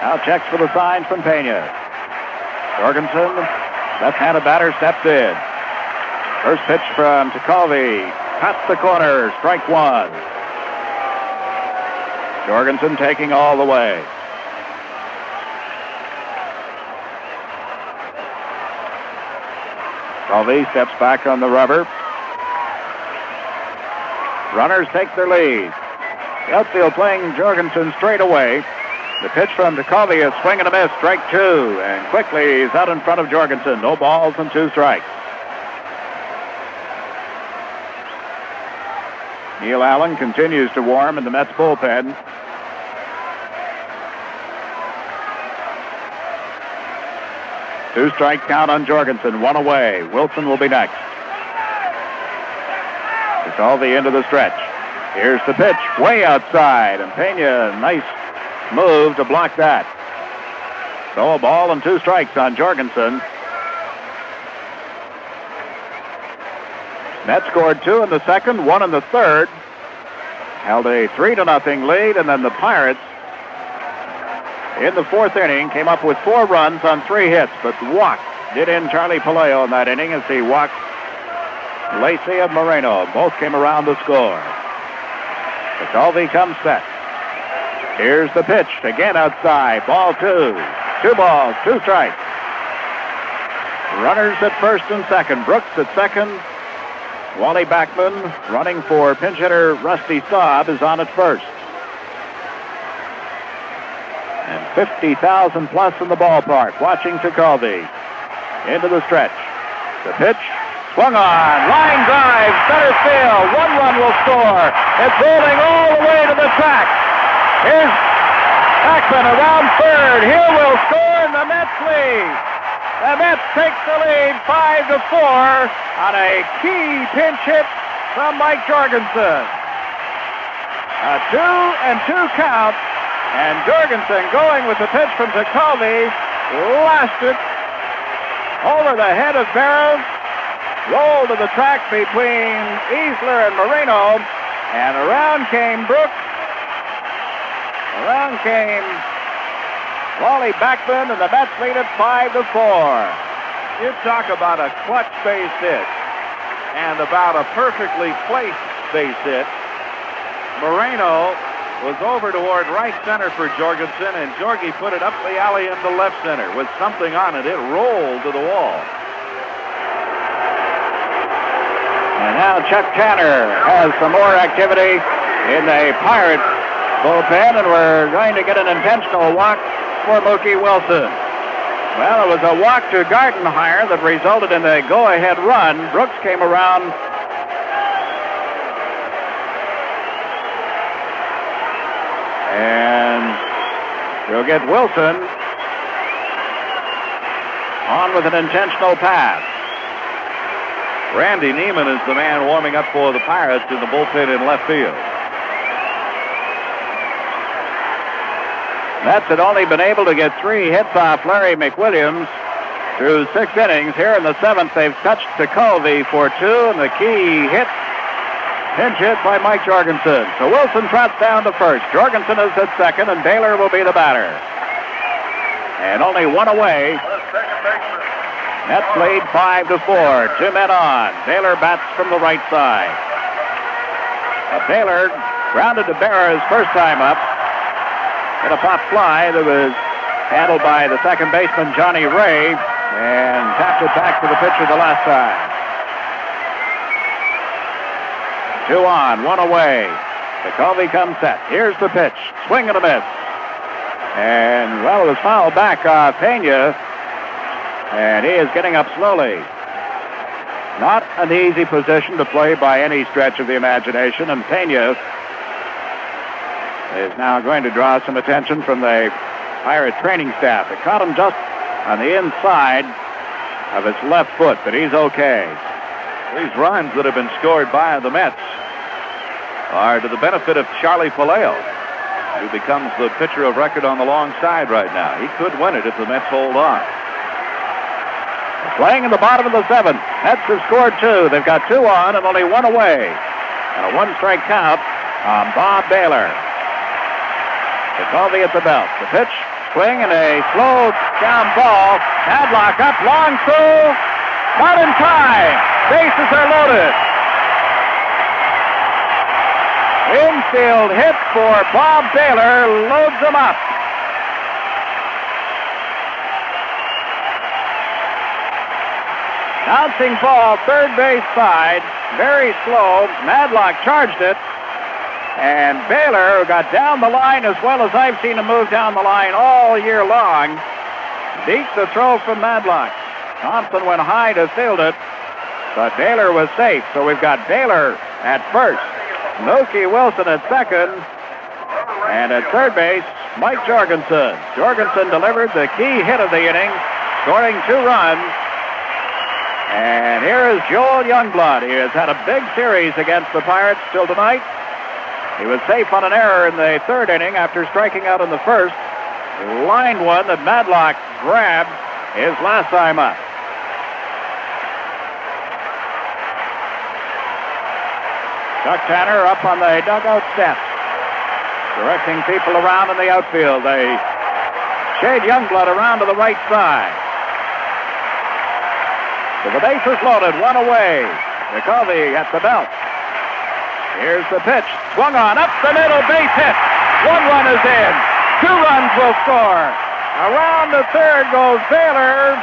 Now checks for the signs from Pena. Jorgensen, left-handed batter, steps in. First pitch from Tekulve. Cuts the corner. Strike 1. Jorgensen taking all the way. Tekulve steps back on the rubber. Runners take their lead. The outfield playing Jorgensen straight away. The pitch from Tekulve is swing and a miss, strike 2. And quickly he's out in front of Jorgensen. No balls and 2 strikes. Neil Allen continues to warm in the Mets bullpen. 2-strike count on Jorgensen. 1 away. Wilson will be next. It's all the end of the stretch. Here's the pitch, way outside, and Pena, nice move to block that. So a ball and 2 strikes on Jorgensen. Mets scored 2 in the second, 1 in the third. Held a 3-0 lead, and then the Pirates, in the 4th inning, came up with 4 runs on 3 hits, but walked. Did in Charlie Palaio in that inning as he walked Lacey and Moreno. Both came around to score. McDonald comes set. Here's the pitch, again outside. Ball 2. 2 balls, 2 strikes. Runners at first and second. Brooks at second. Wally Backman, running for pinch hitter Rusty Staub, is on at first. And 50,000 plus in the ballpark watching Tekulve. Into the stretch. The pitch, swung on, line drive, center field. 1 run will score. It's rolling all the way to the track. Here's Backman around third. Here will score, and the Mets lead. The Mets take the lead 5-4 on a key pinch hit from Mike Jorgensen. A 2-2 count, and Jorgensen going with the pitch from Tekulve, lashed it over the head of Barrows, rolled to the track between Easler and Moreno, and around came Brooks. Around came Wally Backman, and the Mets lead it 5-4. You talk about a clutch base hit and about a perfectly placed base hit. Moreno was over toward right center for Jorgensen, and Jorgie put it up the alley into left center. With something on it, it rolled to the wall. And now Chuck Tanner has some more activity in the Pirates bullpen, and we're going to get an intentional walk for Mookie Wilson. Well, it was a walk to Gardenhire that resulted in the go-ahead run. Brooks came around and we'll get Wilson on with an intentional pass. Randy Neiman is the man warming up for the Pirates in the bullpen in left field. Mets had only been able to get 3 hits off Larry McWilliams through 6 innings. Here in the 7th, they've touched Tekulve for 2, and the key hit, pinch hit by Mike Jorgensen. So Wilson trots down to first. Jorgensen is at second, and Baylor will be the batter. And only 1 away. Mets lead 5-4. 2 men on. Baylor bats from the right side. Baylor grounded to Berra his first time up. Hit a pop fly that was handled by the second baseman, Johnny Ray, and tapped it back to the pitcher the last time. 2 on, 1 away. Tekulve comes set. Here's the pitch. Swing and a miss. And, well, it was fouled back Pena, and he is getting up slowly. Not an easy position to play by any stretch of the imagination, and Pena is now going to draw some attention from the Pirate training staff. It caught him just on the inside of his left foot, but he's okay. These runs that have been scored by the Mets are to the benefit of Charlie Palaio, who becomes the pitcher of record on the long side right now. He could win it if the Mets hold on. Playing in the bottom of the 7th. Mets have scored 2. They've got 2 on and only 1 away. And a 1-strike count on Bob Baylor. Tekulve at the belt. The pitch, swing, and a slow down ball. Madlock up, long throw. Not in time. Bases are loaded. Infield hit for Bob Baylor. Loads them up. Bouncing ball, third base side. Very slow. Madlock charged it. And Baylor, who got down the line as well as I've seen him move down the line all year long, beat the throw from Madlock. Thompson went high to field it, but Baylor was safe. So we've got Baylor at first, Mookie Wilson at second, and at third base, Mike Jorgensen. Jorgensen delivered the key hit of the inning scoring 2 runs. And here is Joel Youngblood. He has had a big series against the Pirates till tonight. He was safe on an error in the 3rd inning after striking out in the 1st. Lined one that Madlock grabbed his last time up. Chuck Tanner up on the dugout steps, directing people around in the outfield. They shade Youngblood around to the right side. So the bases loaded, 1 away. McCovey at the belt. Here's the pitch. Swung on, up the middle, base hit. 1 run is in. 2 runs will score. Around the 3rd goes Baylor.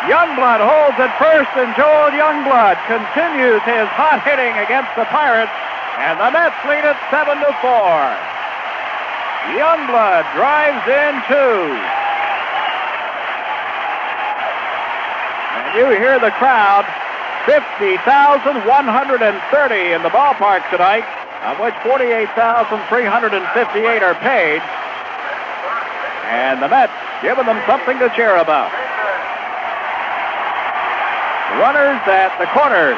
Youngblood holds at first, and Joel Youngblood continues his hot hitting against the Pirates, and the Mets lead it 7-4. Youngblood drives in 2. And you hear the crowd, 50,130 in the ballpark tonight, of which 48,358 are paid. And the Mets giving them something to cheer about. Runners at the corners.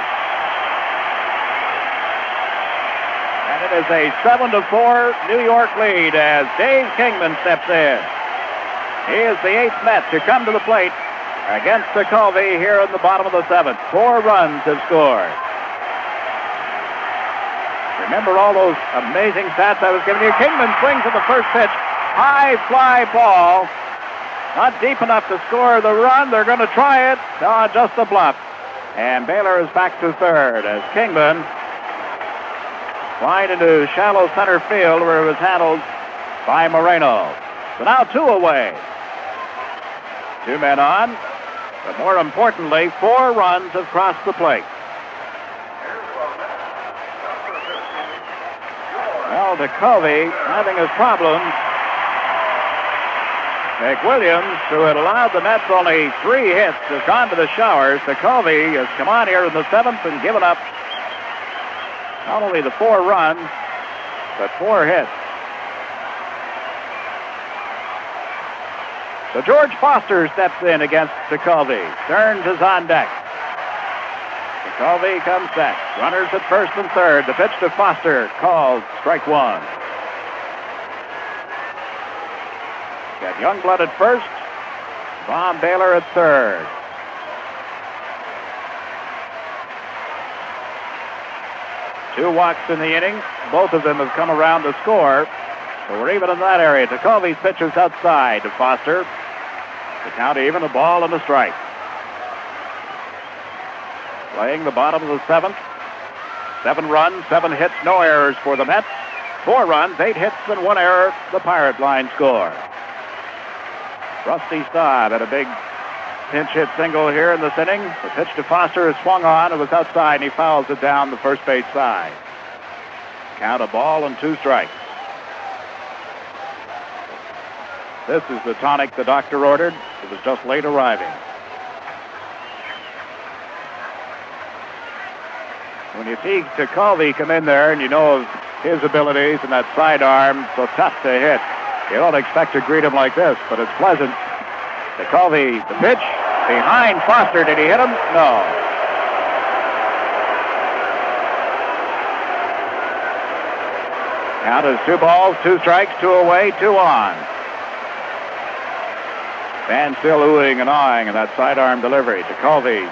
And it is a 7-4 New York lead as Dave Kingman steps in. He is the 8th Met to come to the plate against McCovey here in the bottom of the 7th. 4 runs have scored. Remember all those amazing stats I was giving you? Kingman swings at the first pitch. High fly ball. Not deep enough to score the run. They're going to try it. No, just a bluff. And Baylor is back to 3rd as Kingman flying into shallow center field where it was handled by Moreno. So now 2 away. 2 men on. But more importantly, 4 runs have crossed the plate. Well, DeCovey having his problems. McWilliams, who had allowed the Mets only 3 hits, has gone to the showers. DeCovey has come on here in the 7th and given up not only the 4 runs, but 4 hits. So George Foster steps in against DeCovey. Stearns is on deck. DeCovey comes back. Runners at first and 3rd. The pitch to Foster called strike 1. Got Youngblood at first. Bob Baylor at 3rd. Two walks in the inning. Both of them have come around to score. So we're even in that area. DeCovey's pitch is outside to Foster. The count even, a ball and a strike. Playing the bottom of the 7th. 7 runs, 7 hits, no errors for the Mets. 4 runs, 8 hits, and 1 error. The Pirate line score. Rusty Staub had a big pinch hit single here in this inning. The pitch to Foster is swung on. It was outside, and he fouls it down the first base side. Count, a ball and 2 strikes. This is the tonic the doctor ordered. It was just late arriving. When you see DeCovey come in there and you know of his abilities and that sidearm so tough to hit, you don't expect to greet him like this, but it's pleasant. DeCovey, the pitch, behind Foster. Did he hit him? No. Count is 2 balls, 2 strikes, 2 away, 2 on. Fans still oohing and awing in that sidearm delivery. DeCovey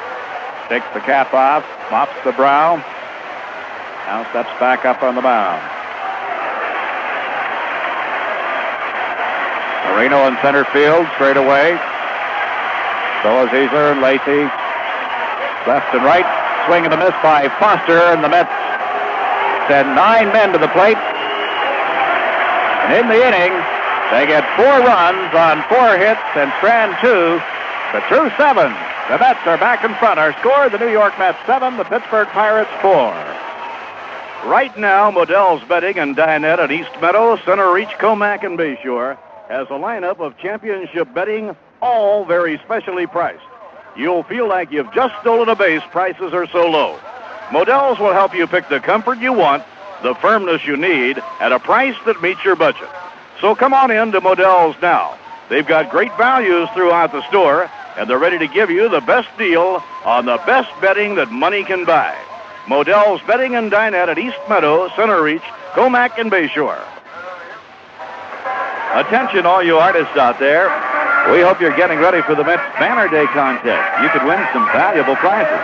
takes the cap off, mops the brow, now steps back up on the mound. Moreno in center field, straight away. So is Easler and Lacey. Left and right, swing and a miss by Foster, and the Mets send 9 men to the plate. And in the inning, they get 4 runs on 4 hits and strand 2. But through 7, the Mets are back in front. Our score, the New York Mets 7, the Pittsburgh Pirates 4. Right now, Modell's Betting and Dinette at East Meadow, Center Reach, Comac, and Bayshore has a lineup of championship betting, all very specially priced. You'll feel like you've just stolen a base. Prices are so low. Modell's will help you pick the comfort you want, the firmness you need, at a price that meets your budget. So come on in to Modell's now. They've got great values throughout the store, and they're ready to give you the best deal on the best betting that money can buy. Modell's Betting and Dinette at East Meadow, Center Reach, Comac, and Bayshore. Attention, all you artists out there. We hope you're getting ready for the Mets Banner Day contest. You could win some valuable prizes.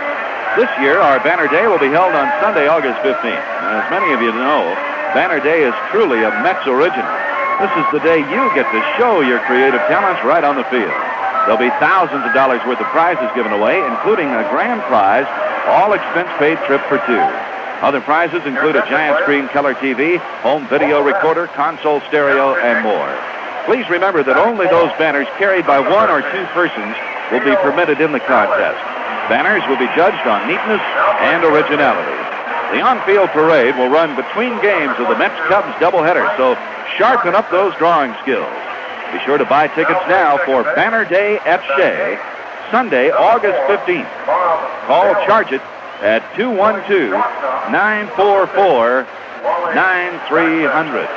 This year, our Banner Day will be held on Sunday, August 15th. And as many of you know, Banner Day is truly a Mets original. This is the day you get to show your creative talents right on the field. There'll be thousands of dollars worth of prizes given away, including a grand prize, all expense-paid trip for two. Other prizes include a giant screen color TV, home video recorder, console stereo, and more. Please remember that only those banners carried by one or two persons will be permitted in the contest. Banners will be judged on neatness and originality. The on-field parade will run between games of the Mets-Cubs doubleheader, so sharpen up those drawing skills. Be sure to buy tickets now for Banner Day at Shea, Sunday, August 15th. Call Charge It at 212-944-9300.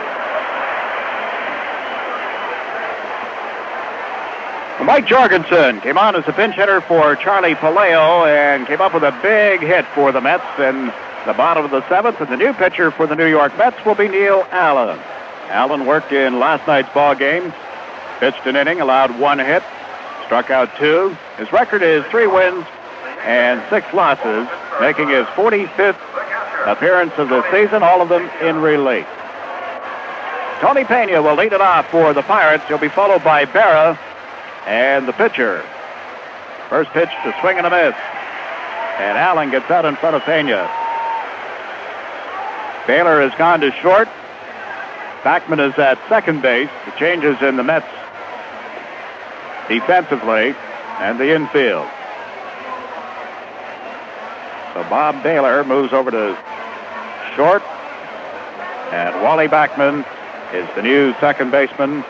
Mike Jorgensen came on as a pinch hitter for Charlie Palaio and came up with a big hit for the Mets in the bottom of the seventh. And the new pitcher for the New York Mets will be Neil Allen. Allen worked in last night's ball game, pitched an inning, allowed one hit, struck out two. His record is 3 wins and 6 losses, making his 45th appearance of the season, all of them in relief. Tony Pena will lead it off for the Pirates. He'll be followed by Berra and the pitcher. First pitch to swing and a miss. And Allen gets out in front of Pena. Baylor has gone to short. Backman is at second base. The changes in the Mets defensively and the infield. So Bob Baylor moves over to short. And Wally Backman is the new second baseman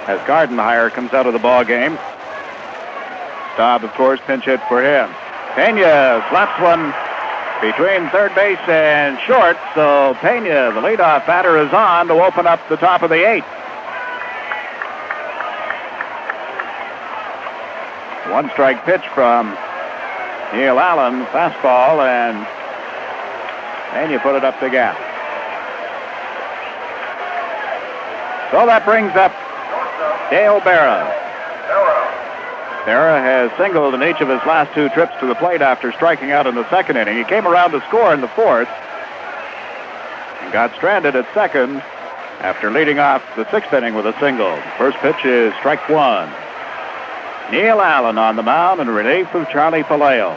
as Gardenhire comes out of the ball game. Staub, of course, pinch hit for him. Pena slaps one between third base and short, so Pena, the leadoff batter, is on to open up the top of the 8th. One strike pitch from Neil Allen, fastball, and Pena put it up the gap. So that brings up Dale Berra. Berra has singled in each of his last 2 trips to the plate after striking out in the second inning. He came around to score in the 4th and got stranded at second after leading off the 6th inning with a single. First pitch is strike 1. Neil Allen on the mound in relief of Charlie Palaio.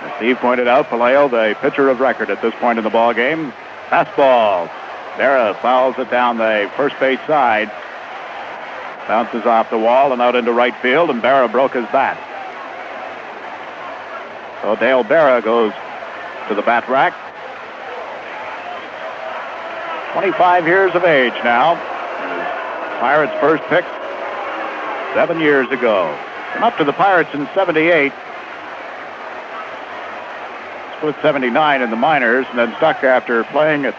As Steve pointed out, Palaio, the pitcher of record at this point in the ball game. Fastball. Berra fouls it down the first base side. Bounces off the wall and out into right field, and Berra broke his bat. So Dale Berra goes to the bat rack. 25 years of age now. Pirates' first pick 7 years ago. Came up to the Pirates in 78. Split 79 in the minors, and then stuck after playing at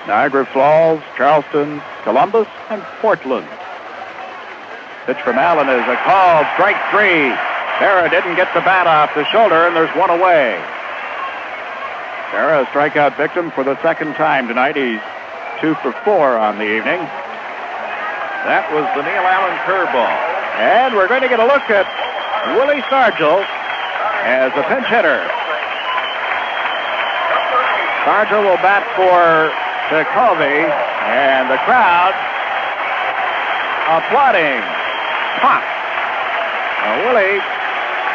Niagara Falls, Charleston, Columbus, and Portland. Pitch from Allen is a call, strike 3. Berra didn't get the bat off the shoulder, and there's one away. Berra, a strikeout victim for the second time tonight. He's 2 for 4 on the evening. That was the Neil Allen curveball. And we're going to get a look at Willie Stargell as a pinch hitter. Stargell will bat for Covey, and the crowd applauding. Pop. Willie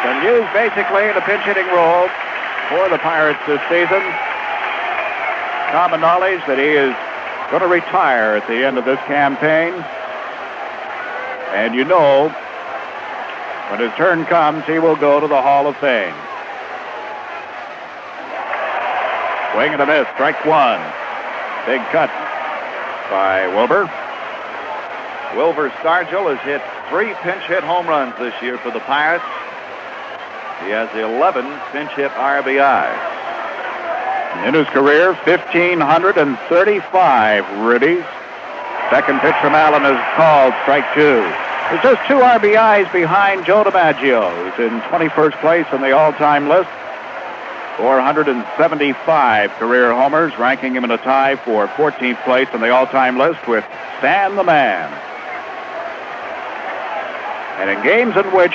been used basically in a pinch hitting role for the Pirates this season. Common knowledge that he is going to retire at the end of this campaign. And you know, when his turn comes, he will go to the Hall of Fame. Swing and a miss, strike 1. Big cut by Wilbur. Wilbur Stargell has hit 3 pinch hit home runs this year for the Pirates. He has 11 pinch hit RBIs. In his career, 1,535 ribbies. Second pitch from Allen is called, strike 2. He's just 2 RBIs behind Joe DiMaggio, who's in 21st place on the all-time list. 475 career homers, ranking him in a tie for 14th place on the all-time list with Stan the Man. And in games in which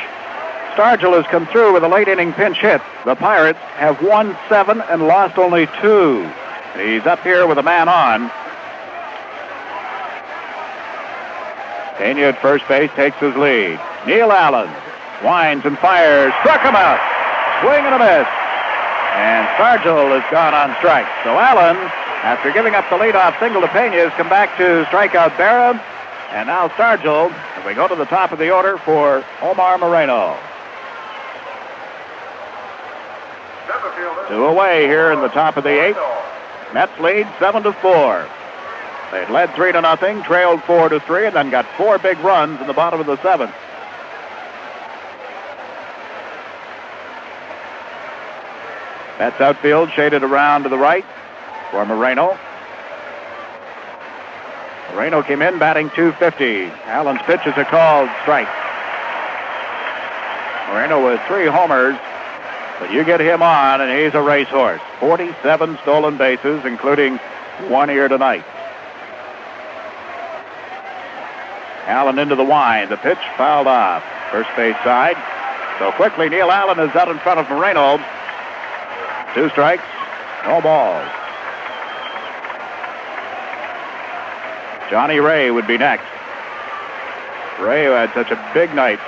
Stargell has come through with a late-inning pinch hit, the Pirates have won 7 and lost only 2. He's up here with a man on. Pena at first base takes his lead. Neil Allen winds and fires. Struck him out. Swing and a miss. And Stargell has gone on strike. So Allen, after giving up the leadoff single to Pena, has come back to strike out Berra. And now Stargell, as we go to the top of the order for Omar Moreno. 2 away here in the top of the 8th. Mets lead 7-4. They'd led 3-0, trailed 4-3, and then got 4 big runs in the bottom of the 7th. Mets outfield shaded around to the right for Moreno. Moreno came in batting .250. Allen's pitch is a called strike. Moreno with 3 homers, but you get him on, and he's a racehorse. 47 stolen bases, including 1 here tonight. Allen into the wind. The pitch fouled off. First base side. So quickly, Neil Allen is out in front of Moreno. 2 strikes, no balls. Johnny Ray would be next. Ray, who had such a big night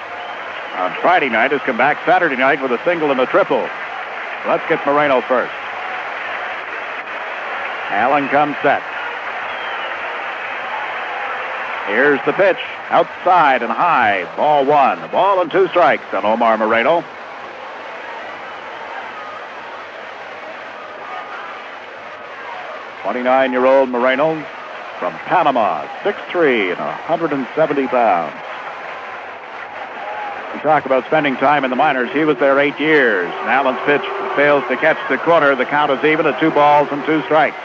on Friday night, has come back Saturday night with a single and a triple. Let's get Moreno first. Allen comes set. Here's the pitch, outside and high, ball 1. A ball and 2 strikes on Omar Moreno. '29-year-old Moreno from Panama, 6'3" and 170 pounds. We talk about spending time in the minors. He was there 8 years. And Allen's pitch fails to catch the corner. The count is even at 2 balls and 2 strikes.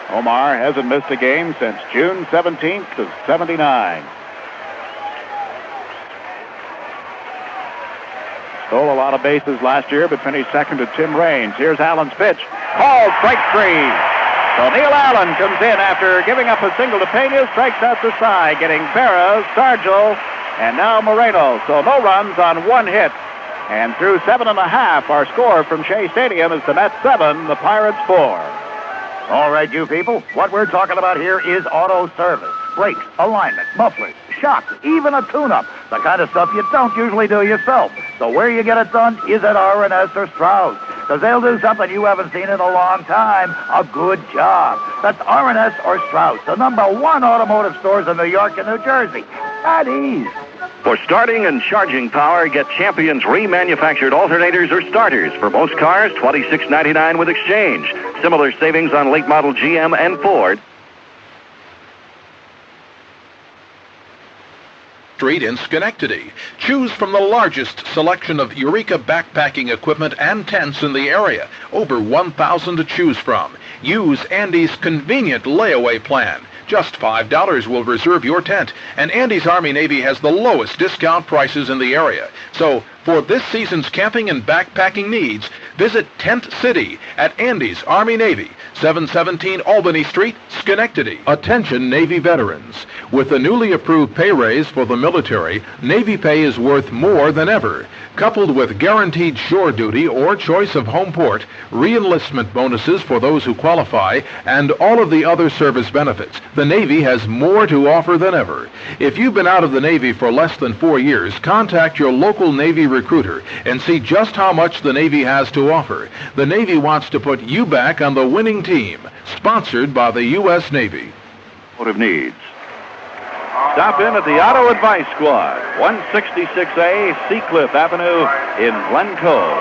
Omar hasn't missed a game since June 17th of '79. Stole a lot of bases last year, but finished second to Tim Raines. Here's Allen's pitch. Called strike 3. So Neil Allen comes in after giving up a single to Pena, strikes out the side, getting Berra, Stargell, and now Moreno. So no runs on 1 hit. And through 7.5, our score from Shea Stadium is the Mets 7, the Pirates 4. All right, you people, what we're talking about here is auto service. Brakes, alignment, mufflers, shocks, even a tune-up. The kind of stuff you don't usually do yourself. So where you get it done is at R&S or Strauss. Because they'll do something you haven't seen in a long time. A good job. That's R&S or Strauss, the #1 automotive stores in New York and New Jersey. At ease. For starting and charging power, get Champion's remanufactured alternators or starters. For most cars, $26.99 with exchange. Similar savings on late model GM and Ford. Street in Schenectady. Choose from the largest selection of Eureka backpacking equipment and tents in the area. Over 1,000 to choose from. Use Andy's convenient layaway plan. Just $5 will reserve your tent, and Andy's Army-Navy has the lowest discount prices in the area. So, for this season's camping and backpacking needs, visit Tent City at Andy's Army-Navy, 717 Albany Street, Schenectady. Attention Navy veterans. With the newly approved pay raise for the military, Navy pay is worth more than ever. Coupled with guaranteed shore duty or choice of home port, re-enlistment bonuses for those who qualify, and all of the other service benefits, the Navy has more to offer than ever. If you've been out of the Navy for less than 4 years, contact your local Navy recruiter and see just how much the Navy has to offer. The Navy wants to put you back on the winning team. Sponsored by the U.S. Navy. Automotive needs. Stop in at the Auto Advice Squad, 166A Seacliff Avenue in Glen Cove.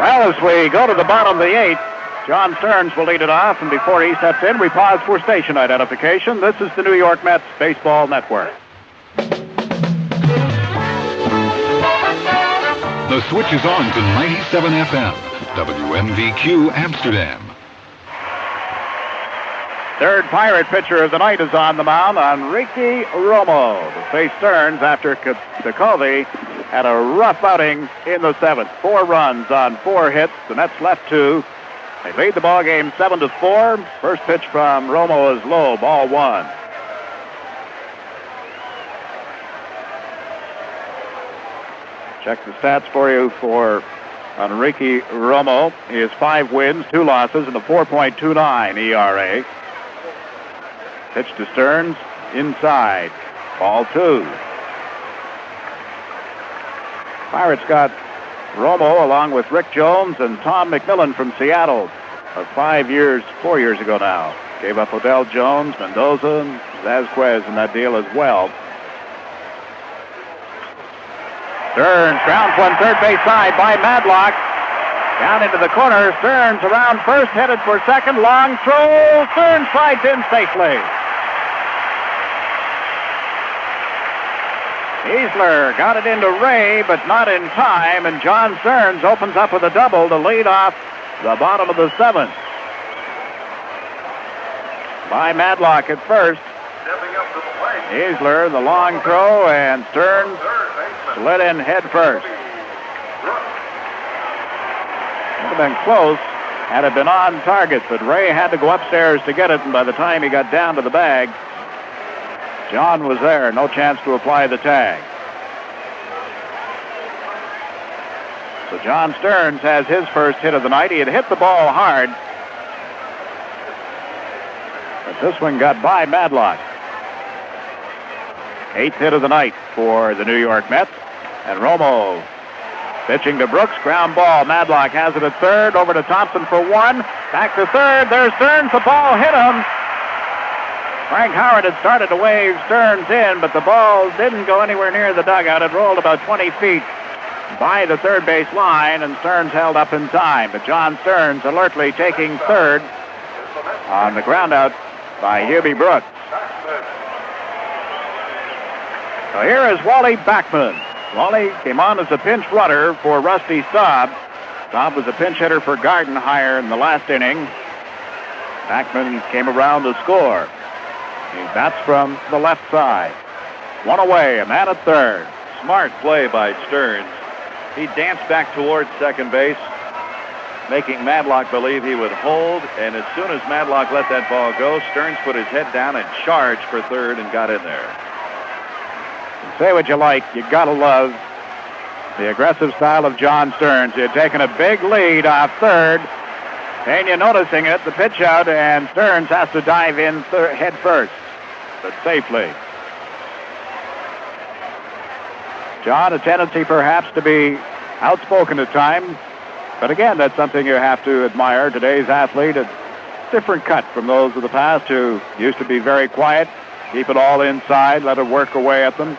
Well, as we go to the bottom of the 8th, John Stearns will lead it off, and before he steps in, we pause for station identification. This is the New York Mets Baseball Network. The switch is on to 97 FM, WMVQ Amsterdam. Third Pirate pitcher of the night is on the mound, Enrique Romo, to face Stearns after Covey had a rough outing in the seventh. 4 runs on 4 hits. The Mets left 2. They lead the ball game 7-4. First pitch from Romo is low, ball 1. Check the stats for you for Enrique Romo. He has 5 wins, 2 losses, and a 4.29 ERA. Pitch to Stearns, inside, ball 2. Pirates got Romo along with Rick Jones and Tom McMillan from Seattle 4 years ago now. Gave up Odell Jones, Mendoza, and Vasquez in that deal as well. Stearns grounds one third base side by Madlock. Down into the corner, Stearns around first, headed for second, long throw. Stearns slides in safely. Easler got it into Ray, but not in time, and John Stearns opens up with a double to lead off the bottom of the 7th. By Madlock at first. Easler, the long throw, and Stearns slid in head first. Would have been close had it been on target, but Ray had to go upstairs to get it, and by the time he got down to the bag, John was there, no chance to apply the tag. So John Stearns has his first hit of the night. He had hit the ball hard, but this one got by Madlock. 8th hit of the night for the New York Mets. And Romo pitching to Brooks, ground ball. Madlock has it at third, over to Thompson for 1. Back to third, there's Stearns, the ball hit him. Frank Howard had started to wave Stearns in, but the ball didn't go anywhere near the dugout. It rolled about 20 feet by the third base line, and Stearns held up in time. But John Stearns alertly taking third on the ground out by Hubie Brooks. So here is Wally Backman. Wally came on as a pinch runner for Rusty Staub. Staub was a pinch hitter for Gardenhire in the last inning. Backman came around to score. He bats from the left side. 1 away, a man at third. Smart play by Stearns. He danced back towards second base, making Madlock believe he would hold, and as soon as Madlock let that ball go, Stearns put his head down and charged for third and got in there. Say what you like, you gotta love the aggressive style of John Stearns. He had taken a big lead off third. Pena noticing it, the pitch out, and Stearns has to dive in head first, but safely. John, a tendency perhaps to be outspoken at times, but again, that's something you have to admire. Today's athlete, a different cut from those of the past who used to be very quiet, keep it all inside, let it work away at them.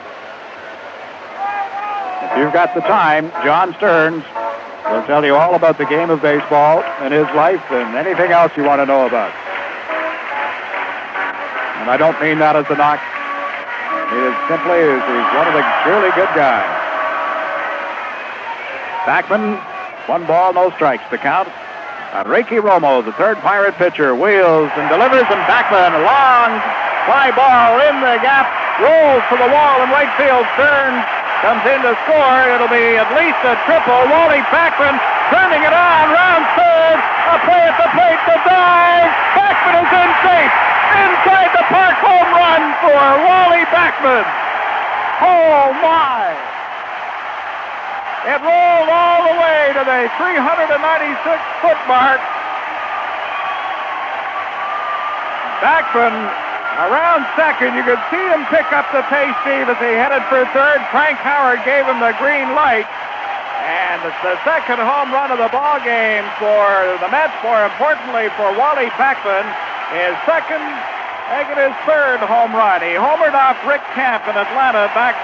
If you've got the time, John Stearns will tell you all about the game of baseball and his life and anything else you want to know about. And I don't mean that as a knock. It is simply he's one of the really good guys. Backman, 1 ball, no strikes to count. Enrique Romo, the third Pirate pitcher, wheels and delivers, and Backman, a long fly ball in the gap, rolls to the wall in right field. Stearns comes in to score. It'll be at least a triple. Wally Backman turning it on, round third. A play at the plate, the dive. Backman is in safe. Inside the park, home run for Wally Backman. Oh, my. It rolled all the way to the 396-foot mark. Backman around second. You could see him pick up the pace, Steve, as he headed for third. Frank Howard gave him the green light. And it's the second home run of the ball game for the Mets. More importantly, for Wally Backman, his second, making his third home run. He homered off Rick Camp in Atlanta back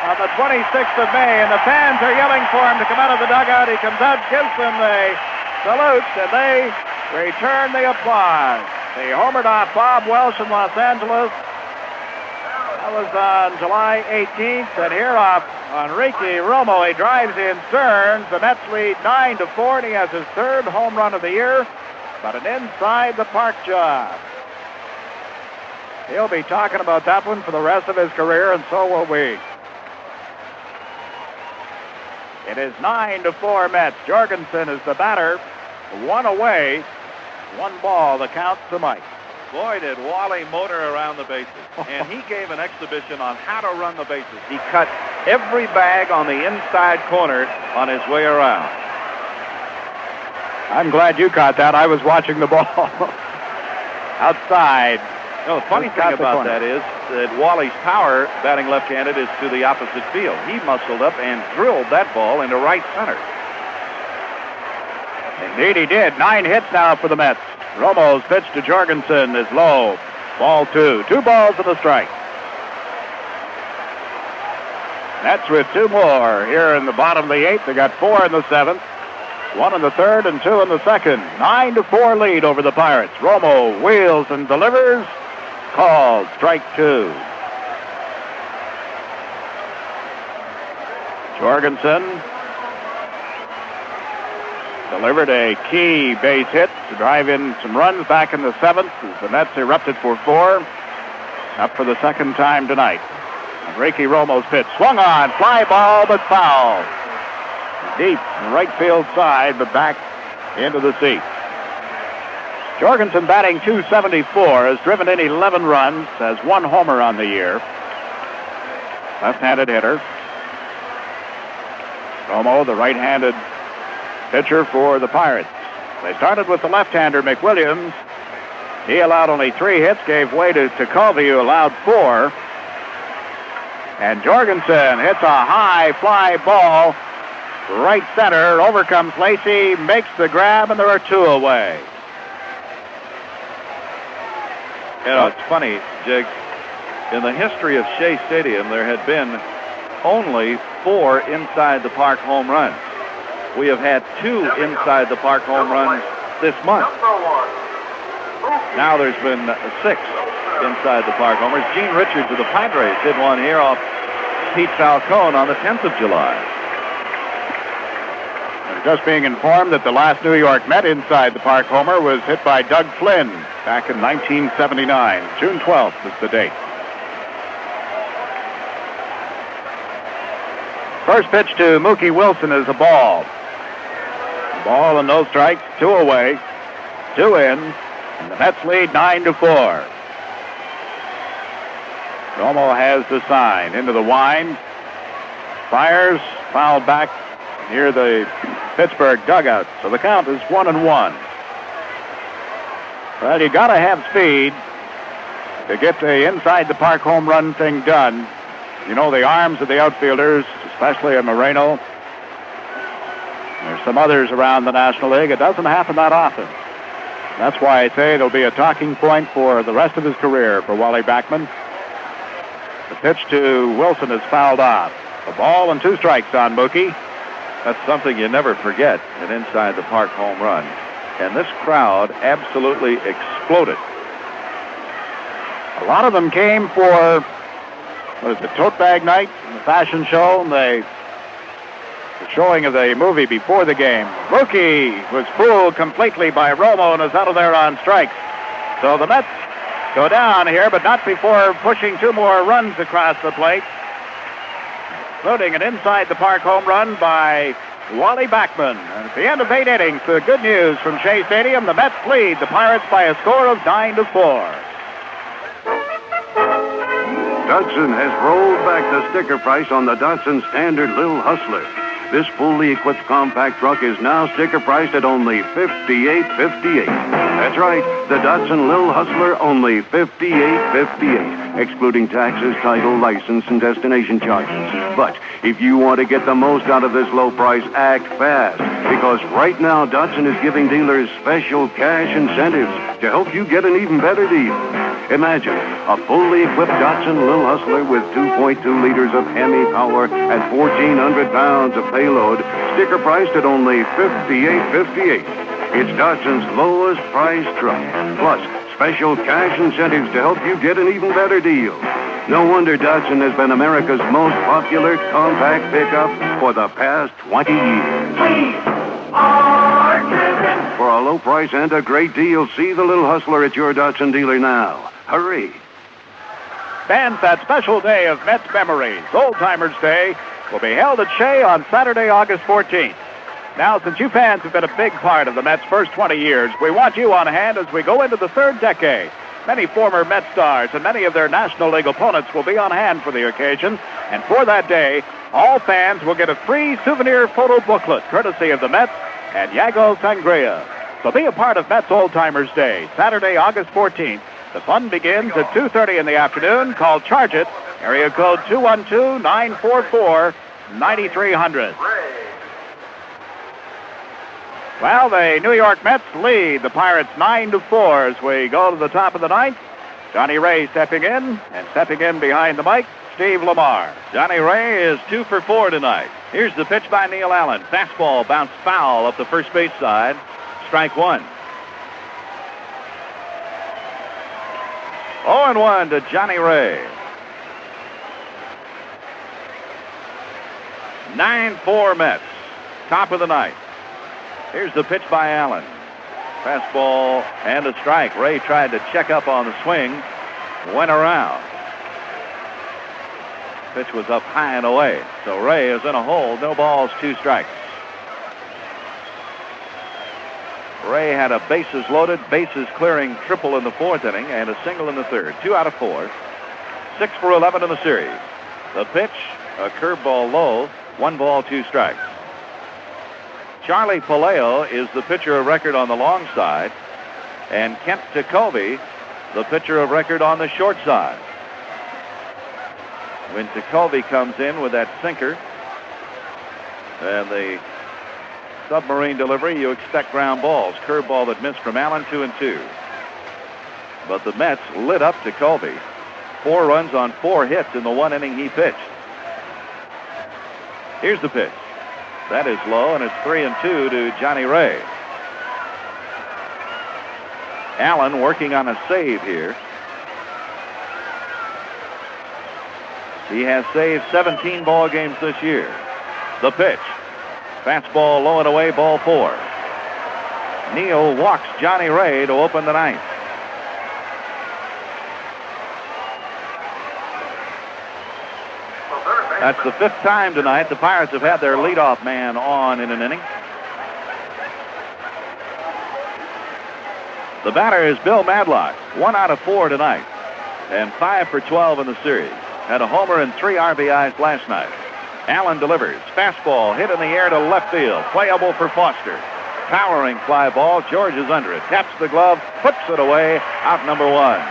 on the 26th of May, and the fans are yelling for him to come out of the dugout. He comes out, gives them the salute, and they return the applause. He homered off Bob Welsh in Los Angeles. That was on July 18th, and here off Enrique Romo. He drives in Stearns. The Mets lead 9-4, and he has his third home run of the year, but an inside the park job. He'll be talking about that one for the rest of his career, and so will we. It is 9-4 Mets. Jorgensen is the batter. One away. One ball. The count to Mike. Boy, did Wally motor around the bases. And he gave an exhibition on how to run the bases. He cut every bag on the inside corner on his way around. I'm glad you caught that. I was watching the ball. Outside. No, the funny thing about that is that Wally's power, batting left-handed, is to the opposite field. He muscled up and drilled that ball into right center. Indeed he did. 9 hits now for the Mets. Romo's pitch to Jorgensen is low. Ball 2. 2 balls and a strike. Mets with 2 more here in the bottom of the 8th. They got 4 in the 7th. 1 in the 3rd and 2 in the 2nd. 9-4 lead over the Pirates. Romo wheels and delivers. Called. Strike 2. Jorgensen delivered a key base hit to drive in some runs back in the 7th as the Mets erupted for 4. Up for the 2nd time tonight. Ricky Romo's pitch. Swung on. Fly ball, but foul. Deep right field side, but back into the seat. Jorgensen batting .274, has driven in 11 runs, has 1 homer on the year. Left-handed hitter. Romo, the right-handed pitcher for the Pirates. They started with the left-hander, McWilliams. He allowed only 3 hits, gave way to Covey, who allowed 4. And Jorgensen hits a high fly ball, right center. Over comes Lacey, makes the grab, and there are 2 away. You know, it's funny, Jiggs. In the history of Shea Stadium, there had been only 4 inside the park home runs. We have had 2 inside the park home runs this month. Now there's been 6 inside the park homers. Gene Richards of the Padres hit one here off Pete Falcone on the 10th of July. We're just being informed that the last New York Met inside the park homer was hit by Doug Flynn back in 1979. June 12th is the date. First pitch to Mookie Wilson is a ball. Ball and no strikes, 2 away, 2 in, and the Mets lead 9-4. Romo has the sign into the wind. Fires, fouled back near the Pittsburgh dugout. So the count is 1-1. Well, you got to have speed to get the inside the park home run thing done. You know, the arms of the outfielders, especially a Moreno. There's some others around the National League. It doesn't happen that often. That's why I say it'll be a talking point for the rest of his career for Wally Backman. The pitch to Wilson is fouled off. A ball and 2 strikes on Mookie. That's something you never forget, an inside the park home run. And this crowd absolutely exploded. A lot of them came for, tote bag night, the fashion show, and the showing of the movie before the game. Mookie was fooled completely by Romo and is out of there on strikes. So the Mets go down here, but not before pushing 2 more runs across the plate, including an inside-the-park home run by Wally Backman. And at the end of 8 innings, the good news from Shea Stadium, the Mets lead the Pirates by a score of 9-4. Datsun has rolled back the sticker price on the Datsun Standard Lil Hustler. This fully equipped compact truck is now sticker priced at only $58.58. That's right, the Datsun Lil Hustler, only $58.58, excluding taxes, title, license, and destination charges. But if you want to get the most out of this low price, act fast, because right now Datsun is giving dealers special cash incentives to help you get an even better deal. Imagine a fully equipped Datsun Lil Hustler with 2.2 liters of Hemi power and 1,400 pounds of payload, sticker priced at only $58.58. It's Datsun's lowest price truck, plus special cash incentives to help you get an even better deal. No wonder Datsun has been America's most popular compact pickup for the past 20 years. For a low price and a great deal, see the Little Hustler at your Datsun dealer now. Hurry. Fans, that special day of Mets memories, Old Timers Day, will be held at Shea on Saturday, August 14th. Now, since you fans have been a big part of the Mets' first 20 years, we want you on hand as we go into the third decade. Many former Met stars and many of their National League opponents will be on hand for the occasion. And for that day, all fans will get a free souvenir photo booklet courtesy of the Mets and Yago Sangria. So be a part of Mets Old Timers Day, Saturday, August 14th. The fun begins at 2:30 in the afternoon. Call Charge It, area code 212-944-9300. Well, the New York Mets lead the Pirates 9-4 as we go to the top of the ninth. Johnny Ray stepping in, and stepping in behind the mic, Steve Lamar. Johnny Ray is 2 for 4 tonight. Here's the pitch by Neil Allen. Fastball bounced foul up the first base side. Strike one. 0-1 to Johnny Ray. 9-4 Mets. Top of the ninth. Here's the pitch by Allen. Fastball and a strike. Ray tried to check up on the swing. Went around. Pitch was up high and away. So Ray is in a hole. No balls, 2 strikes. Ray had a bases loaded, bases clearing triple in the 4th inning and a single in the 3rd. 2 out of 4. 6 for 11 in the series. The pitch, a curveball low. 1 ball, 2 strikes. Charlie Palaio is the pitcher of record on the long side, and Kent Tekulve, the pitcher of record on the short side. When Tekulve comes in with that sinker and the submarine delivery, you expect ground balls. Curveball that missed from Allen, 2-2. But the Mets lit up Tekulve. 4 runs on 4 hits in the 1 inning he pitched. Here's the pitch. That is low, and it's 3-2 to Johnny Ray. Allen working on a save here. He has saved 17 ball games this year. The pitch. Fastball low and away, ball 4. Neal walks Johnny Ray to open the ninth. That's the 5th time tonight the Pirates have had their leadoff man on in an inning. The batter is Bill Madlock, 1 out of 4 tonight, and 5 for 12 in the series. Had a homer and 3 RBIs last night. Allen delivers. Fastball hit in the air to left field. Playable for Foster. Powering fly ball. George is under it. Taps the glove. Puts it away. Out number 1.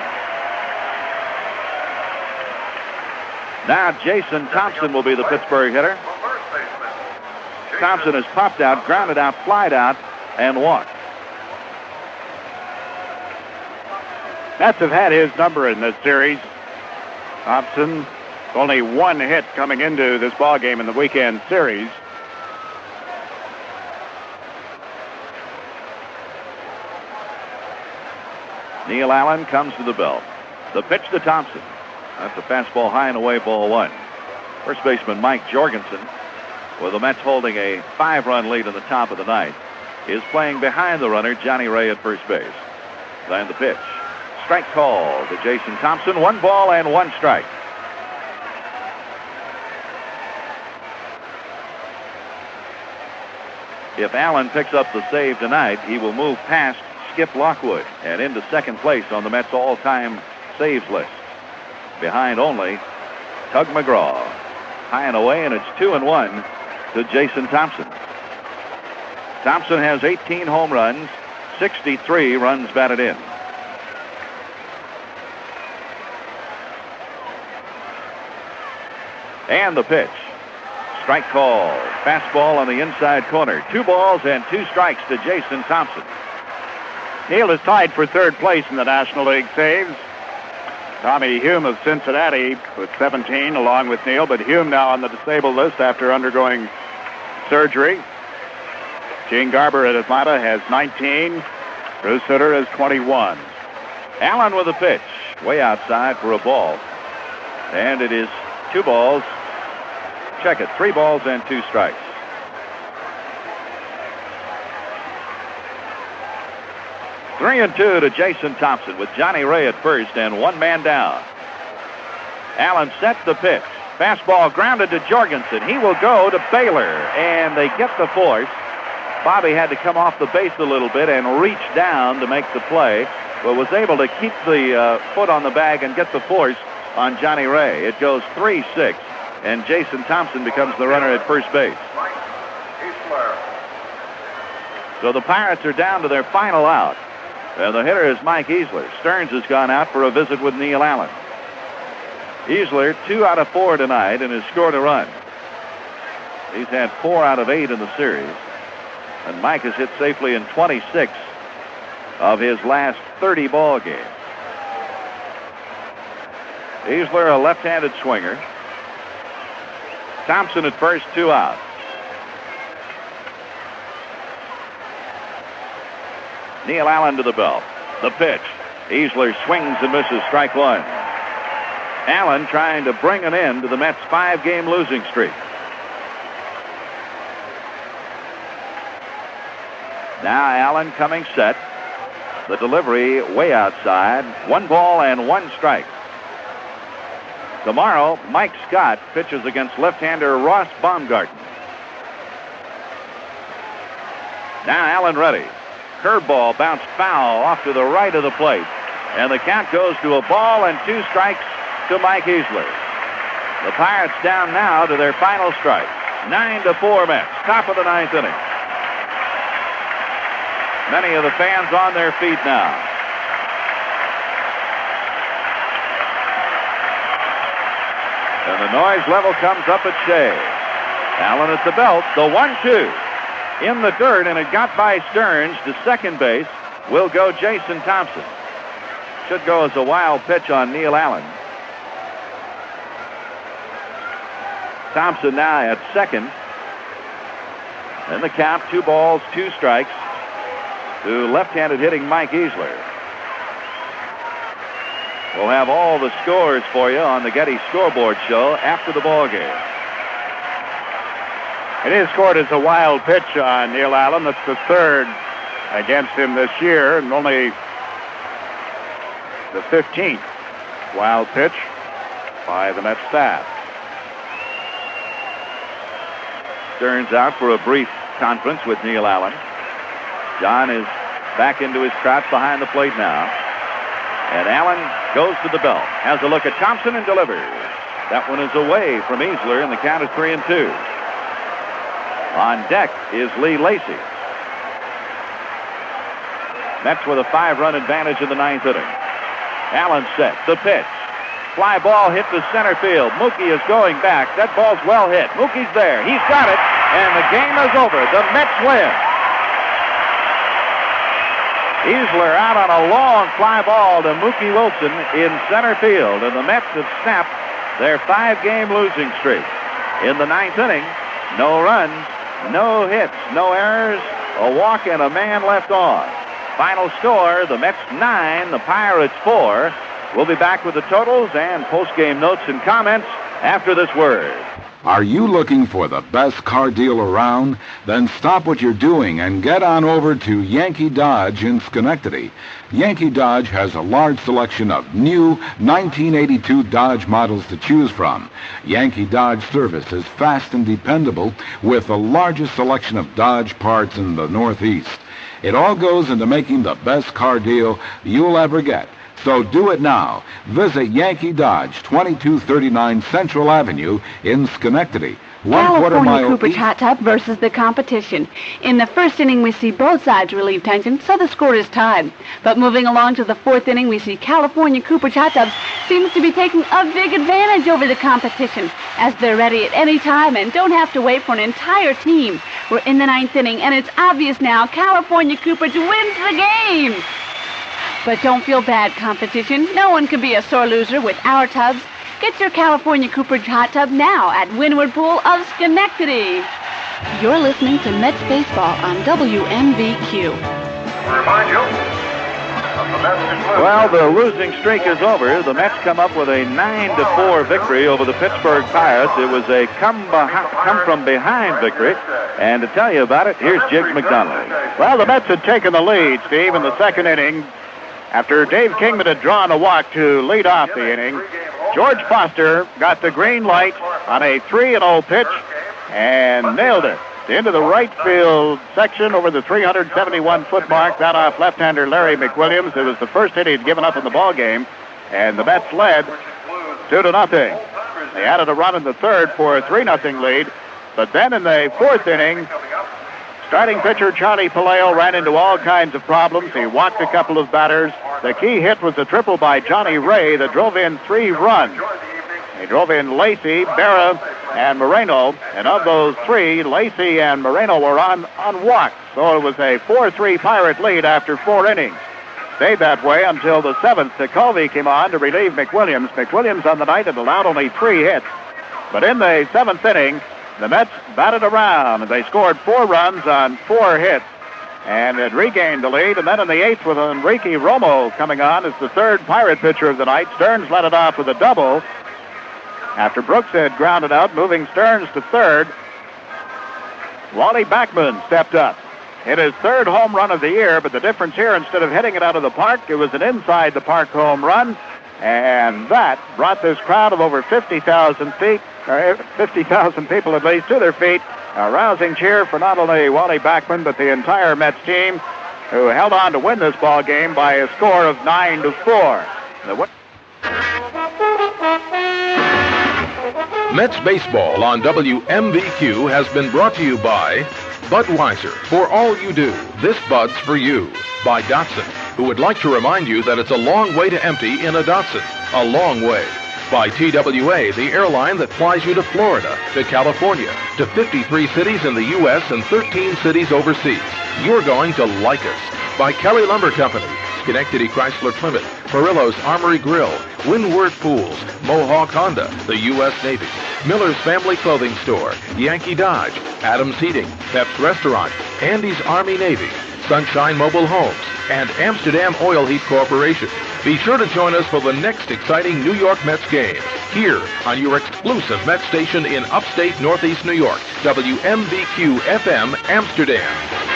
Now Jason Thompson will be the Pittsburgh hitter. Thompson has popped out, grounded out, flied out, and walked. Mets have had his number in this series. Thompson, only 1 hit coming into this ball game in the weekend series. Neil Allen comes to the belt. The pitch to Thompson. That's a fastball high and away, ball 1. First baseman Mike Jorgensen, with the Mets holding a 5-run lead in the top of the ninth, is playing behind the runner, Johnny Ray, at first base. Then the pitch. Strike call to Jason Thompson. 1 ball and 1 strike. If Allen picks up the save tonight, he will move past Skip Lockwood and into second place on the Mets all-time saves list. Behind only Tug McGraw. High and away, and it's 2-1 to Jason Thompson. Thompson has 18 home runs, 63 runs batted in. And the pitch. Strike call. Fastball on the inside corner. 2 balls and 2 strikes to Jason Thompson. Neal is tied for 3rd place in the National League saves. Tommy Hume of Cincinnati with 17 along with Neal, but Hume now on the disabled list after undergoing surgery. Gene Garber at Atlanta has 19. Bruce Sutter has 21. Allen with a pitch. Way outside for a ball. And it is 2 balls. Check it. 3 balls and 2 strikes. Three and 2 to Jason Thompson with Johnny Ray at first and 1 man down. Allen sets the pitch. Fastball grounded to Jorgensen. He will go to Baylor, and they get the force. Bobby had to come off the base a little bit and reach down to make the play, but was able to keep the foot on the bag and get the force on Johnny Ray. It goes 3-6, and Jason Thompson becomes the runner at first base. So the Pirates are down to their final out, and the hitter is Mike Easler. Stearns has gone out for a visit with Neil Allen. Easler, 2 out of 4 tonight, and has scored a run. He's had 4 out of 8 in the series, and Mike has hit safely in 26 of his last 30 ball games. Easler, a left-handed swinger. Thompson at first, 2 out. Neil Allen to the belt. The pitch. Easler swings and misses, strike one. Allen trying to bring an end to the Mets' 5-game losing streak. Now Allen coming set. The delivery way outside. 1 ball and 1 strike. Tomorrow, Mike Scott pitches against left-hander Ross Baumgarten. Now Allen ready. Curveball bounced foul off to the right of the plate. And the count goes to a ball and 2 strikes to Mike Easler. The Pirates down now to their final strike. 9-4 Mets. Top of the 9th inning. Many of the fans on their feet now. And the noise level comes up at Shea. Allen at the belt. The 1-2. In the dirt, and it got by Stearns to second base. Will go Jason Thompson. Should go as a wild pitch on Neil Allen. Thompson now at second. And the count, 2 balls, 2 strikes to left-handed hitting Mike Easler. We'll have all the scores for you on the Getty Scoreboard Show after the ball game. It is scored as a wild pitch on Neil Allen. That's the 3rd against him this year, and only the 15th wild pitch by the Mets staff. Stearns out for a brief conference with Neil Allen. John is back into his crouch behind the plate now. And Allen goes to the belt. Has a look at Thompson and delivers. That one is away from Easler, and the count is 3-2. On deck is Lee Lacy. Mets with a 5-run advantage in the 9th inning. Allen set. The pitch. Fly ball hit to center field. Mookie is going back. That ball's well hit. Mookie's there. He's got it. And the game is over. The Mets win. Easler out on a long fly ball to Mookie Wilson in center field. And the Mets have snapped their 5-game losing streak. In the 9th inning, no runs, no hits, no errors, a walk, and a man left on. Final score, the Mets 9, the Pirates 4. We'll be back with the totals and post-game notes and comments after this word. Are you looking for the best car deal around? Then stop what you're doing and get on over to Yankee Dodge in Schenectady. Yankee Dodge has a large selection of new 1982 Dodge models to choose from. Yankee Dodge service is fast and dependable with the largest selection of Dodge parts in the Northeast. It all goes into making the best car deal you'll ever get. So do it now. Visit Yankee Dodge, 2239 Central Avenue in Schenectady. California Cooperage Hot Tub versus the competition. In the first inning, we see both sides relieve tension, so the score is tied. But moving along to the 4th inning, we see California Cooperage Hot Tubs seems to be taking a big advantage over the competition, as they're ready at any time and don't have to wait for an entire team. We're in the 9th inning, and it's obvious now California Cooperage wins the game. But don't feel bad, competition. No one can be a sore loser with our tubs. Get your California Cooperage Hot Tub now at Windward Pool of Schenectady. You're listening to Mets Baseball on WMVQ. Remind you, Well, the losing streak is over. The Mets come up with a 9-4 victory over the Pittsburgh Pirates. It was a come-from-behind victory. And to tell you about it, here's Jiggs McDonald. Well, the Mets had taken the lead, Steve, in the 2nd inning. After Dave Kingman had drawn a walk to lead off the inning, George Foster got the green light on a 3-0 pitch and nailed it into the right field section over the 371-foot mark, down off left-hander Larry McWilliams. It was the first hit he'd given up in the ball game, and the Mets led 2-0. They added a run in the third for a 3-0 lead, but then in the fourth inning, starting pitcher Charlie Palaio ran into all kinds of problems. He walked a couple of batters. The key hit was a triple by Johnny Ray that drove in 3 runs. He drove in Lacey, Berra, and Moreno, and of those 3, Lacey and Moreno were on walks. So it was a 4-3 Pirate lead after 4 innings. Stayed that way until the 7th. Tekulve came on to relieve McWilliams. McWilliams on the night had allowed only 3 hits. But in the 7th inning, the Mets batted around. They scored 4 runs on 4 hits and had regained the lead. And then in the 8th, with Enrique Romo coming on as the 3rd Pirate pitcher of the night, Stearns led it off with a double. After Brooks had grounded out, moving Stearns to 3rd, Wally Backman stepped up. Hit his 3rd home run of the year, but the difference here, instead of hitting it out of the park, it was an inside-the-park home run, and that brought this crowd of over 50,000 people at least to their feet. A rousing cheer for not only Wally Backman, but the entire Mets team, who held on to win this ball game by a score of 9-4. Mets baseball on WMVQ has been brought to you by Budweiser. For all you do, this Bud's for you. By Datsun, who would like to remind you that it's a long way to empty in a Datsun. A long way. By TWA, the airline that flies you to Florida, to California, to 53 cities in the U.S. and 13 cities overseas. You're going to like us. By Kelly Lumber Company, Schenectady Chrysler Plymouth, Perillo's Armory Grill, Windward Pools, Mohawk Honda, the U.S. Navy, Miller's Family Clothing Store, Yankee Dodge, Adams Heating, Pep's Restaurant, Andy's Army Navy, Sunshine Mobile Homes, and Amsterdam Oil Heat Corporation. Be sure to join us for the next exciting New York Mets game, here on your exclusive Mets station in upstate Northeast New York, WMVQ-FM Amsterdam.